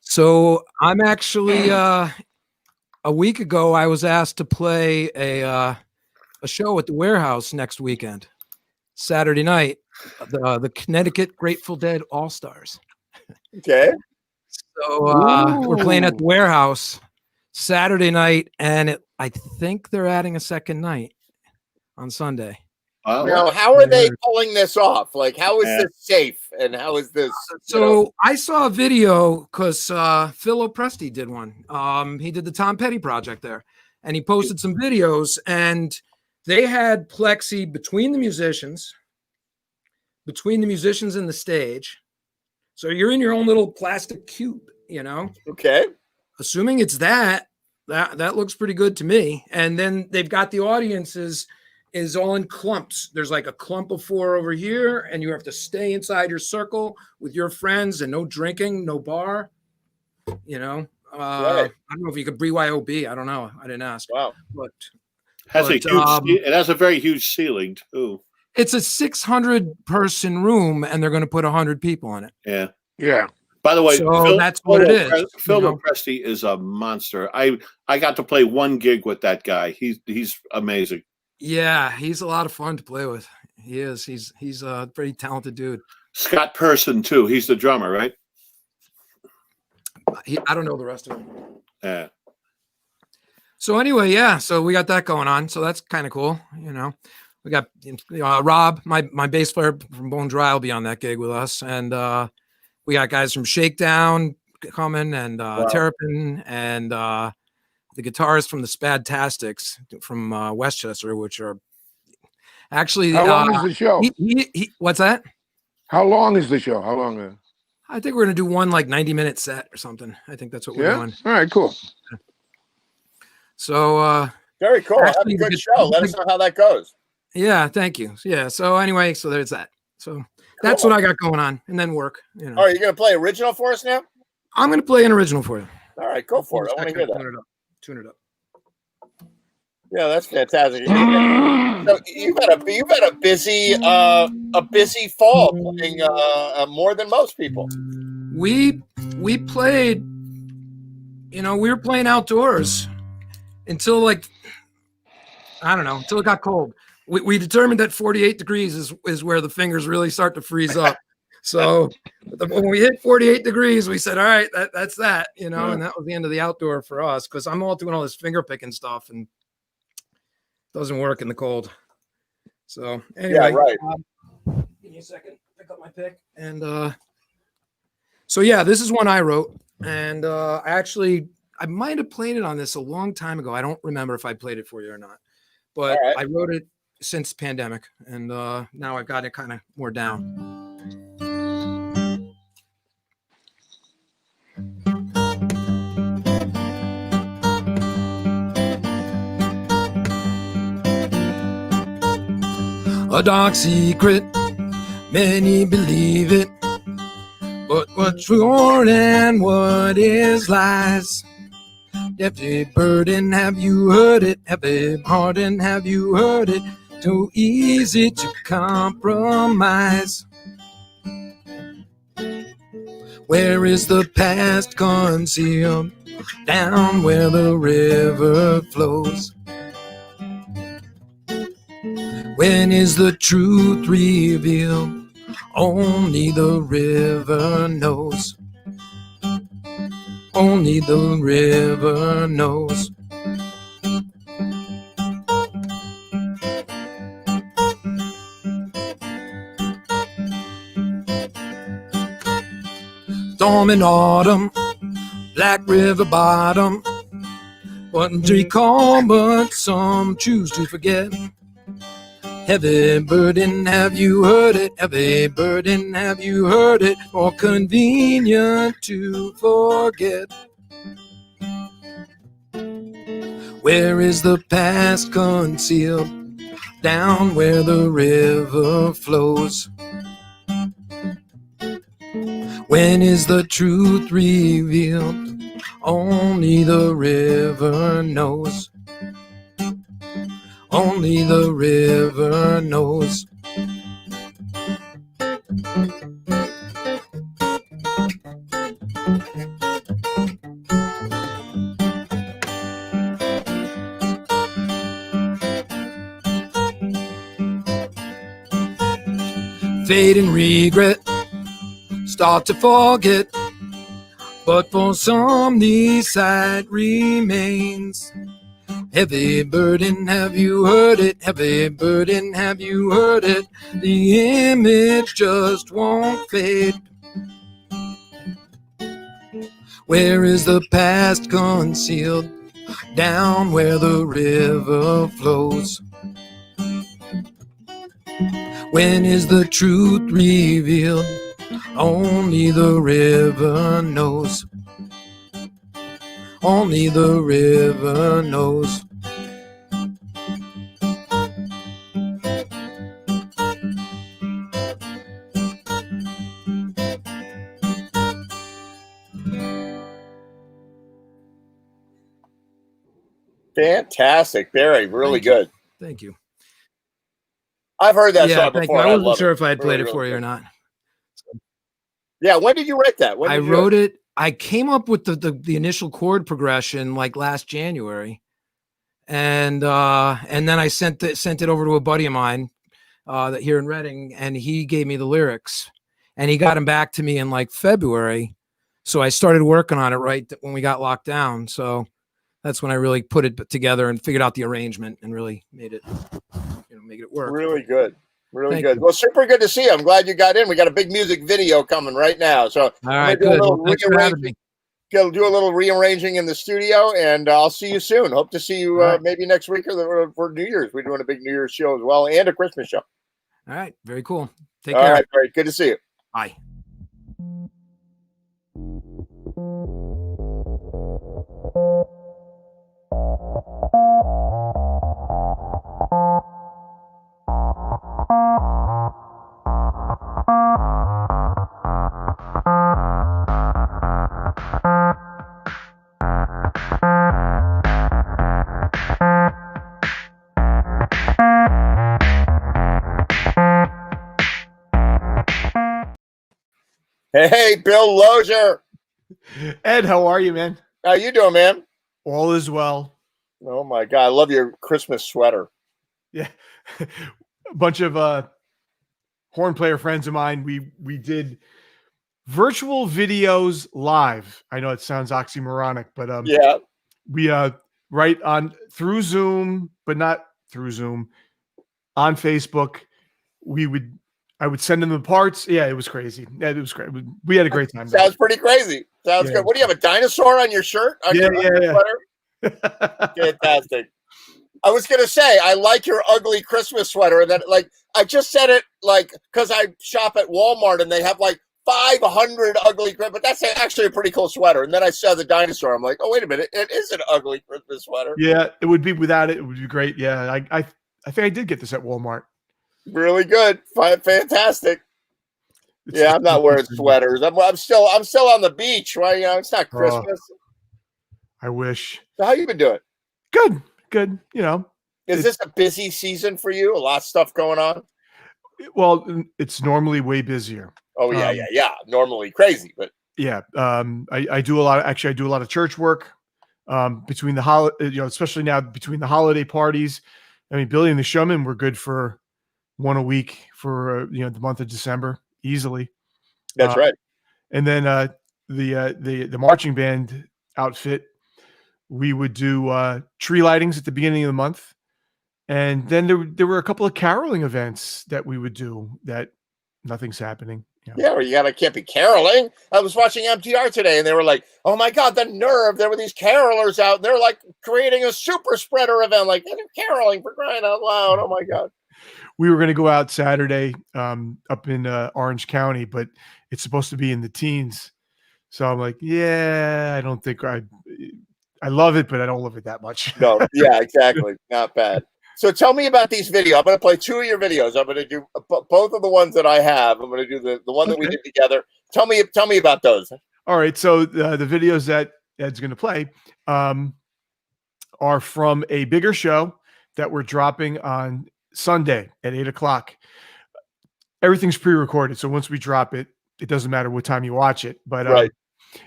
So I'm actually a week ago I was asked to play a show at the Warehouse next weekend, Saturday night, the Connecticut Grateful Dead All Stars. Okay. So we're playing at the Warehouse Saturday night, and I think they're adding a second night on Sunday. Now, how are they pulling this off? Like, how is this safe? And how is this? So I saw a video because Phil Opresti did one. He did the Tom Petty project there, and he posted some videos, and they had plexi between the musicians and the stage. So you're in your own little plastic cube, you know? Okay. Assuming it's that looks pretty good to me. And then they've got the audiences is all in clumps. There's like a clump of 4 over here, and you have to stay inside your circle with your friends, and no drinking, no bar. You know, Right. I don't know if you could BYOB. I don't know. I didn't ask. Wow. But It has a very huge ceiling too. it's a 600-person room, and they're going to put 100 people in it. Yeah. Yeah. By the way, So that's what it is, Phil you know? Opresti is a monster. I got to play one gig with that guy. He's amazing. Yeah, he's a lot of fun to play with. He is. He's a pretty talented dude. Scott Person too. He's the drummer, right? I don't know the rest of it. Yeah. So anyway, yeah. So we got that going on. So that's kind of cool. You know, we got Rob, my bass player from Bone Dry, will be on that gig with us, and we got guys from Shakedown coming, and Terrapin, and the guitarist from the Spadtastics from Westchester, which are actually. How long is the show? What's that? How long is the show? How long? I think we're gonna do one like 90-minute set or something. I think that's what we're doing. All right, cool. So very cool. Have a actually, good show. Let us know how that goes. yeah, thank you. Yeah. So anyway, so there's that. So that's what I got going on, and then work. You know, Are you going to play original for us now? I'm gonna play an original for you. All right, go for it. I want to hear that. Tune it up. Yeah, that's fantastic. So you've had a busy fall, playing more than most people. We played. You know, we were playing outdoors until like I don't know, until it got cold. We determined that 48 degrees is where the fingers really start to freeze up. So when we hit 48 degrees, we said, all right, that's that, you know, and that was the end of the outdoor for us, because I'm all doing all this finger picking stuff and it doesn't work in the cold. So anyway, Yeah, right. Give me a second, pick up my pick. And so yeah, this is one I wrote, and I might have played it on this a long time ago. I don't remember if I played it for you or not, but I wrote it since pandemic, and now I've got it kind of more down. A dark secret, many believe it. But what's true and what is lies? Heavy burden, have you heard it? Heavy burden, have you heard it? Too easy to compromise. Where is the past concealed? Down where the river flows. When is the truth revealed? Only the river knows. Only the river knows. Storm in autumn, Black River bottom. One recall, but some choose to forget. Heavy burden, have you heard it? Heavy burden, have you heard it? More convenient to forget. Where is the past concealed? Down where the river flows. When is the truth revealed? Only the river knows. Only the river knows. Fate and regret start to forget, but for some the sight remains. Heavy burden, have you heard it? Heavy burden, have you heard it? The image just won't fade. Where is the past concealed? Down where the river flows. When is the truth revealed? Only the river knows. Only the river knows. Fantastic, Barry. Really good. Thank you. I've heard that Yeah, song thank you. before. I wasn't love sure it. if I had played Really, it for really you or good. not. Yeah, when did you write that? When I did you wrote it. I came up with the initial chord progression like last January, and then I sent it over to a buddy of mine that here in Reading, and he gave me the lyrics, and he got them back to me in like February. So I started working on it right when we got locked down. So that's when I really put it together and figured out the arrangement and really made it, make it work. Really good. Really Thank good. you. Well, super good to see you. I'm glad you got in. We got a big music video coming right now. So All right, good. Well, thanks for having me. Do a little rearranging in the studio, and I'll see you soon. Hope to see you maybe next week or for New Year's. We're doing a big New Year's show as well, and a Christmas show. All right, very cool. Take All care. right, great. Good to see you. Bye. Hey, Bill Lozier. Ed, how are you, man? How you doing, man? All is well. Oh my God, I love your Christmas sweater. Yeah, a bunch of horn player friends of mine. We did virtual videos live. I know it sounds oxymoronic, but yeah, we right on through Zoom, but not through Zoom, on Facebook. I would send them the parts. Yeah, it was crazy. Yeah, it was great. We had a great time. Sounds pretty crazy. Sounds good. What do you have, a dinosaur on your shirt? On your sweater? Fantastic. I was gonna say I like your ugly Christmas sweater, and then like I just said it like because I shop at Walmart and they have like 500 ugly, but that's actually a pretty cool sweater. And then I saw the dinosaur. I'm like, oh wait a minute, it is an ugly Christmas sweater. Yeah, it would be without it. It would be great. Yeah, I think I did get this at Walmart. Really good. Fantastic. It's- Yeah, I'm not wearing sweaters. I'm still on the beach. Right? It's not Oh. Christmas. I wish. So how you been doing? Good. You know, Is this a busy season for you? A lot of stuff going on? well, it's normally way busier. Oh yeah, yeah. Normally crazy, but Yeah. I do a lot. Actually, I do a lot of church work between the holiday, especially now between the holiday parties. I mean, Billy and the Showmen were good for one a week for the month of December easily. That's right. And then the marching band outfit, we would do tree lightings at the beginning of the month, and then there were a couple of caroling events that we would do that nothing's happening. Yeah, or can't be caroling. I was watching MTR today, and they were like, "Oh my God, the nerve! There were these carolers out. They're like creating a super spreader event. Like they're caroling for crying out loud. Oh my God!" We were going to go out Saturday up in Orange County, but it's supposed to be in the teens. So I'm like, yeah, I don't think I love it, but I don't love it that much. No, yeah, exactly. Not bad. So tell me about these videos. I'm going to play 2 of your videos. I'm going to do both of the ones that I have. I'm going to do the one that we did together. Tell me about those. All right. So the videos that Ed's going to play are from a bigger show that we're dropping on Sunday at 8:00. Everything's pre-recorded. So once we drop it, it doesn't matter what time you watch it, but right.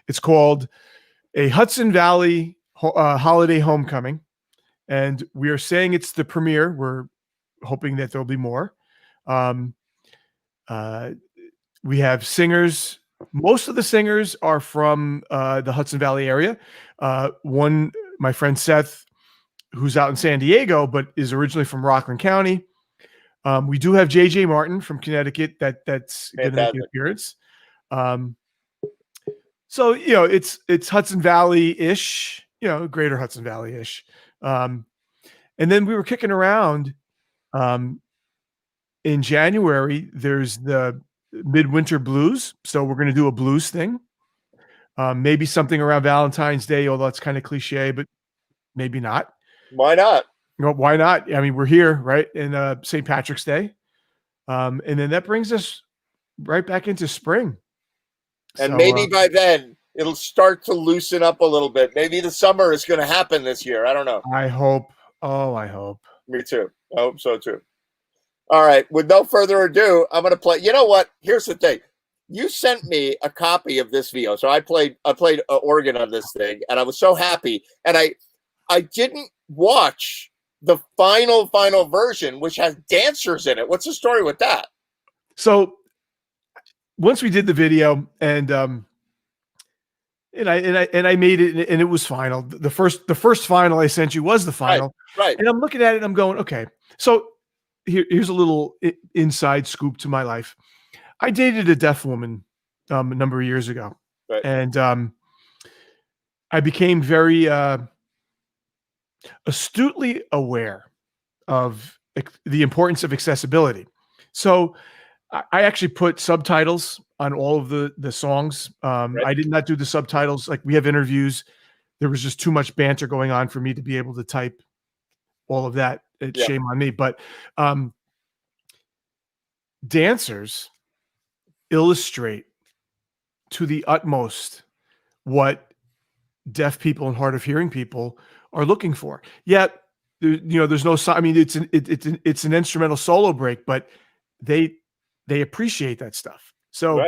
It's called A Hudson Valley Holiday Homecoming. And we are saying it's the premiere. We're hoping that there'll be more. We have singers. Most of the singers are from the Hudson Valley area. My friend Seth, who's out in San Diego, but is originally from Rockland County. We do have JJ Martin from Connecticut that's going to make an appearance. So it's Hudson Valley-ish, greater Hudson Valley-ish. And then we were kicking around in January. There's the Midwinter Blues, so we're going to do a blues thing. Maybe something around Valentine's Day, although that's kind of cliche, but maybe not. Why not? Why not? I mean, we're here, right? In St. Patrick's Day. And then that brings us right back into spring. And maybe by then it'll start to loosen up a little bit. Maybe the summer is going to happen this year. I don't know. I hope. Oh, I hope. Me too. I hope so too. All right. With no further ado, I'm going to play. You know what? Here's the thing. You sent me a copy of this video. So I played organ on this thing, and I was so happy. And I didn't watch the final version, which has dancers in it. What's the story with that? So once we did the video and I made it and it was final. The first final I sent you was the final. Right. And I'm looking at it and I'm going, okay. So here's a little inside scoop to my life. I dated a deaf woman a number of years ago. Right. And I became very astutely aware of the importance of accessibility. So I actually put subtitles on all of the songs. I did not do the subtitles. Like, we have interviews. There was just too much banter going on for me to be able to type all of that. Shame on me. But dancers illustrate to the utmost what deaf people and hard of hearing people are looking for. Yet, there's no. I mean, it's an instrumental solo break, but they appreciate that stuff. So,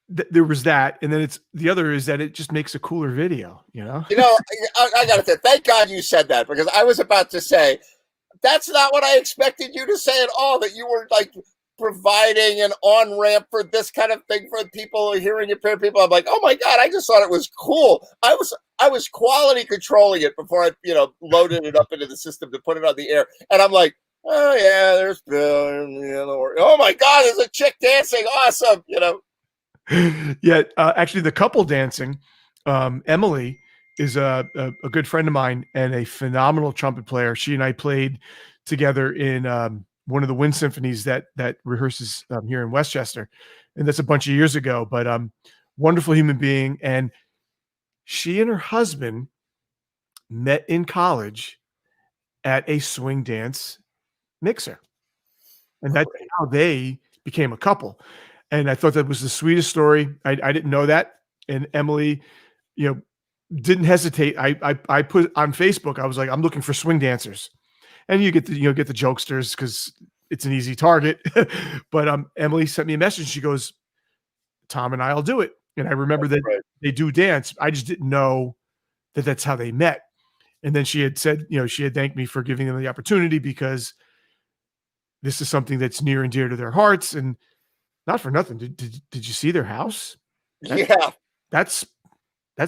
there was that, and then the other is that it just makes a cooler video. I gotta say, thank God you said that, because I was about to say that's not what I expected you to say at all. That you were like providing an on-ramp for this kind of thing for people, hearing impaired people. I'm like, oh my God, I just thought it was cool. I was quality controlling it before I, loaded it up into the system to put it on the air. And I'm like, oh yeah, there's Bill. Oh my God, there's a chick dancing. Awesome. Yeah. Actually, the couple dancing, Emily is a good friend of mine and a phenomenal trumpet player. She and I played together in one of the wind symphonies that rehearses here in Westchester, and that's a bunch of years ago. But wonderful human being, and she and her husband met in college at a swing dance mixer. And that's how they became a couple. And I thought that was the sweetest story. I didn't know that. And Emily, didn't hesitate. I put on Facebook, I was like, I'm looking for swing dancers. And you get the jokesters because it's an easy target. But Emily sent me a message. She goes, Tom and I'll do it. And I remember that they do dance. I just didn't know that that's how they met. And then she had said, she had thanked me for giving them the opportunity because this is something that's near and dear to their hearts. And not for nothing. Did you see their house? Yeah. That's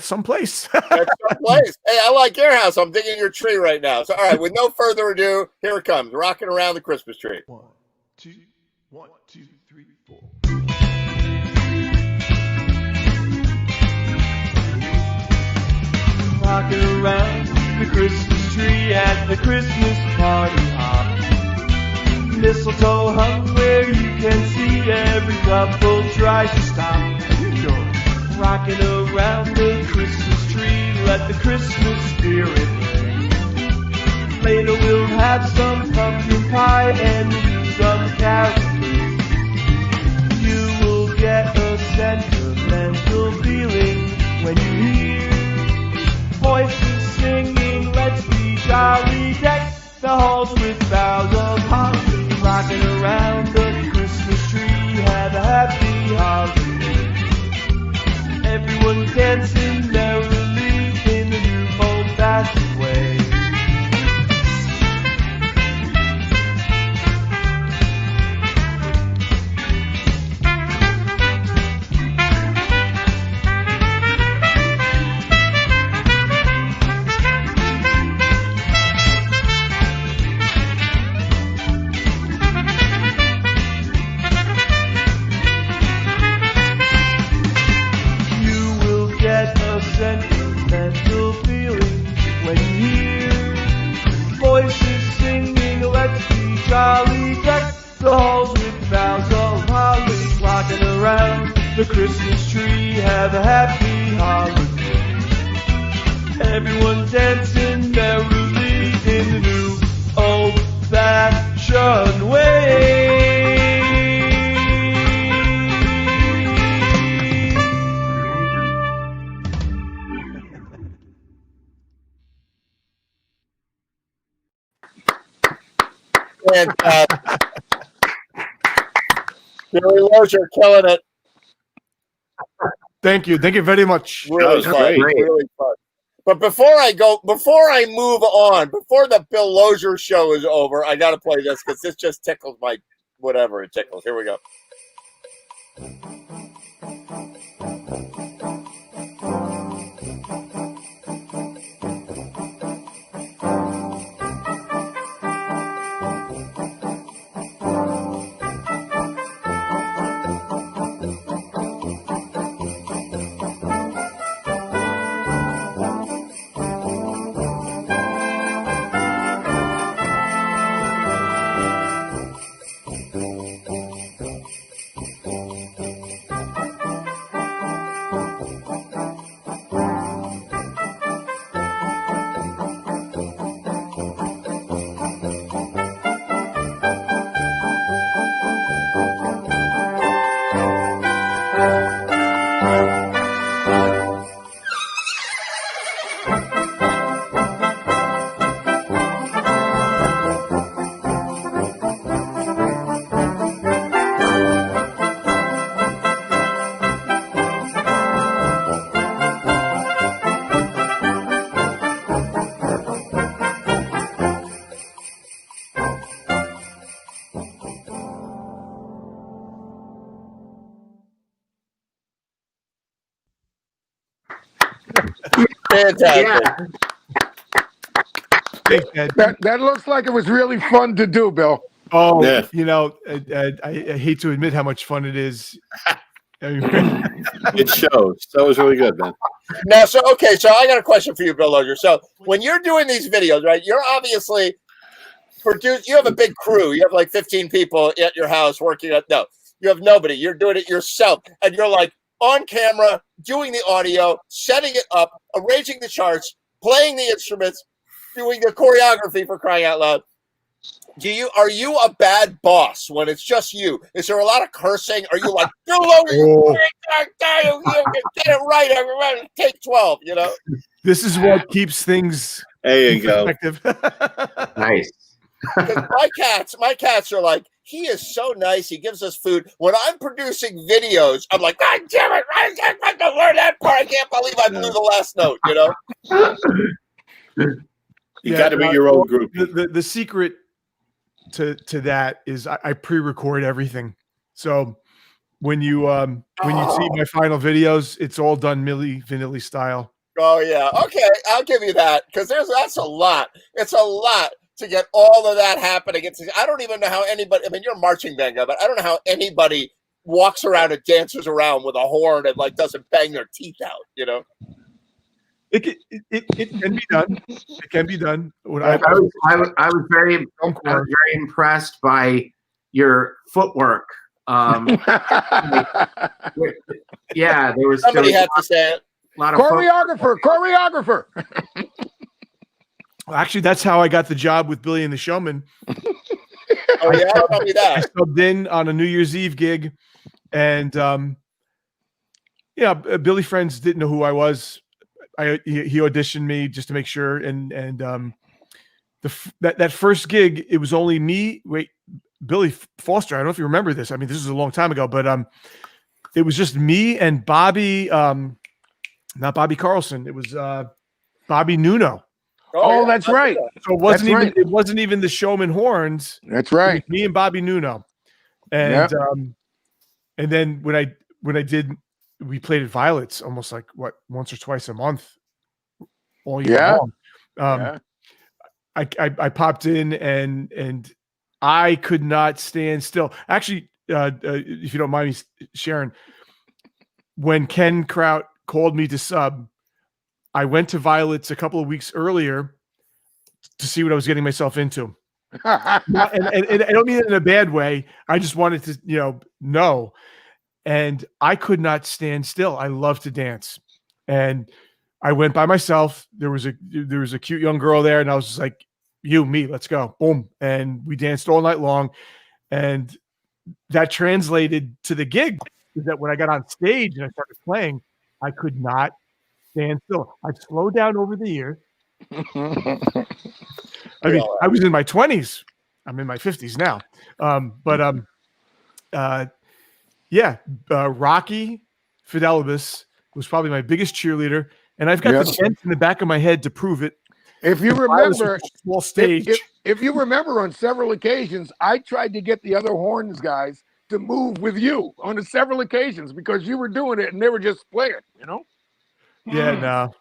someplace. That's someplace. Hey, I like your house. I'm digging your tree right now. So, all right, with no further ado, here it comes. Rocking around the Christmas tree. 1, 2, 3, 4. Rocking around the Christmas tree at the Christmas party hop. Mistletoe hung where you can see every couple tries to stop. Rocking around the Christmas tree, let the Christmas spirit reign. Later we'll have some pumpkin pie and do some caroling. You will get a sentimental feeling when you hear voices singing, let's be jolly, deck the halls with boughs of holly. Rocking around the Christmas tree, have a happy holiday. Everyone dancing merrily in the new old-fashioned way. Sentimental feeling when you hear voices singing, let's be jolly, deck the halls with boughs of holly. Rocking around the Christmas tree, have a happy holiday. Everyone dancing merrily in the new old-fashioned way. Fantastic. Billy Lozier killing it. Thank you very much. Really fun. Really fun. But before I move on, before the Bill Lozier show is over, I got to play this because this just tickles my whatever it tickles. Here we go. Fantastic. That looks like it was really fun to do, Bill. Oh, Yeah. I hate to admit how much fun it is. It shows. That was really good, man. Now, so I got a question for you, Bill Lozier. So when you're doing these videos, right, you're obviously you have a big crew. You have like 15 people at your house working on. No, you have nobody. You're doing it yourself, and you're like on camera, doing the audio, setting it up, arranging the charts, playing the instruments, doing the choreography, for crying out loud. Are you a bad boss when it's just you? Is there a lot of cursing? Are you like, get it right, everybody, take 12, you know? This is what keeps things There you in go. perspective. Nice. Because my cats are like, he is so nice. He gives us food. When I'm producing videos, I'm like, God damn it! I can't fucking learn that part. I can't believe I blew the last note. You know. You got to be your own group. The secret to that is I pre-record everything. So when you see my final videos, it's all done Milli Vanilli style. Oh yeah, okay, I'll give you that because that's a lot. It's a lot to get all of that happening. I don't even know how anybody. I mean, you're a marching band guy, but I don't know how anybody walks around and dances around with a horn and like doesn't bang their teeth out. You know. It can be done. It can be done. I was very impressed by your footwork. Yeah, there was somebody had to say it. A lot of choreographer. Actually, that's how I got the job with Billy and the Showman. Oh yeah, tell me that. I subbed in on a New Year's Eve gig, and Billy Friends didn't know who I was. He auditioned me just to make sure, and that first gig, it was only me. Billy Foster. I don't know if you remember this. I mean, this was a long time ago, but it was just me and Bobby. Not Bobby Carlson. It was Bobby Nuno. Oh, yeah, that's right. So it wasn't even the Showman horns. That's right. It was me and Bobby Nuno, and and then when I did, we played at Violets almost like once or twice a month, all year long. I popped in and I could not stand still. Actually, if you don't mind me sharing, when Ken Kraut called me to sub, I went to Violets a couple of weeks earlier to see what I was getting myself into. and I don't mean it in a bad way. I just wanted to, know. And I could not stand still. I love to dance. And I went by myself. There was a cute young girl there, and I was just like, me, let's go. Boom. And we danced all night long. And that translated to the gig, is that when I got on stage and I started playing, I could not stand still. I'd slow down over the years. I mean, I was in my 20s. I'm in my 50s now. Rocky Fidelibus was probably my biggest cheerleader, and I've got the dent in the back of my head to prove it. If you remember, small stage. If you remember, on several occasions, I tried to get the other horns guys to move with you on several occasions because you were doing it and they were just playing, Yeah, no.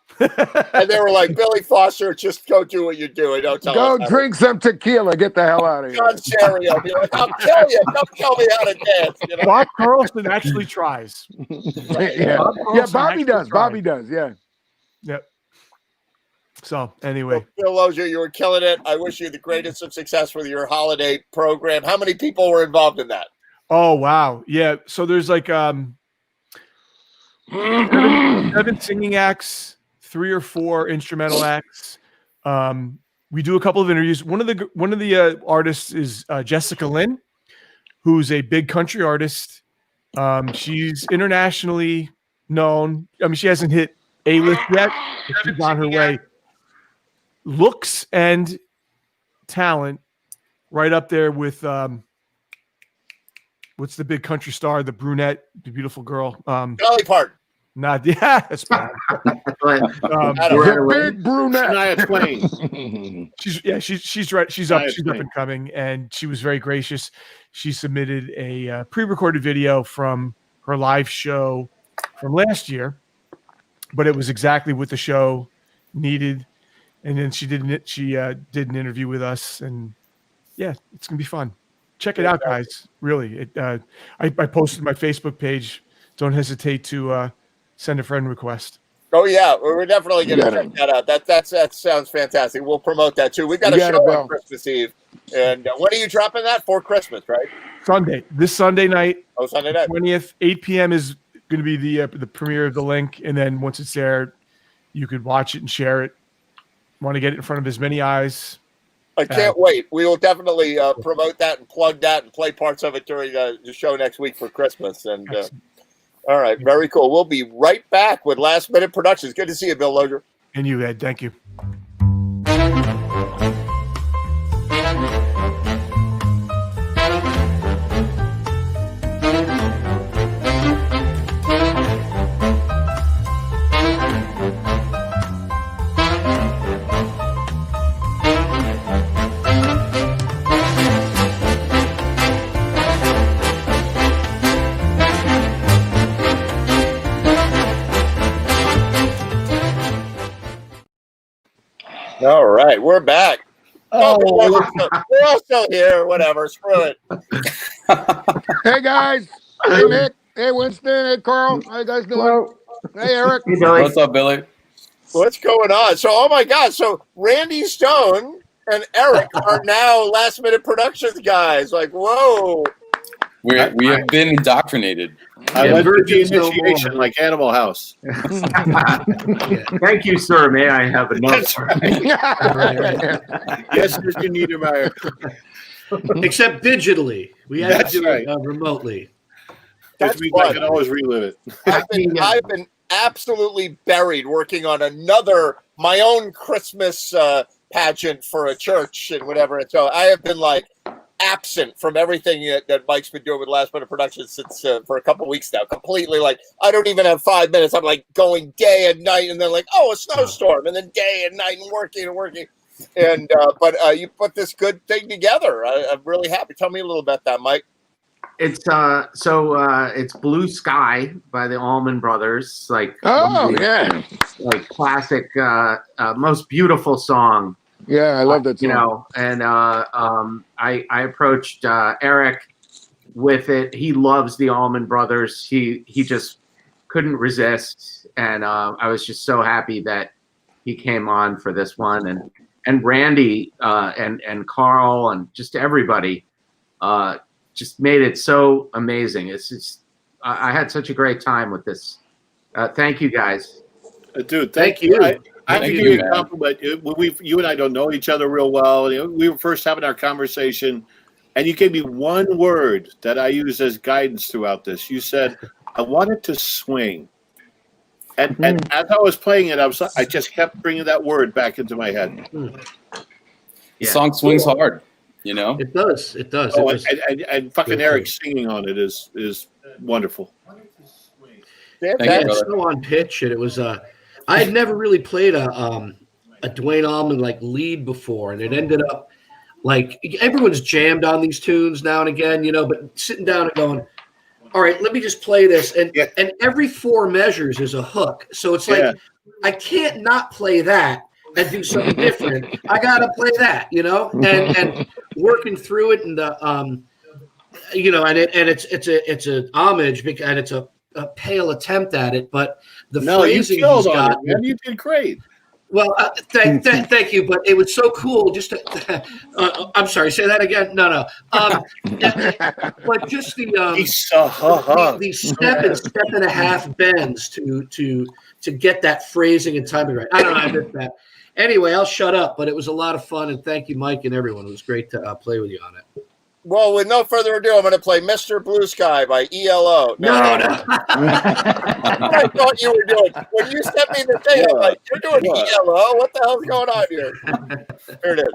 And they were like, Billy Foster, just go do what you're doing. Don't tell us. Go drink some tequila. Get the hell out of here. John Serio, be like, I'll kill you. Don't tell me how to dance. Bob Carlson actually tries. Bobby does. Bobby does. Yeah. Yep. So anyway, Bill Lozier, you were killing it. I wish you the greatest of success with your holiday program. How many people were involved in that? Oh wow, yeah. So there's like 7 singing acts, 3 or 4 instrumental acts. We do a couple of interviews. One of the artists is Jessica Lynn, who's a big country artist. She's internationally known. I mean, she hasn't hit A-list yet, but she's on her way. Looks and talent, right up there with what's the big country star, the brunette, the beautiful girl? Dolly Parton. Not that's bad. The big brunette. Shania Twain. She's right. She's up and coming, and she was very gracious. She submitted a pre-recorded video from her live show from last year, but it was exactly what the show needed. And then she did an interview with us, and it's gonna be fun. Check it out, guys. Really, I posted my Facebook page. Don't hesitate to send a friend request. Oh yeah, we're definitely going to check that out. That sounds fantastic. We'll promote that too. We've got a show on Christmas Eve, and when are you dropping that? For Christmas, right? This Sunday night. Oh, Sunday night. 20th, 8 p.m. is going to be the premiere of the link, and then once it's there, you could watch it and share it. Want to get it in front of as many eyes I can't wait. We will definitely promote that and plug that and play parts of it during the show next week for Christmas. And all right, very cool. We'll be right back with Last Minute Productions. Good to see you, Bill Loger. And you, Ed. Thank you. All right, we're back. We're all still here. Whatever. Screw it. Hey guys. Hey Nick. Hey Winston. Hey Carl. How you guys doing? Hello. Hey Eric. Hey, Billy. What's up, Billy? What's going on? So, oh my God. So Randy Stone and Eric are now Last Minute Productions guys. Like, whoa. We have been indoctrinated. I went through the initiation like Animal House. Thank you, sir. May I have another? That's right. Yes, Mr. Niedermeyer. Except digitally. We had That's to do right. it remotely. That's means I can always relive it. I've been absolutely buried working on my own Christmas pageant for a church and whatever. And so I have been like absent from everything that Mike's been doing with Last Minute Productions since for a couple weeks now. Completely, like, I don't even have 5 minutes. I'm like going day and night, and then like, oh, a snowstorm, and then day and night and working. And but you put this good thing together. I'm really happy. Tell me a little about that, Mike. It's it's Blue Sky by the Allman Brothers. Like, like classic, most beautiful song. Yeah, I love that song. You know, and I approached Eric with it. He loves the Allman Brothers. He just couldn't resist, and I was just so happy that he came on for this one. And Randy and Carl and just everybody just made it so amazing. It's just I had such a great time with this. Thank you, guys. Dude, thank you. I have to give you a compliment. You and I don't know each other real well. You know, we were first having our conversation, and you gave me one word that I used as guidance throughout this. You said, "I wanted to swing," and as I was playing it, I just kept bringing that word back into my head. The song swings hard. You know, it does. It does. Oh, and fucking Eric singing on it is wonderful. That's so on pitch, and it was. I had never really played a Duane Allman like lead before, and it ended up like everyone's jammed on these tunes now and again, you know. But sitting down and going, all right, let me just play this, and every 4 measures is a hook, so it's like I can't not play that and do something different. I gotta play that, you know, and working through it, and you know, and it's a homage, and it's a pale attempt at it, but the phrasing you he's got, man, you did great. Well, thank you, but it was so cool. Just to, I'm sorry, say that again. No. But just the step and a half bends to get that phrasing and timing right. I don't know. I did that. Anyway, I'll shut up. But it was a lot of fun, and thank you, Mike, and everyone. It was great to play with you on it. Well, with no further ado, I'm going to play Mr. Blue Sky by ELO. No. I thought you were doing. When you sent me the thing, I'm like, you're doing ELO? What the hell's going on here? Here it is.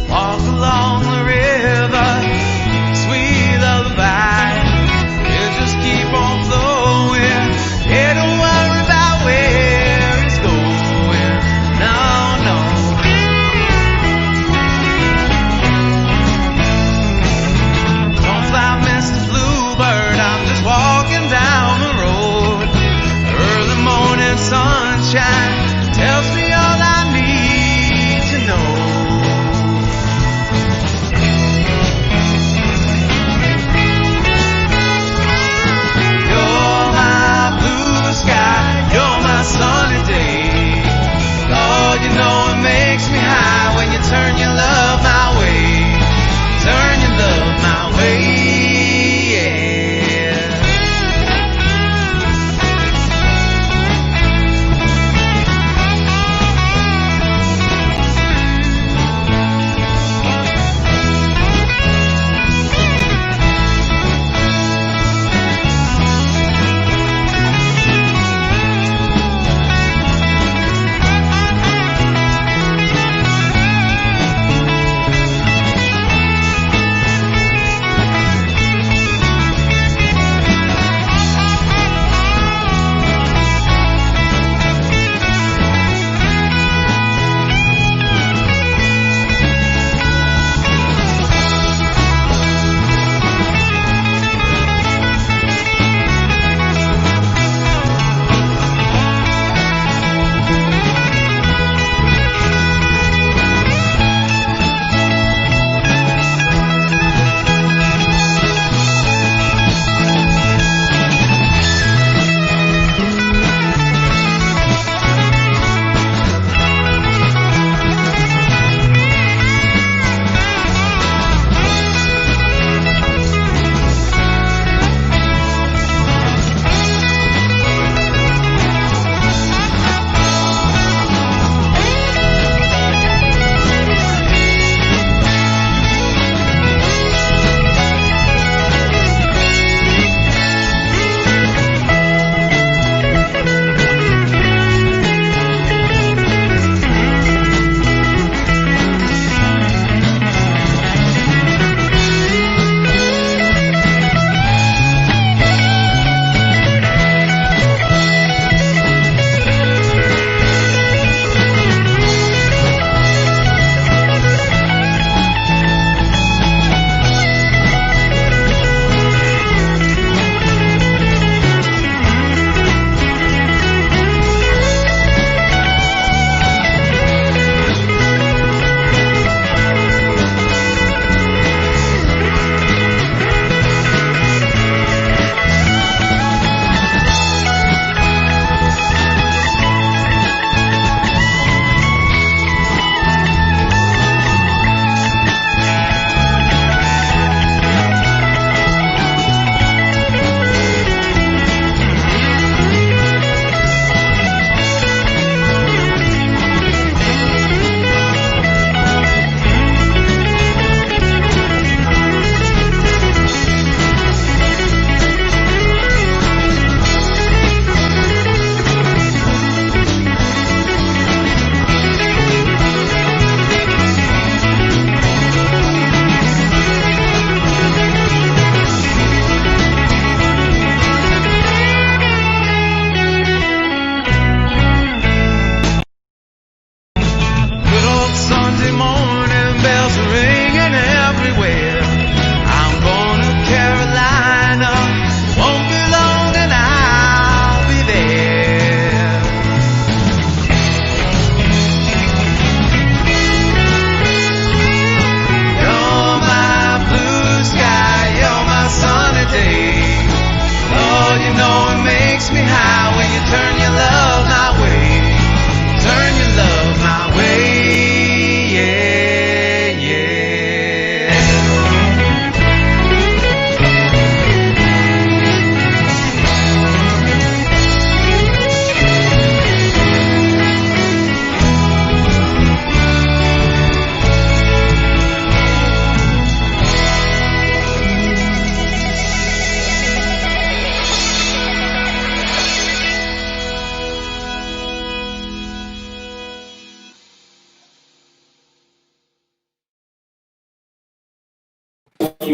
Walk along the river, sweet lullaby. It'll just keep on flowing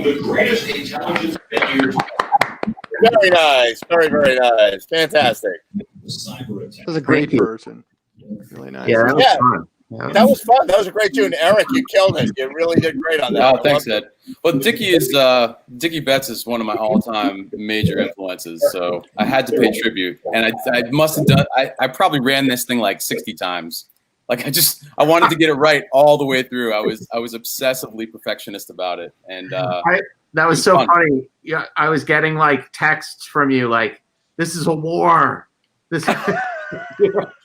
the greatest intelligence figures. Very nice. Very, very nice. Fantastic. That was a great version. Really nice. Yeah, that was fun. That was fun. That was a great tune. Eric, you killed it. You really did great on that. Oh, thanks, Ed. Well, Dickie Betts is one of my all-time major influences, so I had to pay tribute. And I must have done. I probably ran this thing like 60 times. Like I wanted to get it right all the way through. I was obsessively perfectionist about it, and that was so funny. Yeah, I was getting like texts from you like, "This is a war. This is a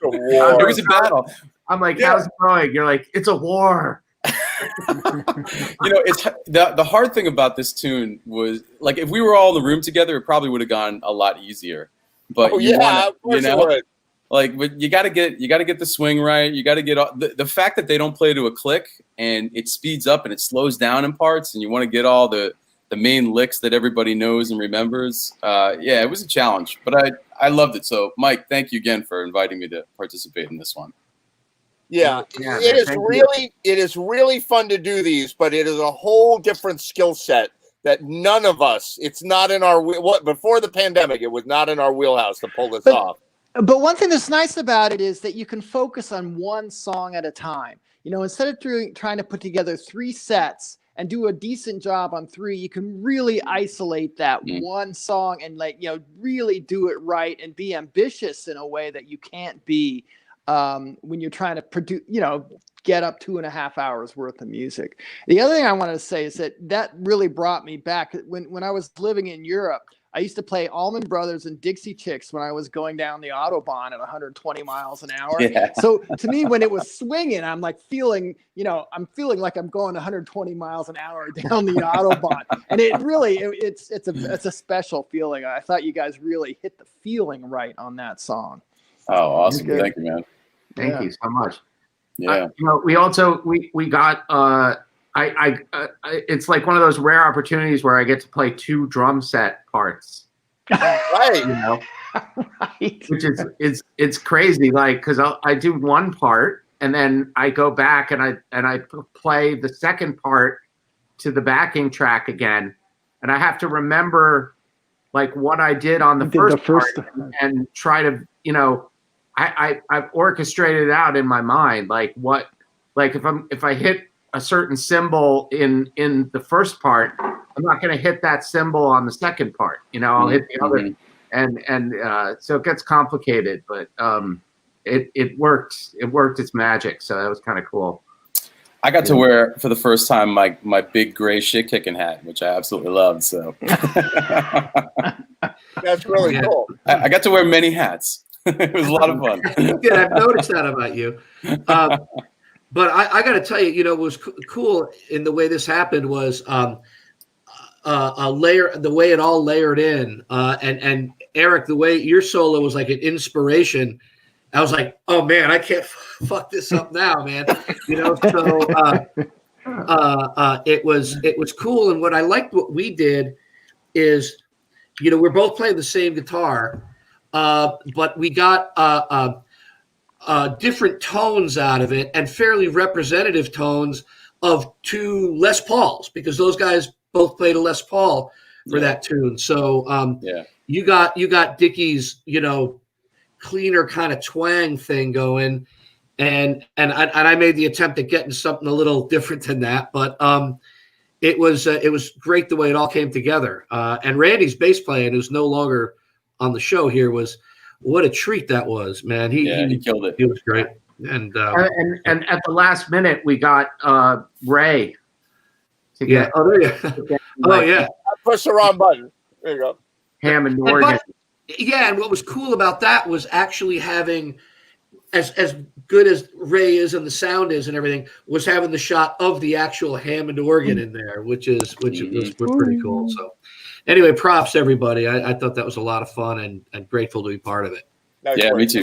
war. It was a battle." I'm like, "How's it going?" You're like, "It's a war." It's the hard thing about this tune was like if we were all in the room together, it probably would have gone a lot easier. But of course it would. Like, but you got to get the swing right. You got to get the fact that they don't play to a click and it speeds up and it slows down in parts, and you want to get all the main licks that everybody knows and remembers. Yeah, it was a challenge, but I loved it. So, Mike, thank you again for inviting me to participate in this one. Yeah, it is really fun to do these, but it is a whole different skill set that none of us. It's not in our before the pandemic. It was not in our wheelhouse to pull this off. But one thing that's nice about it is that you can focus on one song at a time. Instead of trying to put together 3 sets and do a decent job on 3, you can really isolate that one song and really do it right and be ambitious in a way that you can't be when you're trying to produce, get up 2.5 hours worth of music. The other thing I wanted to say is that really brought me back when I was living in Europe. I used to play Allman Brothers and Dixie Chicks when I was going down the Autobahn at 120 miles an hour. Yeah. So to me, when it was swinging, I'm like feeling like I'm going 120 miles an hour down the Autobahn. And it really, it's a special feeling. I thought you guys really hit the feeling right on that song. Oh, awesome. Thank you, man. Thank you so much. Yeah. We also we got it's like one of those rare opportunities where I get to play 2 drum set parts. Right. Which is it's crazy. Like, cause I do one part and then I go back and I play the second part to the backing track again. And I have to remember like what I did on the first part and try to, I've orchestrated it out in my mind. Like if I hit a certain symbol in the first part, I'm not going to hit that symbol on the second part. I'll hit the other, and so it gets complicated. But it worked. It worked its magic. So that was kind of cool. I got to wear for the first time my big gray shit kicking hat, which I absolutely loved. So that's really cool. I got to wear many hats. It was a lot of fun. Good. I've noticed that about you. But I got to tell you, what was cool in the way this happened was a layer, the way it all layered in, and Eric, the way your solo was like an inspiration. I was like, oh man, I can't fuck this up now, man. So it was cool. And what I liked what we did is, we're both playing the same guitar, but we got different tones out of it and fairly representative tones of 2 Les Pauls, because those guys both played a Les Paul for that tune. So you got Dickie's, cleaner kind of twang thing going, and I made the attempt at getting something a little different than that, but it was great the way it all came together. And Randy's bass playing, who's no longer on the show here, was what a treat that was, man. He killed it. He was great. And at the last minute we got Ray to get I pushed the wrong button. There you go. Hammond organ. And what was cool about that was actually having, as good as Ray is and the sound is and everything, was having the shot of the actual Hammond organ in there, which was pretty cool. So anyway, props everybody. I thought that was a lot of fun and grateful to be part of it. Yeah, me too.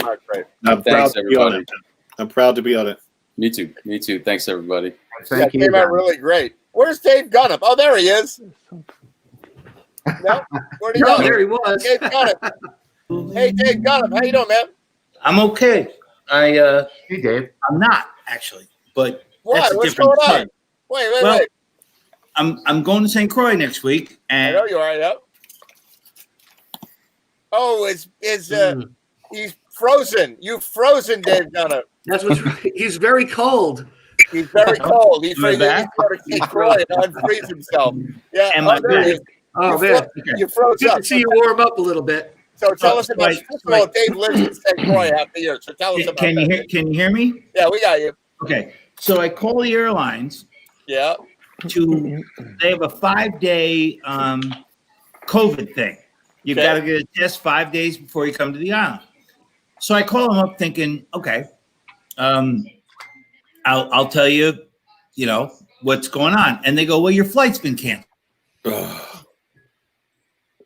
I'm proud to be on it. I'm proud to be on it. Me too. Me too. Thanks, everybody. That came out really great. Where's Dave Gunnup? Oh, there he is. No, where'd he go? There he was. Dave Gunnup. Hey, Dave Gunnup, how you doing, man? I'm okay. Hey, Dave. I'm not actually, but Why? that's a What's different going on? thing. Wait. I'm going to St. Croix next week, I and know you are. Yep. Oh, he's frozen. You've frozen, Dave Gunner. That's what's. He's very cold. He's very cold. He's Am I ready to back? go to St. Croix and unfreeze himself. Yeah. Am I there he is. back? Oh You man, You froze good up. to see you warm up a little bit. So tell us about. right, First of all, right. Dave lives in St. Croix half the year. So tell us about Can you that. hear? Can you hear me? Yeah, we got you. Okay. So I call the airlines. Yeah. They have a 5-day COVID thing. You've Okay. got to get a test 5 days before you come to the island. So I call them up thinking, okay, I'll tell you, what's going on. And they go, well, your flight's been canceled.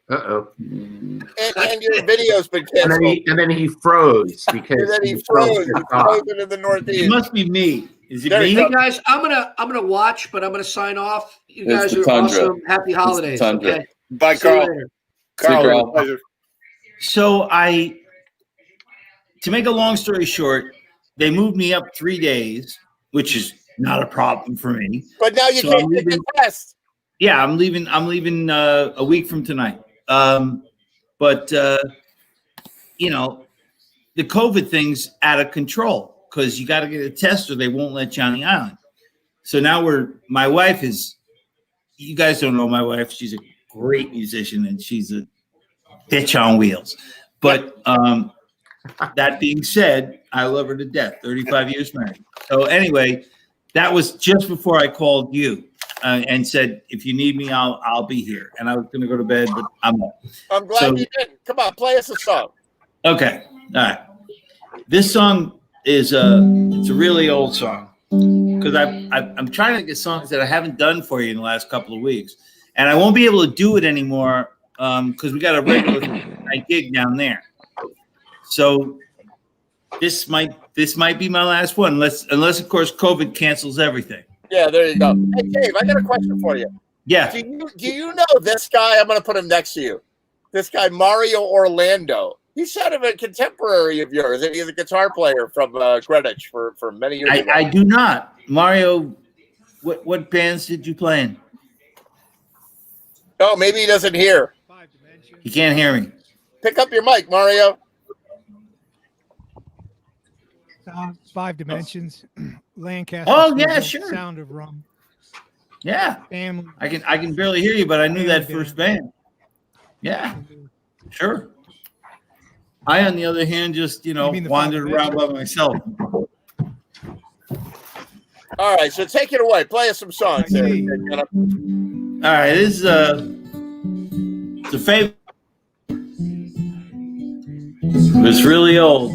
Uh-oh. And your video's been canceled. And then he froze because And then he was so froze. He's pissed off. frozen in the Northeast. It must be me. Is it There me? you Hey go. guys, I'm gonna watch, but I'm gonna sign off. You It's guys the are tundra. awesome. Happy holidays. tundra. Okay. Bye, See you Carl. later. Carl, Carl. pleasure. So to make a long story short, they moved me up 3 days, which is not a problem for me. But now you So can't I'm get the leaving- test. Yeah, I'm leaving a week from tonight. But the COVID thing's out of control because you got to get a test or they won't let you on the island. So now my wife is, you guys don't know my wife. She's a great musician and she's a bitch on wheels. But that being said, I love her to death. 35 years married. So anyway, that was just before I called you and said, if you need me, I'll be here. And I was going to go to bed, but I'm up. I'm glad you didn't. Come on, play us a song. Okay. All right. This song is it's a really old song because I'm trying to get songs that I haven't done for you in the last couple of weeks, and I won't be able to do it anymore because we got a regular night gig down there. So this might be my last one, unless of course COVID cancels everything. Yeah, there you go. Hey, Dave, I got a question for you. Yeah. Do you know this guy? I'm going to put him next to you. This guy, Mario Orlando. He's sort of a contemporary of yours, and he's a guitar player from Greenwich for many years ago. I do not. Mario, what bands did you play in? Oh, maybe he doesn't hear. He can't hear me. Pick up your mic, Mario. 5 Dimensions, Lancaster. Oh, yeah, Studio, sure. Sound of Rum. Yeah. Family. I can barely hear you, but I knew that first band. Yeah. Sure. I, on the other hand, just, mean the wandered Five around by myself. All right, so take it away. Play us some songs there. All right, this is it's a favorite. It's really old.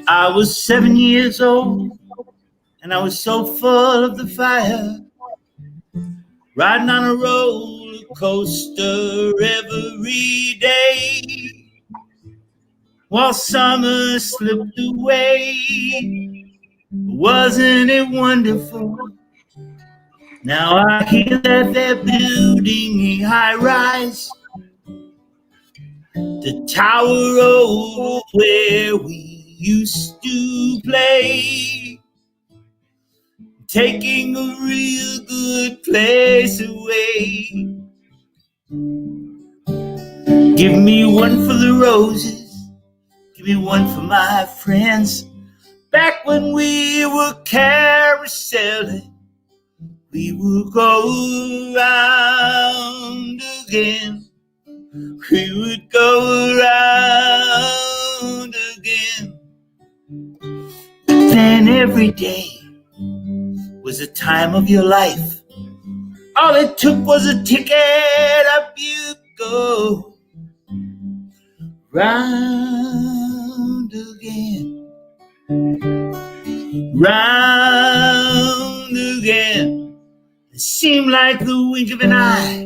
I was 7 years old, and I was so full of the fire, riding on a roller coaster every day, while summer slipped away. Wasn't it wonderful? Now I hear that they're building a high rise, the Tower Road where we used to play, taking a real good place away. Give me one for the roses, give me one for my friends. Back when we were carouseling, we would go around again. We would go around again. Then every day was a time of your life. All it took was a ticket, up you go. Round again. Round again. It seemed like the wink of an eye.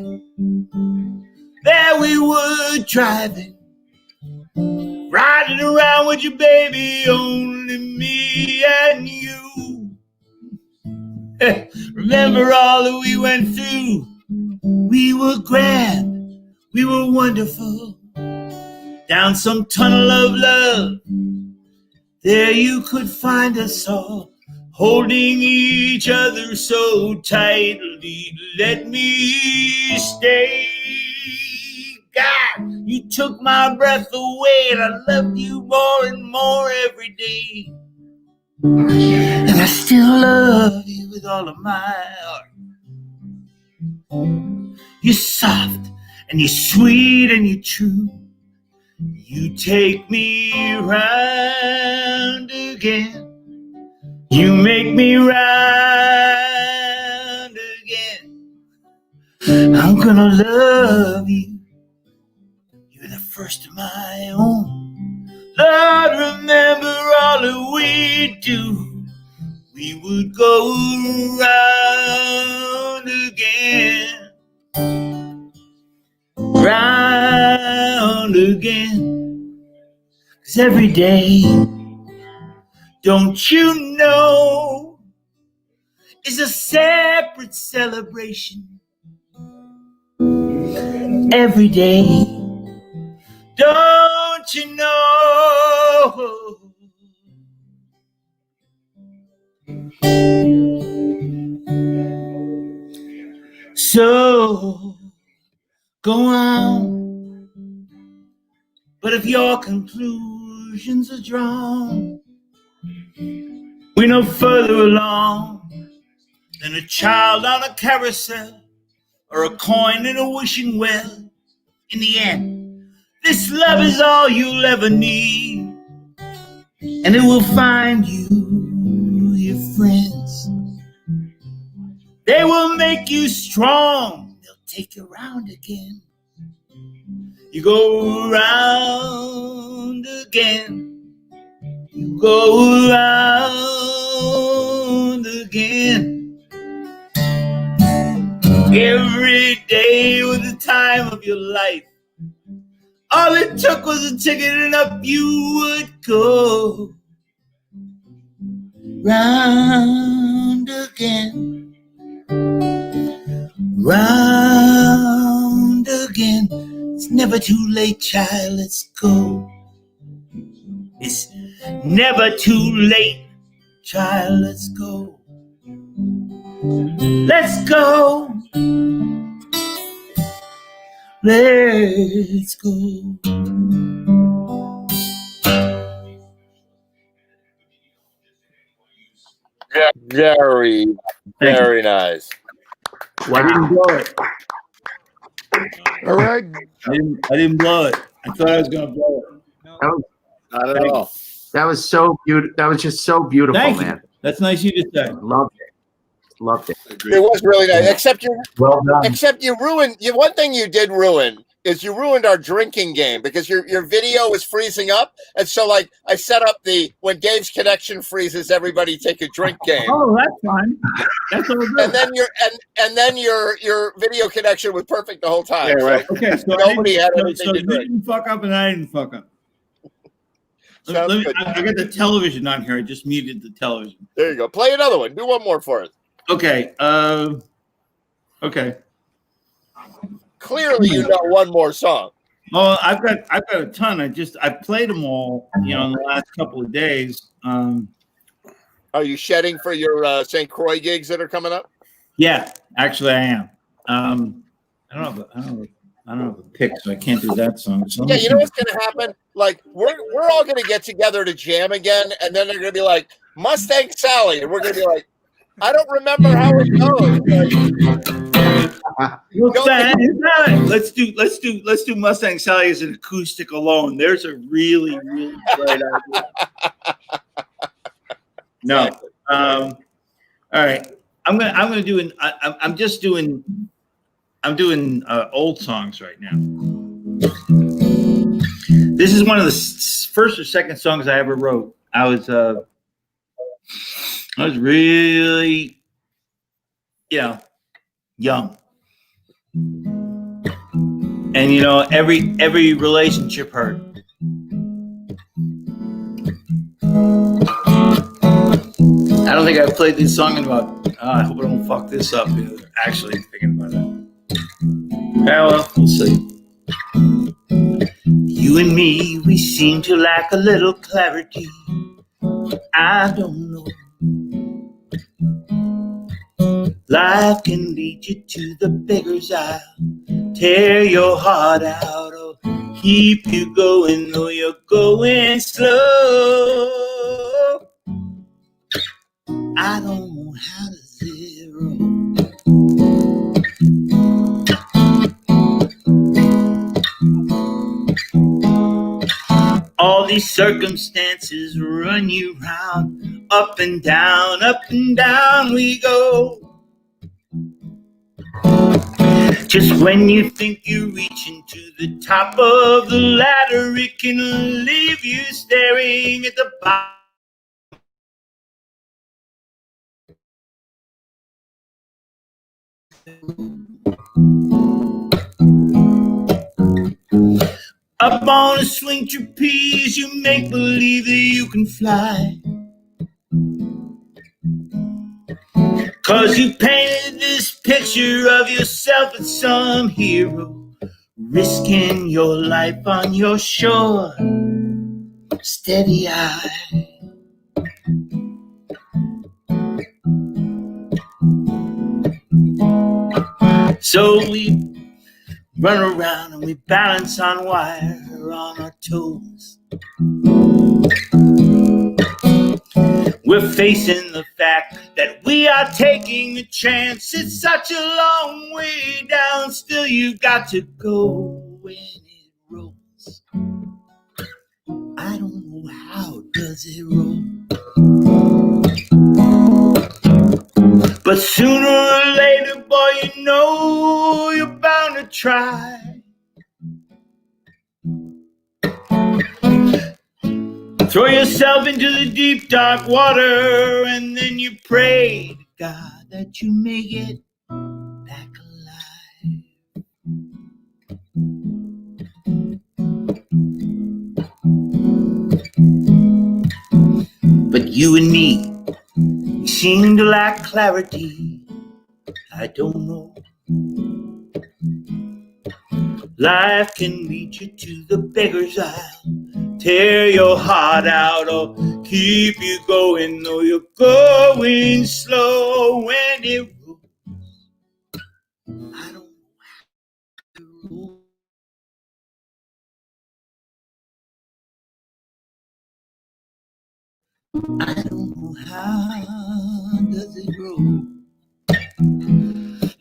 There we were driving, riding around with you, baby, only me and you. Remember all that we went through? We were grand, we were wonderful. down some tunnel of love. There you could find us all, holding each other so tightly. Let me stay. God, you took my breath away, and I loved you more and more every day. And I still love you with all of my heart. You're soft, and you're sweet, and you're true. You take me round again. You make me round again. I'm gonna love you. You're the first of my own. Lord, remember all that we do. We would go round again. Round again. 'Cause every day, don't you know, is a separate celebration. Every day, don't you know. So go on, but if your conclusions are drawn, we're no further along than a child on a carousel or a coin in a wishing well. In the end, this love is all you'll ever need, and it will find you your friends. They will make you strong. They'll take you round again. You go round again. You go round again. Every day was the time of your life. All it took was a ticket and up you would go. Round again. Round again. It's never too late, child, let's go. It's never too late, child, let's go. Let's go. Let's go. Yeah, very, very nice. I didn't blow it. All right. I didn't blow it. I thought I was going to blow it. Not at all. That was so beautiful. That was just so beautiful, Thank you. man. That's nice of you to say. Loved it. Loved it. It was really nice. Except you, Well done. except you ruined. One thing you did ruin is you ruined our drinking game because your video was freezing up, and so like I set up the when Dave's connection freezes, everybody take a drink game. Oh, that's fine. That's all good. And then your video connection was perfect the whole time. Yeah, right. So Okay, so nobody had so anything to you drink. didn't fuck up and I didn't fuck up. Sounds good. I got the television on here. I just muted the television. There you go. Play another one. Do one more for us. Okay. Okay. Clearly, you know one more song. Oh, I've got a ton. I played them all, in the last couple of days. Are you shedding for your St. Croix gigs that are coming up? Yeah, actually, I am. I don't have a pick, so I can't do that song. So Yeah, you know what's going to happen? Like we're all going to get together to jam again, and then they're going to be like Mustang Sally, and we're going to be like, I don't remember how it goes. Let's do Mustang Sally as an acoustic alone. There's a really, really great idea. No. All right. I'm doing old songs right now. This is one of the first or second songs I ever wrote. I was really, young. And every relationship hurt. I don't think I've played this song in about. I hope I don't fuck this up. Actually, thinking about it. Yeah, well, we'll see. You You and me, we seem to lack a little clarity. I don't know. Life can lead you to the beggar's aisle, tear your heart out, or keep you going though you're going slow. I don't know how to zero. All these circumstances run you round, up and down we go. Just when you think you're reaching to the top of the ladder, it can leave you staring at the bottom. Up on a swing trapeze, you make believe that you can fly. 'Cause you painted this picture of yourself as some hero, risking your life on your shore. Steady eye. So we run around and we balance on wire on our toes. We're facing the fact that we are taking a chance. It's such a long way down, still you got to go when it rolls. I don't know how does it roll, but sooner or later, boy, you know you're bound to try. Throw yourself into the deep, dark water, and then you pray to God that you make it back alive. But you and me, we seem to lack clarity. I don't know. Life can lead you to the beggar's aisle, tear your heart out, or keep you going though you're going slow when it rolls. I don't know how to roll. I don't know how does it roll.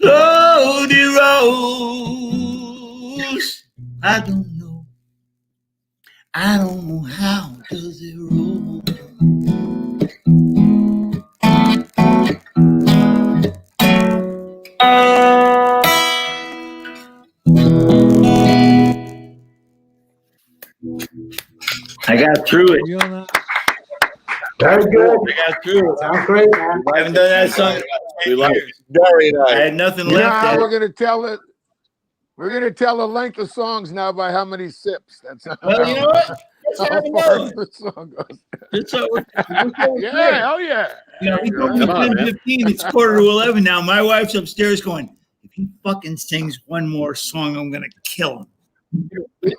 Lord, it rolls. I don't know. I don't know how does it roll. I got through it. Very good. I got through it. Sounds great, man. I haven't done that song. We love it. Very I nice. had nothing You know left. how At we're gonna tell it? We're gonna tell the length of songs now by how many sips. That's how, Well, you know what? That's how how it far goes. the song goes. That's how we're Yeah, hell yeah. You know, we go Come on, to man. 15. It's 10:45 now. My wife's upstairs going, if he fucking sings one more song, I'm gonna kill him.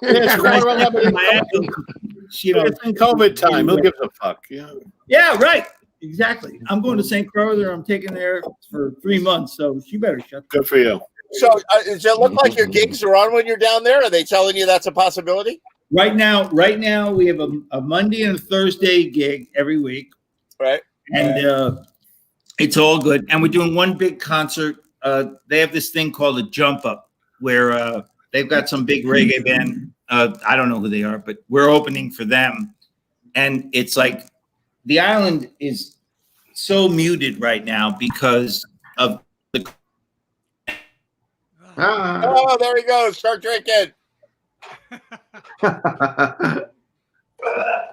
Yeah, So I step in my ankle, you know, it's in COVID time. Who gives a fuck? Yeah. yeah, right. Exactly. I'm going to St. Crowther. I'm taking there for 3 months, so she better shut. Good for you. So does it look like your gigs are on when you're down there? Are they telling you that's a possibility? Right now, we have a Monday and a Thursday gig every week, Right. and it's all good. And we're doing one big concert. They have this thing called a Jump Up, where they've got some big reggae band. I don't know who they are, but we're opening for them. And it's like the island is so muted right now because of the. Oh, there he goes. Start drinking.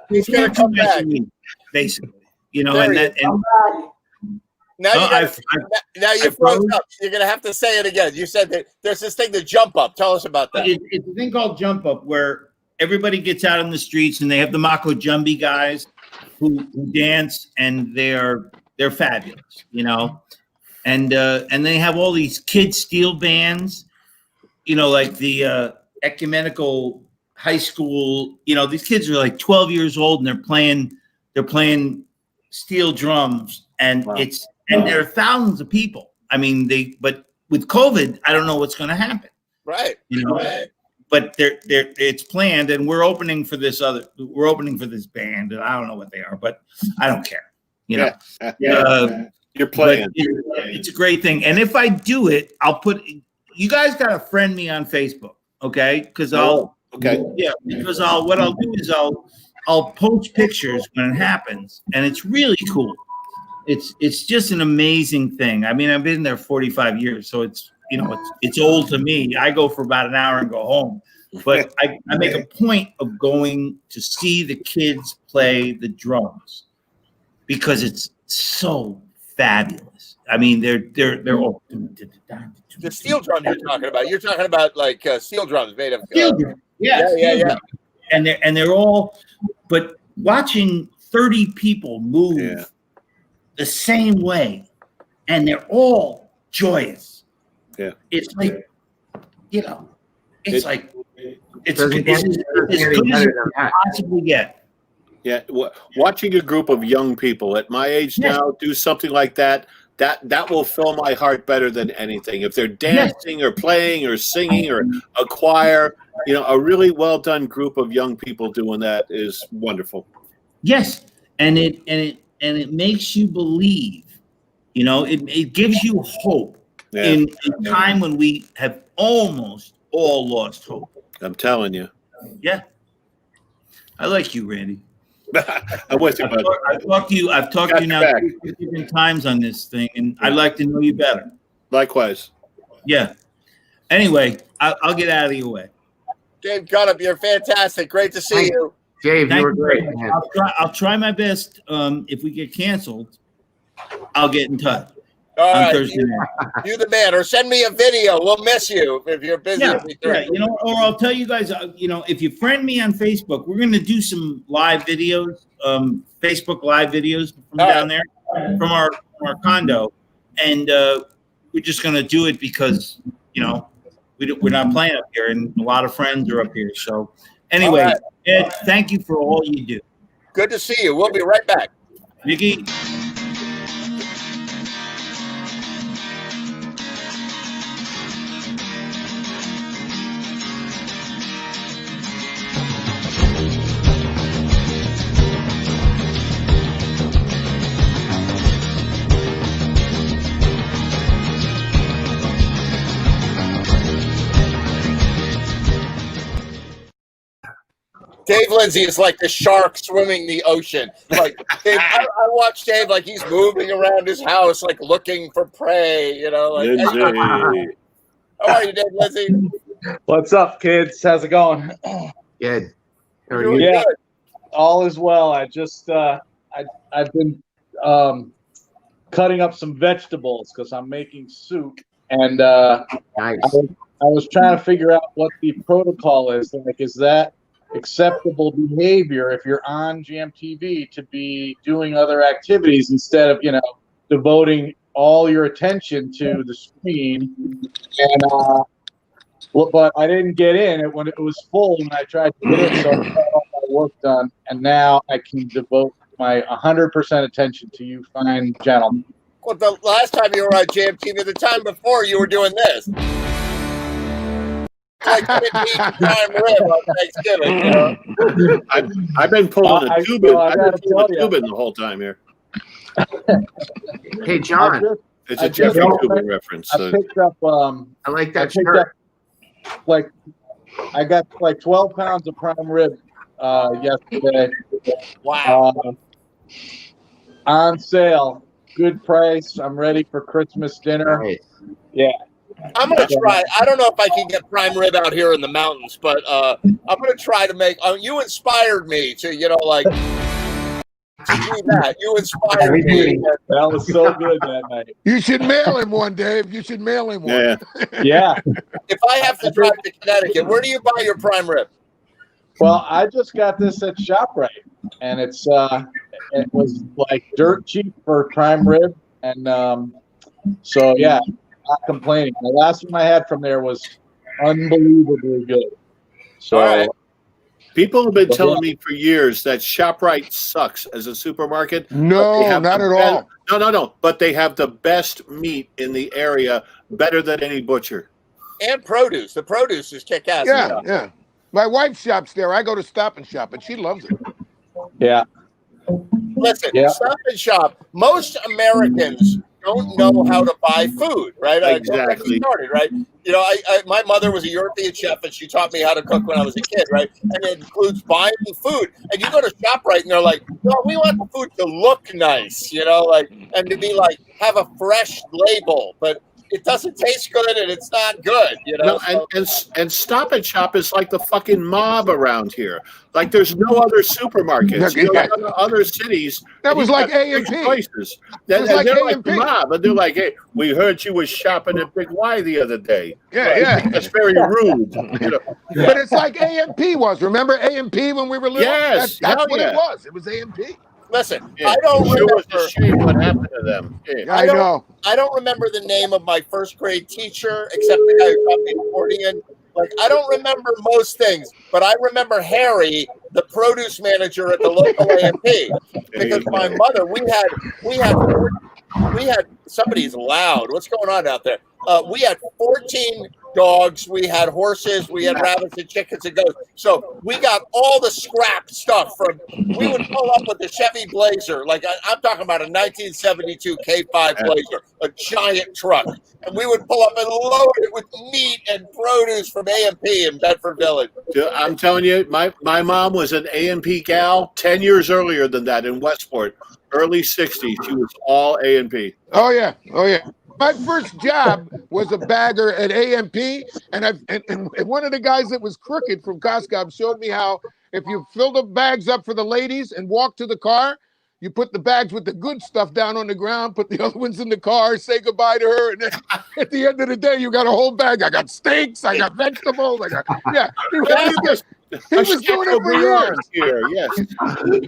He's gonna come back. Basically, you know, There and he that. is. And, Now Oh, you gotta, I've- now you I've froze frozen. up. You're gonna have to say it again. You said that there's this thing, the Jump Up. Tell us about that. It's a thing called Jump Up where everybody gets out in the streets and they have the Mako Jumbi guys who dance, and they're fabulous, you know. And they have all these kid steel bands, you know, like the ecumenical high school. You know, these kids are like 12 years old and they're playing steel drums, and there are thousands of people. I mean, but with COVID, I don't know what's going to happen. Right. You know, but it's planned, and we're opening for this band, and I don't know what they are, but I don't care. You know, you're playing. It's a great thing, and if I do it, I'll put. You guys got to friend me on Facebook, okay? Because what I'll do is I'll post pictures when it happens, and it's really cool. It's just an amazing thing. I mean, I've been there 45 years, so it's old to me. I go for about an hour and go home, but I make a point of going to see the kids play the drums because it's so fabulous. I mean, they're all the steel drum you're talking about. You're talking about like steel drums made of yeah. And they're all, but watching 30 people move the same way, and they're all joyous. Yeah, it's like, you know, it's like it's as Doesn't good as get you any better than can that. possibly get. Yeah, watching a group of young people at my age now do something like that will fill my heart better than anything. If they're dancing or playing or singing or a choir, you know, a really well done group of young people doing that is wonderful. Yes, and it makes you believe. You know, it gives you hope in a time when we have almost all lost hope. I'm telling you. Yeah, I like you, Randy. I'm with you, bud. I've talked to you now 2 different times on this thing, and I'd like to know you better. Likewise. Yeah. Anyway, I'll get out of your way. Dave Gunup, you're fantastic. Great to see you. Dave, you were great. I'll try my best. If we get canceled, I'll get in touch. All on right, Thursday night. you the man, or send me a video. We'll miss you if you're busy. Yeah, you know, or I'll tell you guys, you know, if you friend me on Facebook, we're going to do some live videos, Facebook live videos from down there, from our condo, and we're just going to do it because, you know, we're not playing up here, and a lot of friends are up here. So, anyway, Ed, thank you for all you do. Good to see you. We'll be right back. Nikki. Dave Lindsay is like the shark swimming the ocean. Like Dave, I watch Dave like he's moving around his house, like looking for prey. You know, like. How are you, Dave Lindsay? What's up, kids? How's it going? Good. How are you? Yeah, all is well. I just I've been cutting up some vegetables because I'm making soup, and nice. I was trying to figure out what the protocol is. Like, is that acceptable behavior if you're on GMTV to be doing other activities instead of, you know, devoting all your attention to the screen? And but I didn't get in it when it was full, and I tried to get in, so I got all my work done, and now I can devote my 100% attention to you fine gentlemen. Well, the last time you were on GMTV, the time before you were doing this. Like prime rib on Thanksgiving, you know? I've been pulling a tube in. I've been pulling a tube in the whole time here. Hey, John. It's a Jeffrey Tubin reference. I picked up. I like that shirt. Like, I got like 12 pounds of prime rib yesterday. Wow. On sale, good price. I'm ready for Christmas dinner. Right. Yeah. I'm gonna try. I don't know if I can get prime rib out here in the mountains, but I'm gonna try to make. You inspired me to, you know, like. To do that. You inspired me. That was so good that night. You should mail him one, Dave. You should mail him one. Yeah. Yeah. If I have to drive to Connecticut, where do you buy your prime rib? Well, I just got this at ShopRite, and it was like dirt cheap for prime rib, and so yeah, not complaining. The last one I had from there was unbelievably good. So, all right. People have been telling me for years that ShopRite sucks as a supermarket. No, not at all. No. But they have the best meat in the area, better than any butcher. And produce. The produce is kick ass. Yeah. My wife shops there. I go to Stop and Shop, and she loves it. Yeah. Listen, Stop and Shop. Most Americans don't know how to buy food, right? Exactly. Started, right? You know, my mother was a European chef, and she taught me how to cook when I was a kid, right? And it includes buying the food. And you go to ShopRite, and they're like, "Well, we want the food to look nice, you know, like, and to be like have a fresh label, but it doesn't taste good and it's not good, you know." No, and Stop and Shop is like the fucking mob around here. Like there's no other supermarkets. You know, in other cities. That was like A&P. Places. It was And like they're A&P. like the mob, and they're like, "Hey, we heard you was shopping at Big Y the other day." Yeah. That's very rude. You know? But it's like A&P was. Remember A&P when we were little? Yes, That's hell what yeah. it was. It was A&P. Listen, Yeah. I don't Sure was remember. a shame what happened to them. Yeah. I know. I don't remember the name of my first grade teacher, except the guy who taught me accordion. Like, I don't remember most things, but I remember Harry, the produce manager at the local A&P, because my mother, we had somebody's loud. What's going on out there? We had 14 dogs, we had horses, we had rabbits and chickens and goats. So we got all the scrap stuff from. We would pull up with the Chevy Blazer, like I'm talking about a 1972 K5 Blazer, a giant truck, and we would pull up and load it with meat and produce from A&P in Bedford Village. I'm telling you, my mom was an A&P gal 10 years earlier than that in Westport, early 60s. She was all A&P. Oh yeah. My first job was a bagger at A&P, and one of the guys that was crooked from Costco showed me how if you fill the bags up for the ladies and walk to the car, you put the bags with the good stuff down on the ground, put the other ones in the car, say goodbye to her, and then at the end of the day, you got a whole bag. I got steaks, I got vegetables, He was doing it for years. Here, yes.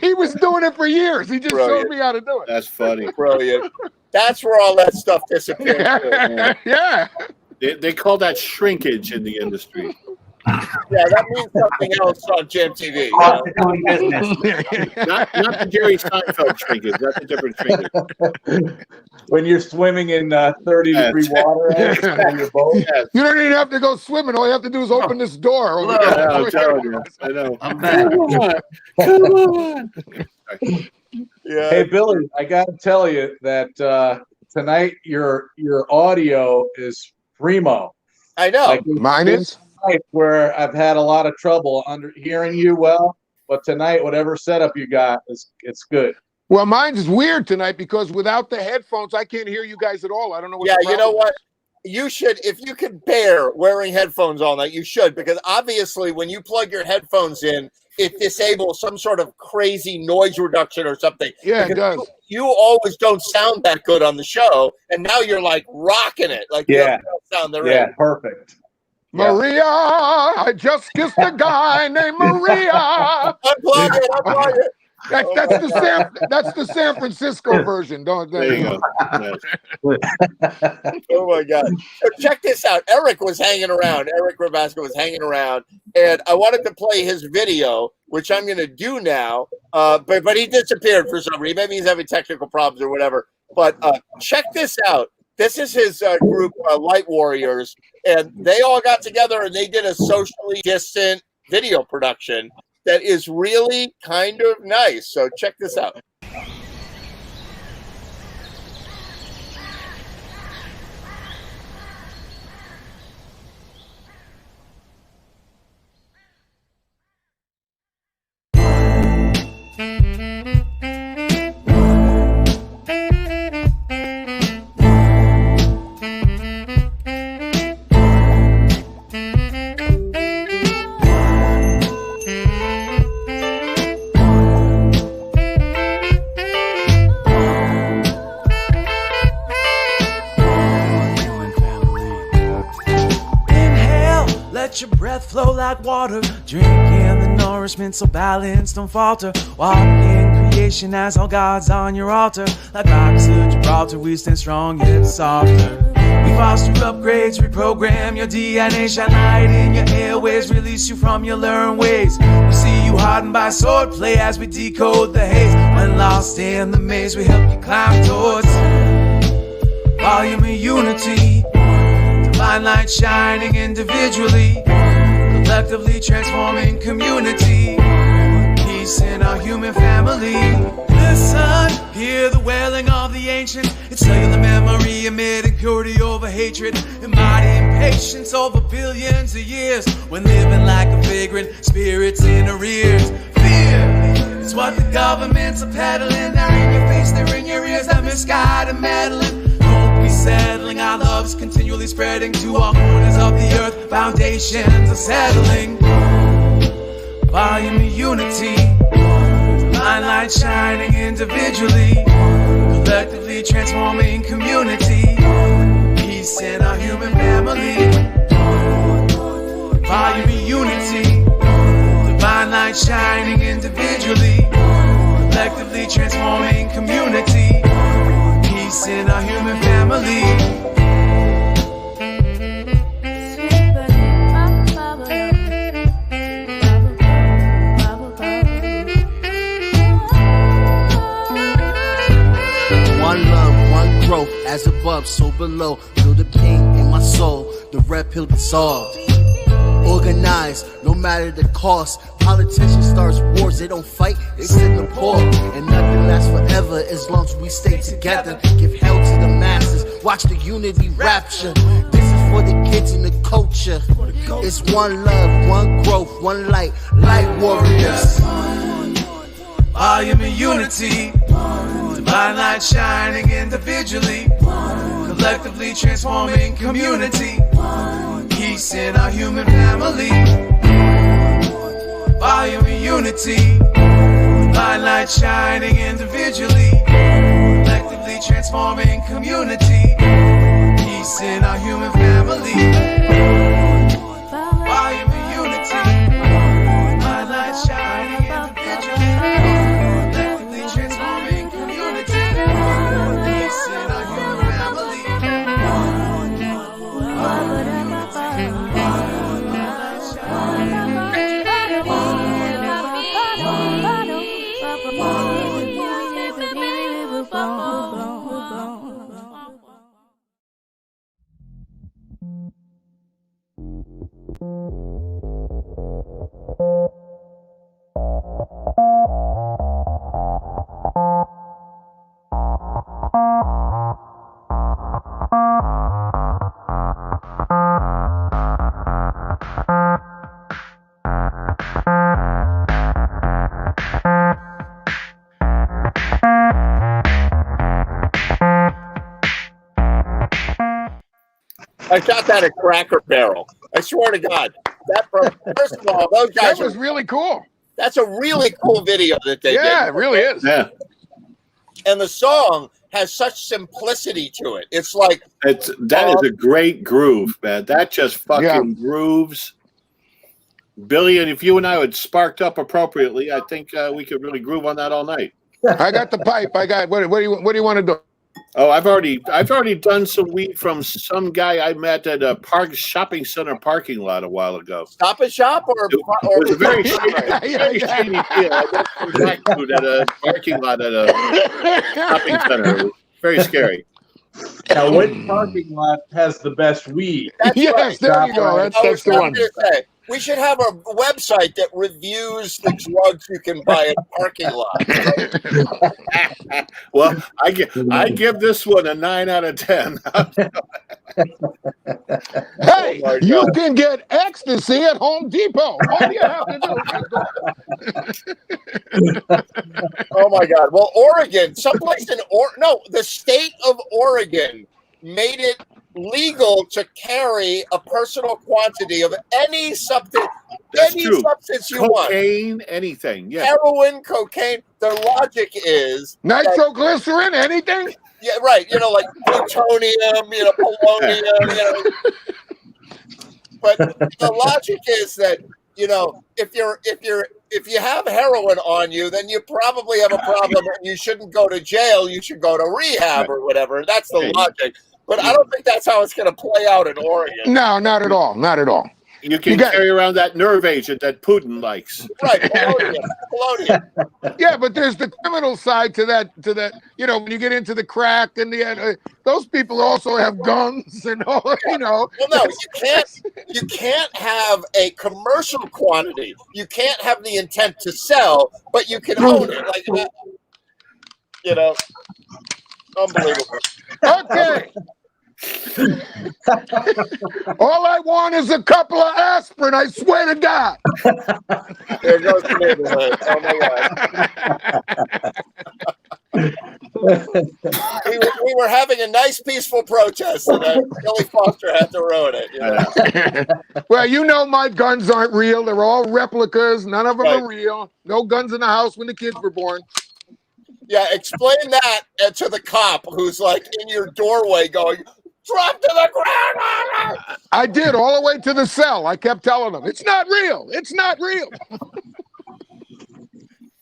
He was doing it for years. He just showed me how to do it. That's funny. Brilliant. That's where all that stuff disappeared. Yeah. They call that shrinkage in the industry. Yeah, that means something else on Jam TV. Not the Jerry Seinfeld shrinkage. That's a different shrinkage. When you're swimming in 30-degree water on your boat. You don't even have to go swimming. All you have to do is open this door. Yeah, I'm telling you. I know. I'm back. Come on. Yeah. Hey Billy, I got to tell you that tonight your audio is primo. I know. Like, Mine is. Where I've had a lot of trouble hearing you well, but tonight whatever setup you got it's good. Well, mine is weird tonight because without the headphones, I can't hear you guys at all. I don't know what. Yeah, the you know problem what? You should, if you can bear wearing headphones all night, you should, because obviously when you plug your headphones in, it disables some sort of crazy noise reduction or something. Yeah, it Because does. You always don't sound that good on the show, and now you're like rocking it. Like you don't sound the Yeah, perfect. Maria, I just kissed a guy named Maria. Unplug it. That's the San Francisco version. There you go. Oh my God. So check this out. Eric was hanging around. Eric Rabasco was hanging around, and I wanted to play his video, which I'm going to do now. But he disappeared for some reason. Maybe he's having technical problems or whatever. But check this out. This is his group, Light Warriors, and they all got together and they did a socially distant video production that is really kind of nice. So check this out. Let your breath flow like water. Drink in the nourishment so balance don't falter. Walk in creation as all gods on your altar. Like rocks of Gibraltar, we stand strong yet softer. We foster upgrades, reprogram your DNA. Shine light in your airways, release you from your learned ways. We see you hardened by swordplay as we decode the haze. When lost in the maze, we help you climb towards volume of unity. Divine light shining individually, collectively transforming community. Peace in our human family. Listen, hear the wailing of the ancient. It's cellular memory emitting purity over hatred, embodying patience over billions of years. When living like a vagrant, spirits in arrears. Fear is what the governments are peddling. They're in your face, they're in your ears, that misguided meddling. Don't be settling, our love's continually spreading to all corners of the earth. Foundations are settling. Volume of unity. Divine light shining individually, collectively transforming community. Peace in our human family. Volume of unity. Divine light shining individually, collectively transforming community. Peace in our human family. As above, so below. Feel the pain in my soul, the red pill dissolved. Organized, no matter the cost. Politicians starts wars, they don't fight, they sit in the pause. And nothing lasts forever as long as we stay together. Give hell to the masses, watch the unity rapture. This is for the kids and the culture. It's one love, one growth, one light, light warriors. Volume of unity. Divine light shining individually, collectively transforming community. Peace in our human family. Volume of unity. Divine light shining individually, collectively transforming community. Peace in our human family. Volume of unity. Divine light shining individually. I shot that at Cracker Barrel. I swear to God. First of all, those guys. That was really cool. That's a really cool video that they did. Yeah, it really is. Yeah. And the song has such simplicity to it. It's like that is a great groove, man. That just fucking grooves. Billy, and if you and I had sparked up appropriately, I think we could really groove on that all night. I got the pipe. I got what do you want to do? Oh, I've already done some weed from some guy I met at a shopping center parking lot a while ago. Stop and Shop or it was a very shady deal. I got some black food at a parking lot at a shopping center. It was very scary. Yeah, which parking lot has the best weed? Yes, there you go. That's the one. We should have a website that reviews the drugs you can buy at parking lots. Well, I give this one a 9 out of 10. Hey, you can get ecstasy at Home Depot. All you have to do. Oh my God! Well, Oregon, someplace in the state of Oregon made it legal to carry a personal quantity of any substance, substance you want. Cocaine, anything. Yeah. Heroin, cocaine. Their logic is nitroglycerin, anything. Yeah, right. Like plutonium, polonium. But the logic is that if you have heroin on you, then you probably have a problem, and you shouldn't go to jail. You should go to rehab or whatever. That's the logic. But I don't think that's how it's going to play out in Oregon. No, not at all. Not at all. You can carry around that nerve agent that Putin likes. Right, polonium. Yeah, but there's the criminal side to that. You know, when you get into the crack and those people also have guns and all. You know. Well, no, you can't have a commercial quantity. You can't have the intent to sell, but you can own it. Like that. You know, unbelievable. Okay. All I want is a couple of aspirin, I swear to God. There goes the neighborhood. Oh my God. we were having a nice, peaceful protest, and then Billy Foster had to ruin it. You know? Well, you know my guns aren't real. They're all replicas. None of them are real. No guns in the house when the kids were born. Yeah, explain that to the cop who's like in your doorway going, drop to the ground. I did all the way to the cell. I kept telling them, it's not real. It's not real.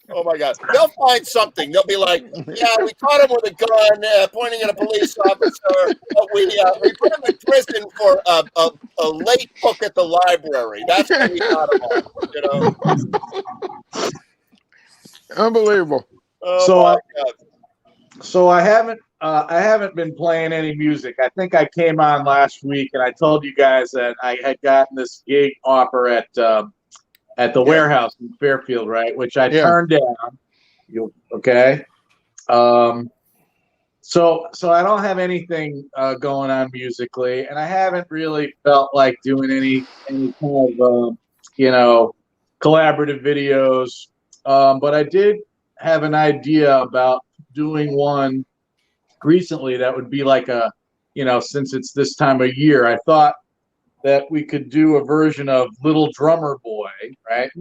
Oh my God. They'll find something. They'll be like, yeah, we caught him with a gun pointing at a police officer. But we put him in prison for a late book at the library. That's what we got him on, you know. Unbelievable. Oh so I haven't been playing any music. I think I came on last week and I told you guys that I had gotten this gig offer at the warehouse in Fairfield, right? Which I turned down. Okay. So I don't have anything going on musically, and I haven't really felt like doing any kind of collaborative videos. But I did have an idea about doing one recently that would be like a, since it's this time of year, I thought that we could do a version of Little Drummer Boy, right?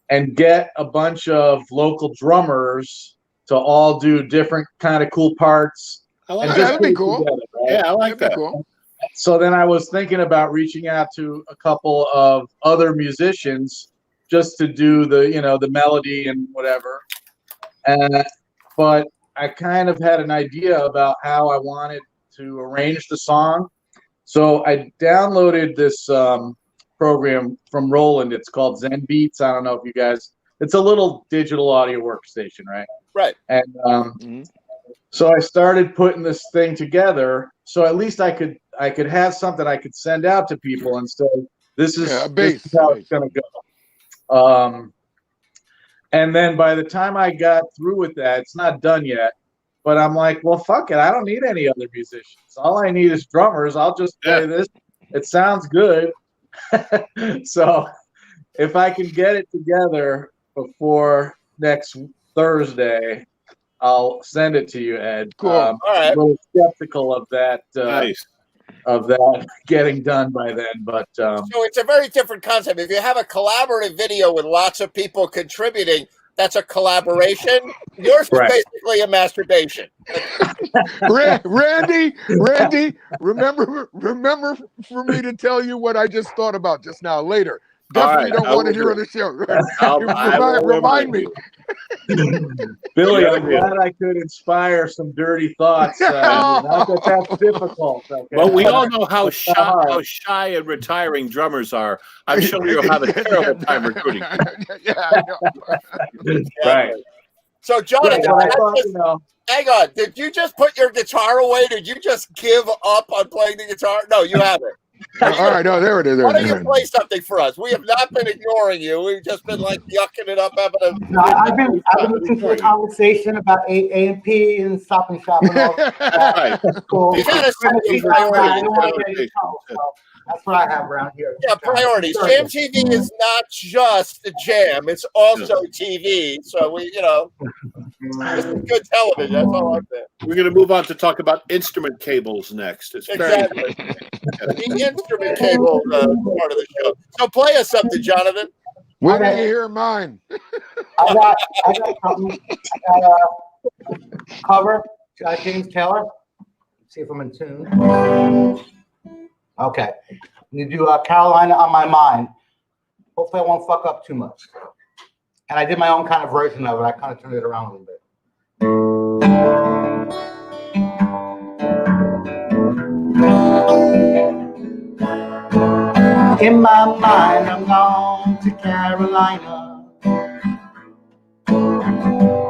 And get a bunch of local drummers to all do different kind of cool parts. That'd be cool. Together, right? Yeah, I like that. Cool. So then I was thinking about reaching out to a couple of other musicians just to do the melody and whatever. But I kind of had an idea about how I wanted to arrange the song. So I downloaded this program from Roland. It's called Zen Beats. I don't know if you guys, it's a little digital audio workstation, right? Right. And so I started putting this thing together. So at least I could have something I could send out to people and say, this is how it's going to go. And then by the time I got through with that, it's not done yet, but I'm like, well, fuck it. I don't need any other musicians. All I need is drummers. I'll just play this. It sounds good. So if I can get it together before next Thursday, I'll send it to you, Ed. Cool. All right. I'm a little skeptical of that. Nice. Of that getting done by then, but so it's a very different concept. If you have a collaborative video with lots of people contributing, that's a collaboration. Yours is basically a masturbation. Randy, remember for me to tell you what I just thought about just now. Later, definitely don't want to hear on the show. Remind me. Billy, I'm glad I could inspire some dirty thoughts. Not that that's difficult. Okay? Well, we all know how shy and retiring drummers are. I'm sure you'll have a terrible time recruiting. Yeah, I know. Right. So, Jonathan, hang on. Did you just put your guitar away? Did you just give up on playing the guitar? No, you haven't. All right, no, there it is. Why don't you play something for us? We have not been ignoring you. We've just been like yucking it up, having a. No, I've been listening to a conversation about A&P and Stop and Shop and all that. Right. Cool. You gotta set your priorities. That's what I have around here. Yeah, priorities. Jam TV is not just a jam; it's also TV. So this is good television. That's all I'm saying. We're going to move on to talk about instrument cables next. It's exactly the instrument cable part of the show. So play us something, Jonathan. When do you hear mine? I got something. I got a cover. James Taylor. Let's see if I'm in tune. Okay. You do Carolina on My Mind. Hopefully I won't fuck up too much. And I did my own kind of version of it. I kind of turned it around a little bit. In my mind, I'm gone to Carolina.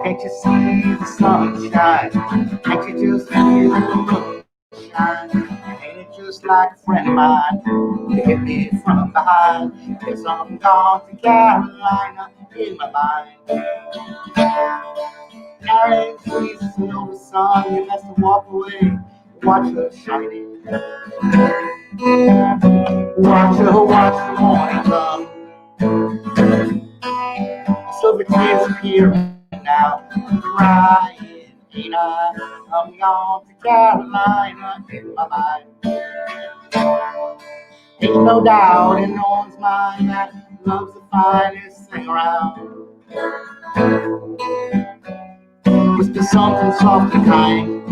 Can't you see the sunshine? Can't you just feel the moonshine? Ain't it just like a friend of mine to hit me from behind? Yes, I'm gone to Carolina in my mind. Carrying sweet silver sun, you must walk away. Watch her shining. Watch the morning come. Silver tears appear now. I'm crying, ain't I? I'm gone to Carolina in my mind. Ain't no doubt in no one's mind that love's the finest thing around. Whisper something soft and kind.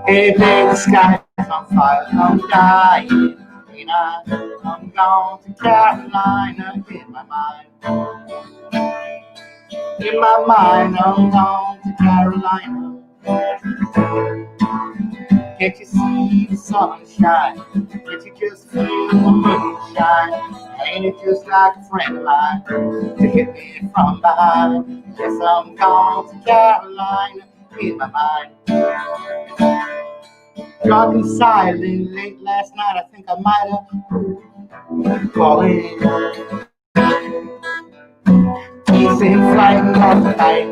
Hey, baby, the sky's on fire, I'm dying, ain't I? I'm gone to Carolina in my mind. In my mind, I'm gone to Carolina. Can't you see the sunshine? Can't you just feel the moonshine? Ain't it just like a friend of mine to hit me from behind? Yes, I'm gone to Carolina in my mind. Dark and silent, late last night, I think I might have calling. He's in flight and off the night.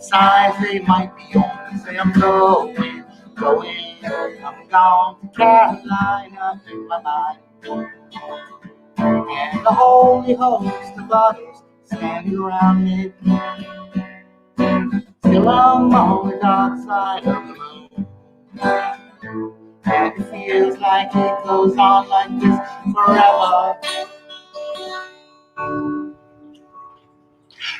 Signs they might be on, say I'm going. I'm gone to Carolina in my mind. And the holy host of others standing around me. Still I'm on the dark side of the moon. And it feels like it goes on like this forever.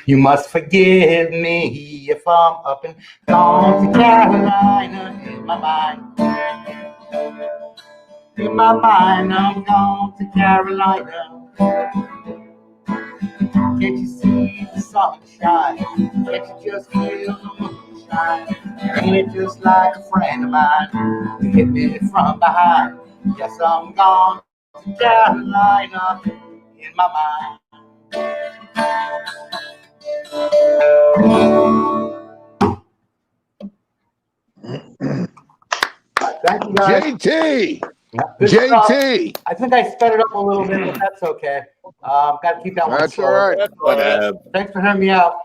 You must forgive me if I'm up and gone to Carolina in my mind. In my mind, I'm gone to Carolina. Can't you see the sunshine? Can't you just feel the moonshine? Ain't it just like a friend of mine to hit me from behind? Yes, I'm gone to Carolina in my mind. Thank you, guys. JT. Good JT. stuff. I think I sped it up a little bit, but that's okay. Got to keep that one That's slower. all right. Whatever. Thanks for hearing me out.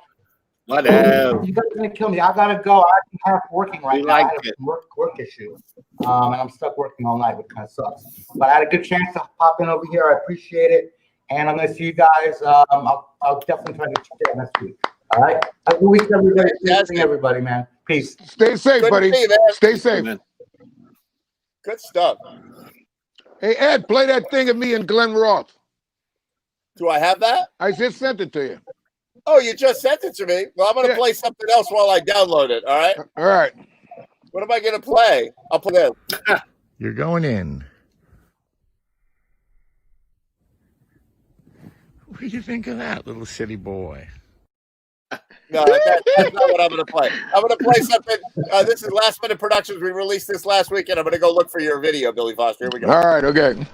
Whatever. You guys are gonna kill me. I gotta go. I'm half working right We now. I like had it. a work issue, and I'm stuck working all night, which kind of sucks. But I had a good chance to pop in over here. I appreciate it, and I'm gonna see you guys. I'll definitely try to get you there next week. All right. Have a good week, everybody. Thanks, everybody, man. Peace. Stay safe, Good buddy. to see you, man. Stay safe. Good stuff. Hey, Ed, play that thing of me and Glenn Roth. Do I have that? I just sent it to you. Oh, you just sent it to me. Well, I'm going to play something else while I download it. All right. All right. What am I going to play? I'll play this. You're going in. What do you think of that, little city boy? No, that's not what I'm going to play. I'm going to play something. This is Last Minute Productions. We released this last week, and I'm going to go look for your video, Billy Foster. Here we go. All right. Okay.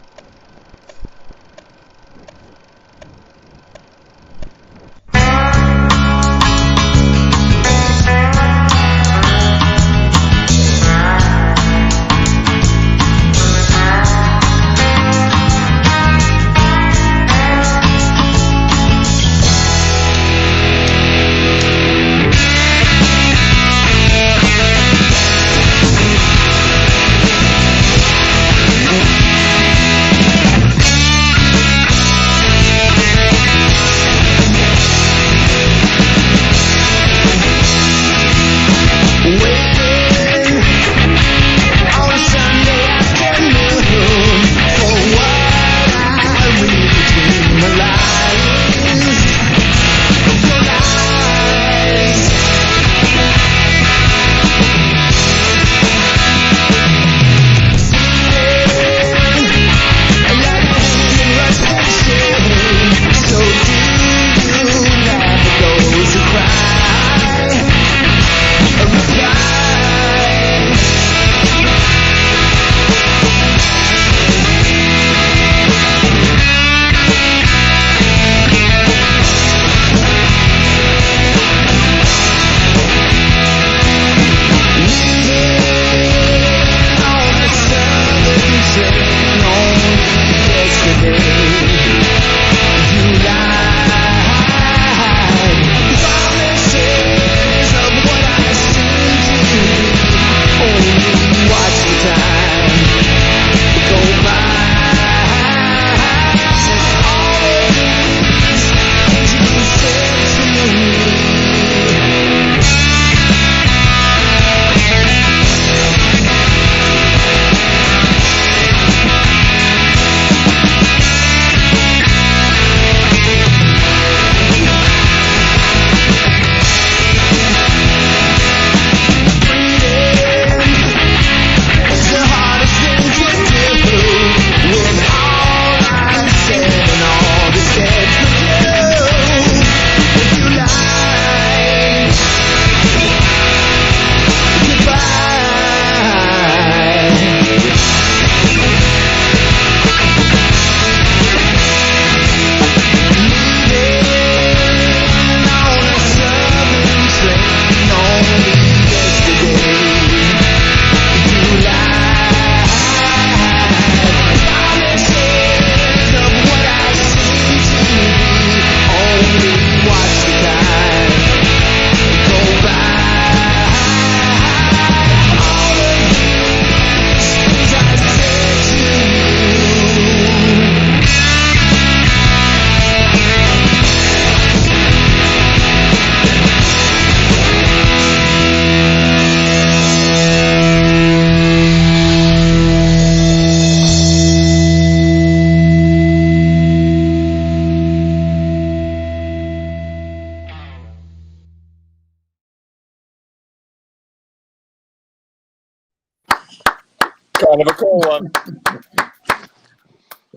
kind of a cool one.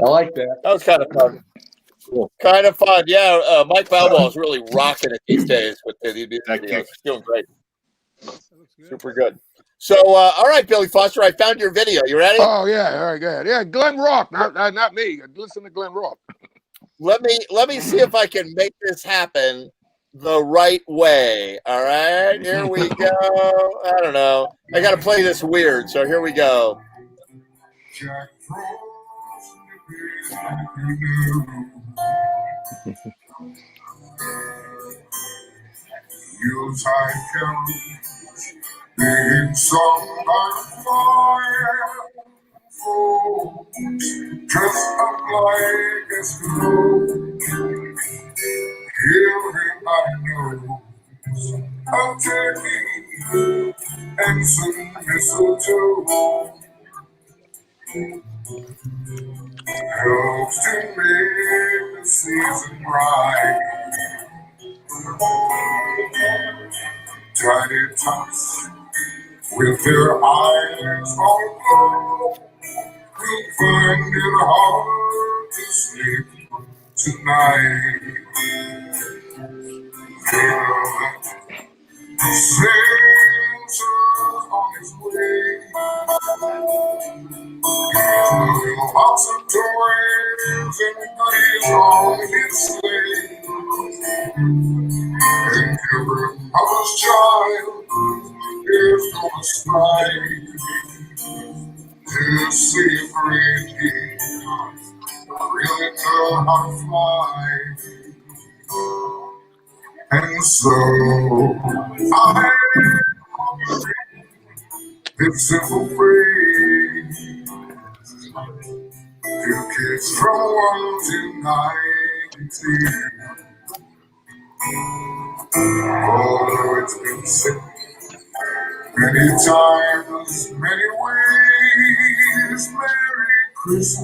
I like that. That was kind of fun. Cool. Kind of fun. Yeah, Mike Balwell is really rocking it these days with the videos. He's doing great. Super good. So, all right, Billy Foster, I found your video. You ready? Oh yeah, all right, go ahead. Yeah, Glenn Rock, not me. Listen to Glenn Rock. Let me see if I can make this happen the right way. All right, here we go. I don't know. I got to play this weird, so here we go. Yuletide carols being sung by the fire. Folks dressed up like Eskimos. Everybody knows a turkey and some mistletoe helps to make the season bright. Tiny tots with their eyes on glow will find it hard to sleep tonight. Santa's on his way. With lots of toys and goodies on his sleigh. And every mother's child is gonna strive to see if Reggie really know how to fly. And so I this simple phrase to kids from 1 to 19. Although it's been said many times, many ways, Merry Christmas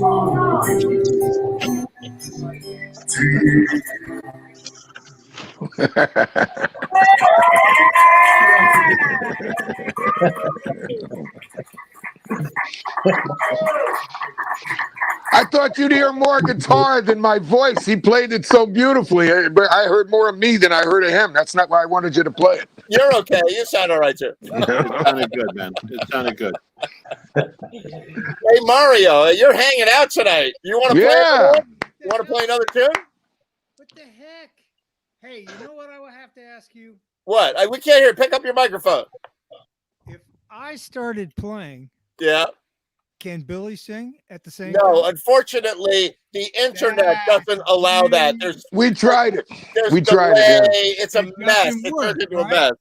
to you. I thought you'd hear more guitar than my voice. He played it so beautifully. I heard more of me than I heard of him. That's not why I wanted you to play it. You're okay. You sound all right, too. It sounded good, man. It sounded good. Hey, Mario, you're hanging out tonight. You want to play? Yeah. You want to play another tune? What the heck? Hey, you know what I would have to ask you? What? We can't hear. Pick up your microphone. If I started playing, Yeah. can Billy sing at the same time? No, unfortunately, the internet doesn't allow that. We tried it. There's We tried it. delay. Yeah. It's a mess. It turns into a mess.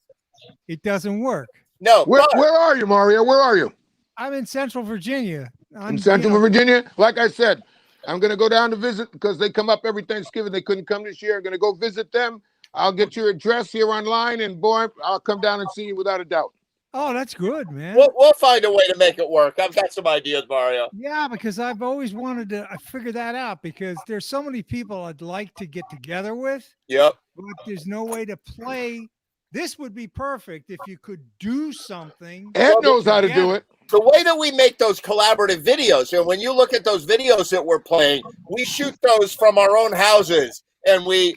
It doesn't work. No. Where but- are you, Mario? Where are you? I'm in Central Virginia. In Central Virginia? Like I said, I'm going to go down to visit because they come up every Thanksgiving. They couldn't come this year. I'm going to go visit them. I'll get your address here online, and boy, I'll come down and see you without a doubt. Oh, that's good, man. We'll find a way to make it work. I've got some ideas, Mario. Yeah, because I've always wanted to figure that out because there's so many people I'd like to get together with. Yep. But there's no way to play. This would be perfect if you could do something. Ed knows how to do it. The way that we make those collaborative videos, and when you look at those videos that we're playing, we shoot those from our own houses, and we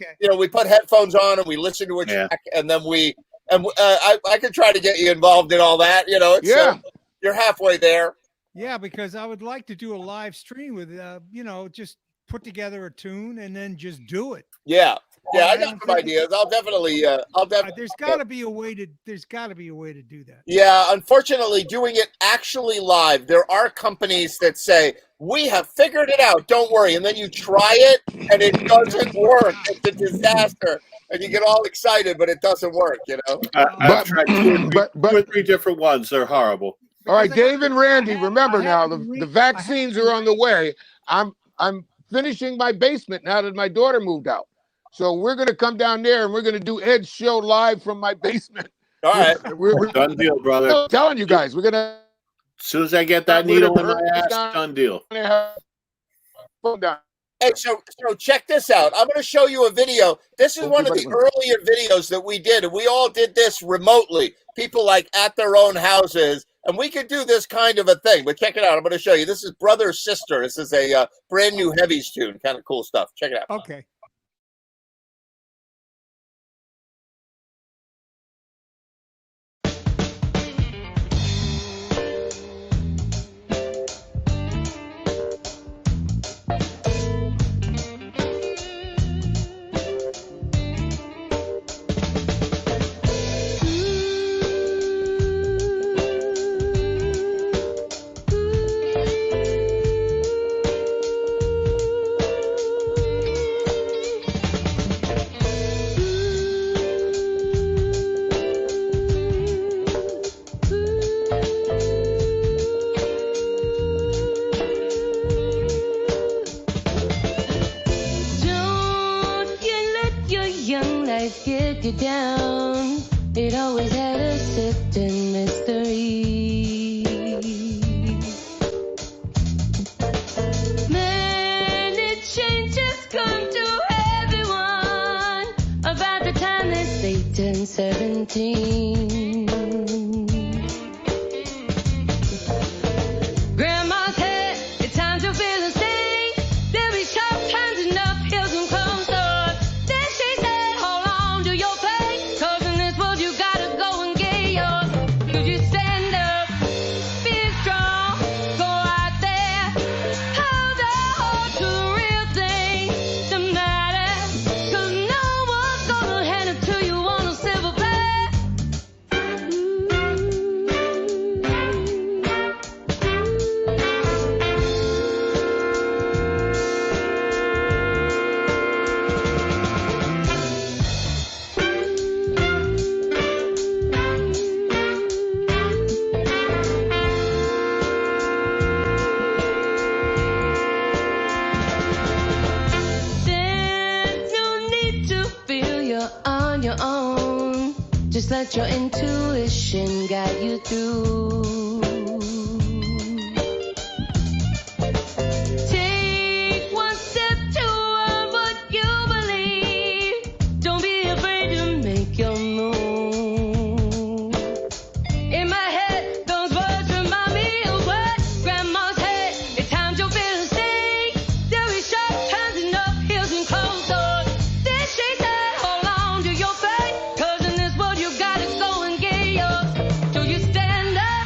put headphones on and we listen to a track, and then I could try to get you involved in all that. You're halfway there. Yeah, because I would like to do a live stream with, just put together a tune and then just do it. Yeah. Yeah, I got some ideas. I'll definitely. There's got to be a way to. There's got to be a way to do that. Yeah, unfortunately, doing it actually live, there are companies that say we have figured it out. Don't worry, and then you try it and it doesn't work. It's a disaster, and you get all excited, but it doesn't work. I've tried two or three different ones. They're horrible. All right, Dave and Randy, remember now the vaccines are on the way. I'm finishing my basement now that my daughter moved out. So we're going to come down there and we're going to do Ed's show live from my basement. All right. We're done deal, brother. I'm telling you guys, we're going to. As soon as I get that needle in my ass, done deal. Hey, so check this out. I'm going to show you a video. This is one of the earlier videos that we did, and we all did this remotely. People like at their own houses and we could do this kind of a thing. But check it out. I'm going to show you. This is Brother Sister. This is a brand new Heavies tune. Kind of cool stuff. Check it out. Okay. Get you down. It always had a certain mystery. Many changes come to everyone about the time that Satan 17. Grandma's head, it's time to feel the same. There'll be sharp times enough hills and closed doors. Then she said, hold on to your faith, 'cause in this world you gotta go and get yours. Could you stand up, be strong, go out there, hold on to the real things that matter, 'cause no one's gonna hand it to you on a silver plate. There's no need to feel you're on your own. Just let your intuition guide you through. Take one step toward what you believe. Don't be afraid to make your move. In my head, those words remind me of what Grandma's had. It's time to feel the sting. There is sharp times enough hills and closed doors. Then she said, hold on to your faith, 'cause in this world you gotta go and get yours. So you stand up,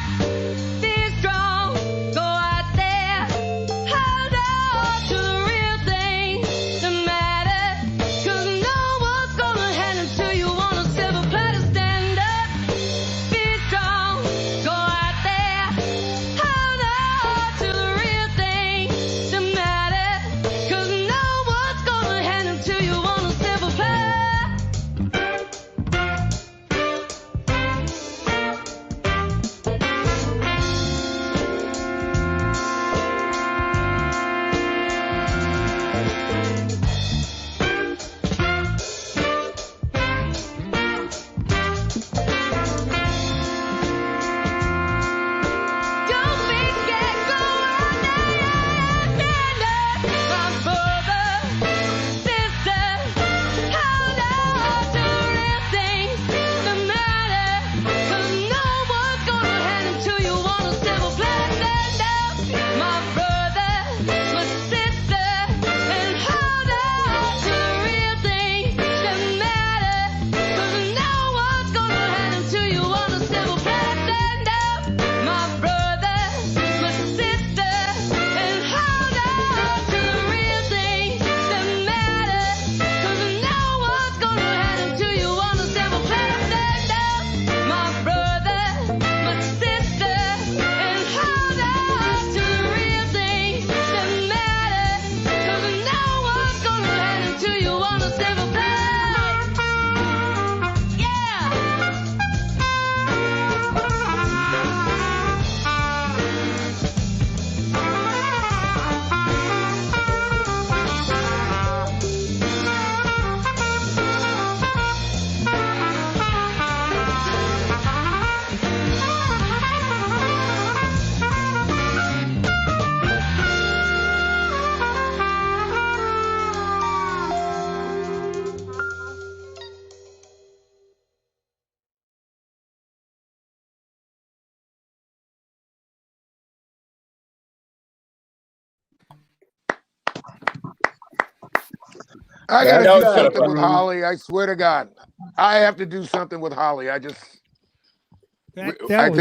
I Yeah, got that to do was something good. with Holly. I swear to God, I have to do something with Holly. I think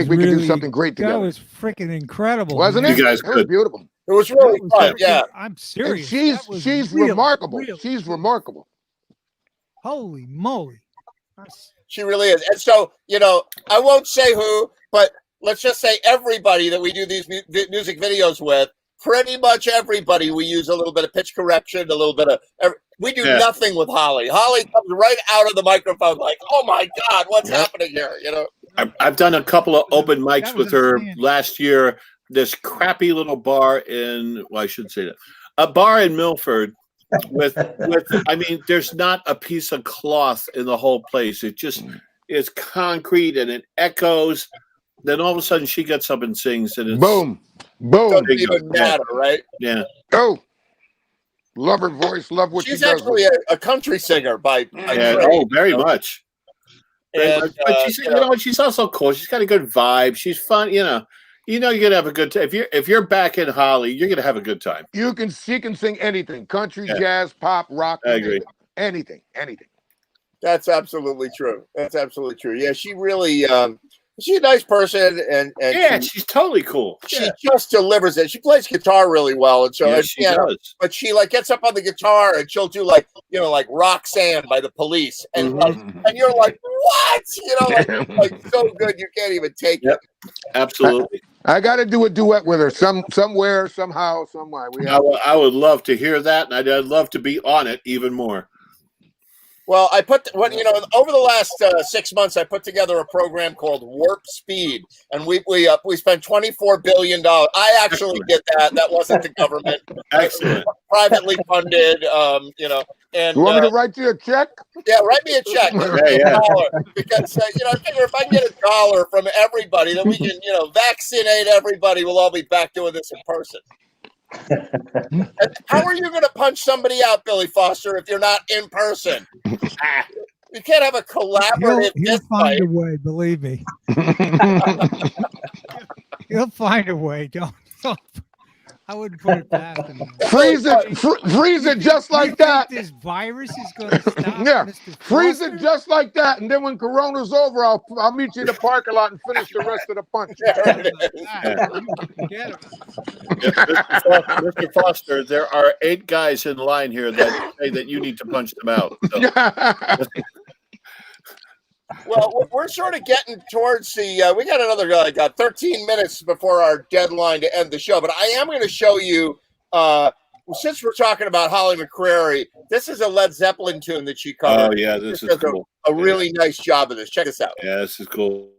we could do something great That together. was freaking incredible, Wasn't man. it? It was beautiful. It was really That was fun. freaking- Yeah. I'm And serious. she's That was she's really, remarkable. really She's good. remarkable. Holy moly. She really is. And so, you know, I won't say who, but let's just say everybody that we do these music videos with, pretty much everybody, we use a little bit of pitch correction, a little bit of, we do nothing with Holly. Holly comes right out of the microphone like, oh my God, what's happening here? You know? I've done a couple of open mics was with her outstanding. last year. This crappy little bar well, I shouldn't say that. A bar in Milford with I mean, there's not a piece of cloth in the whole place. It just is concrete and it echoes. Then all of a sudden she gets up and sings and it's Boom, boom. Doesn't even matter, right? Yeah. Oh, love her voice. Love what She's she does. actually a country singer by Yeah, trade. oh, very much. And, but she's, you know, she's also cool. She's got a good vibe. She's fun. You know, you're gonna have a good time. If you're back in Holly, you're gonna have a good time. She can sing anything: country, jazz, pop, rock. I agree. Anything. That's absolutely true. That's absolutely true. Yeah, she really, she's a nice person, and yeah, she's totally cool. She just delivers it. She plays guitar really well, and so Yeah, and she piano, does. but she like gets up on the guitar and she'll do like like Roxanne by the Police, and like, and you're like, what? You know, like so good you can't even take it. Absolutely. I got to do a duet with her somewhere, somehow, somewhere. I would love to hear that, and I'd love to be on it even more. Well, I put over the last 6 months, I put together a program called Warp Speed, and we spent $24 billion. I actually did that. That wasn't the government. Excellent. Privately funded. And You want me to write you a check? Yeah, write me a check. Yeah. $1, because I figure if I can get $1 from everybody, then we can vaccinate everybody. We'll all be back doing this in person. And how are you going to punch somebody out, Billy Foster, if you're not in person? You can't have a collaborative He'll fist find fight. a way, believe me. He'll find a way. Don't. I wouldn't put it past him. Freeze it just like that. This virus is going to stop. Yeah, Mr. freeze it just like that, and then when Corona's over, I'll meet you in the parking lot and finish the rest of the punch. Mr. Foster, there are 8 guys in line here that say that you need to punch them out. So. Well, we're sort of getting towards the. We got another 13 minutes before our deadline to end the show, but I am going to show you. Since we're talking about Holly McCreary, this is a Led Zeppelin tune that she covered. Oh yeah, this is does cool. a really nice job of this. Check this out. Yeah, this is cool.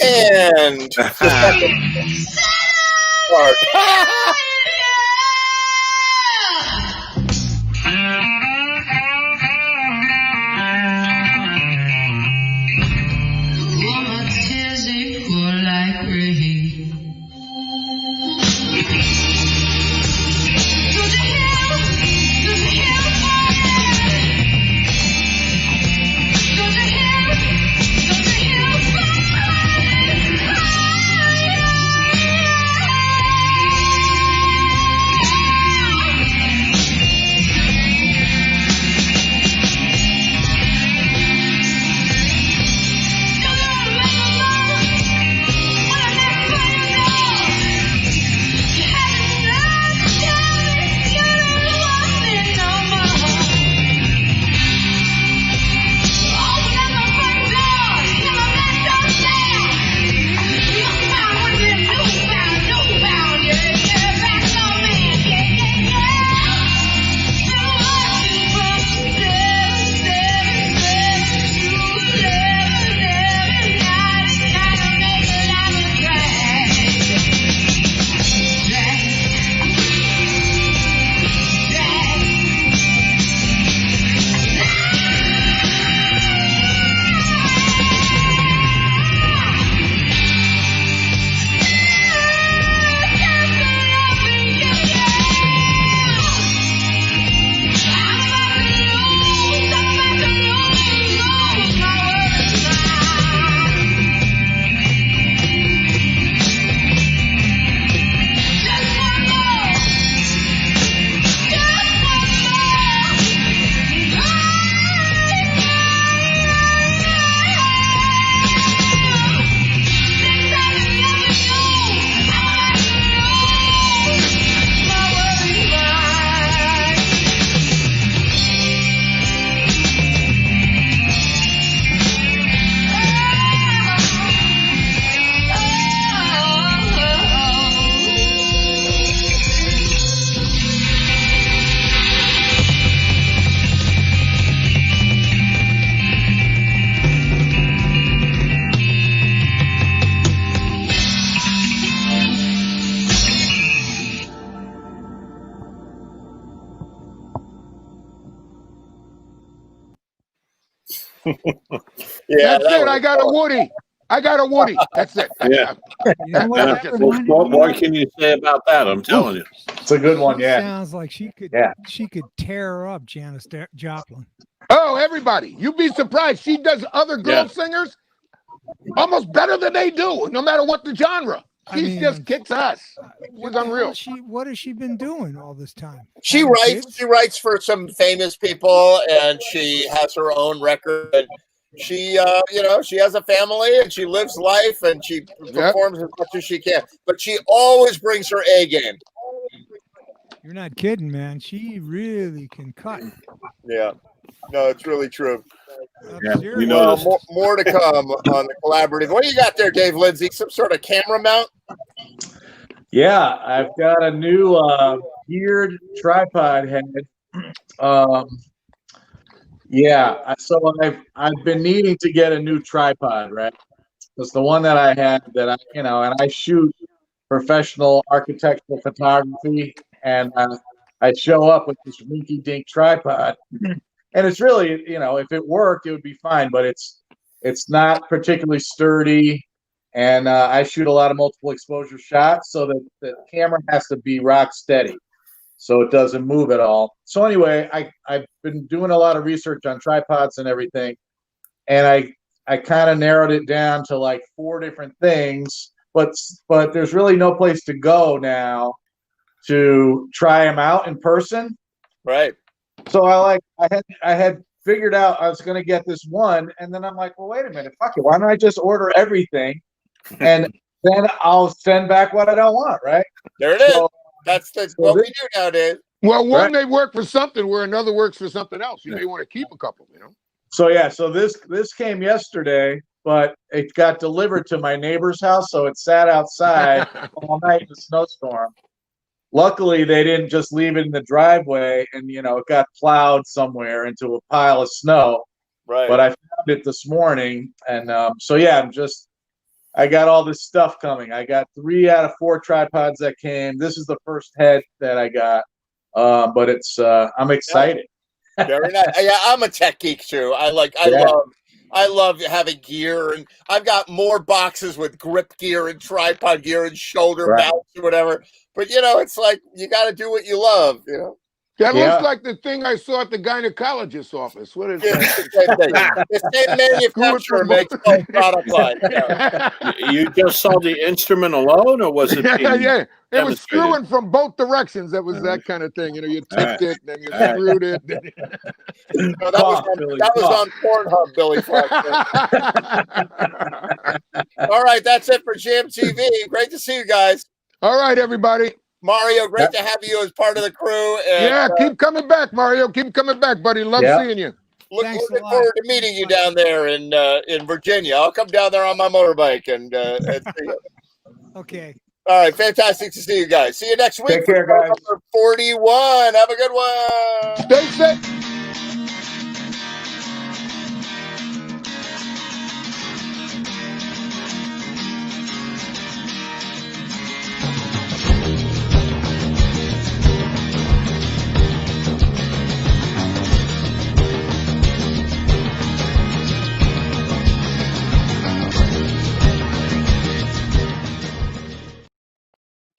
And the second part. Yeah, That's it. I got a Woody. I got a Woody. That's it. Yeah. You know what that reminded What me more of? can you say about that? I'm telling you. It's a good one, She yeah. sounds like she could tear up Janis Joplin. Oh, everybody. You'd be surprised. She does other girl Yeah. singers almost better than they do, no matter what the genre. She just kicks ass. She's unreal. What has she been doing all this time? She Having writes. kids? She writes for some famous people, and she has her own record. And she, she has a family, and she lives life, and she performs as much as she can. But she always brings her A game. You're not kidding, man. She really can cut. Yeah, no, it's really true. Yeah, serious. Well, more to come on the collaborative. What do you got there, Dave Lindsay? Some sort of camera mount? Yeah, I've got a new geared tripod head. So I've been needing to get a new tripod, right? Because the one that I had and I shoot professional architectural photography, and I'd show up with this rinky dink tripod, and it's really, if it worked, it would be fine, but it's not particularly sturdy. And I shoot a lot of multiple exposure shots, so that the camera has to be rock steady, so it doesn't move at all. So anyway, I've been doing a lot of research on tripods and everything, and I kind of narrowed it down to like 4 different things, but there's really no place to go now to try them out in person. Right. So I had figured out I was going to get this one, and then I'm like, well, wait a minute, fuck it, why don't I just order everything? And then I'll send back what I don't want, right? There it is. That's what we do nowadays. Well, one may work for something where another works for something else. You may want to keep a couple, So so this came yesterday, but it got delivered to my neighbor's house, so it sat outside all night in the snowstorm. Luckily, they didn't just leave it in the driveway, and it got plowed somewhere into a pile of snow. Right. But I found it this morning, and I'm just I got all this stuff coming. I got 3 out of 4 tripods that came. This is the first head that I got, but it's I'm excited. Very nice. Yeah, I'm a tech geek too. I love having gear, and I've got more boxes with grip gear and tripod gear and shoulder mounts or whatever. But you know, it's like you got to do what you love. You know. That looks like the thing I saw at the gynecologist's office. What is that? The same manufacturer makes both product lines. Yeah. You just saw the instrument alone, or was it? Yeah. It was screwing from both directions. That was that kind of thing. You know, you tipped it, then you screwed it. No, that was on Pornhub, Billy Clark. All right, that's it for Jam TV. Great to see you guys. All right, everybody. Mario, great to have you as part of the crew. And, keep coming back, Mario. Keep coming back, buddy. Love seeing you. Looking forward to meeting you down there in Virginia. I'll come down there on my motorbike and see you. Okay. All right, fantastic to see you guys. See you next week. Take care, guys. Number 41. Have a good one. Stay safe.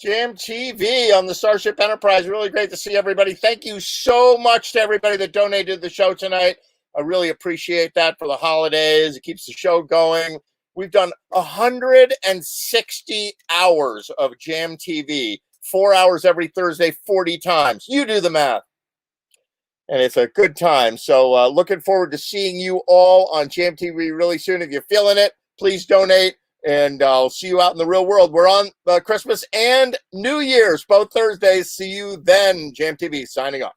Jam TV on the Starship Enterprise. Really great to see everybody. Thank you so much to everybody that donated to the show tonight. I really appreciate that for the holidays. It keeps the show going. We've done 160 hours of Jam TV, 4 hours every Thursday, 40 times. You do the math. And it's a good time. So looking forward to seeing you all on Jam TV really soon. If you're feeling it, please donate. And I'll see you out in the real world. We're on Christmas and New Year's, both Thursdays. See you then. Jam TV signing off.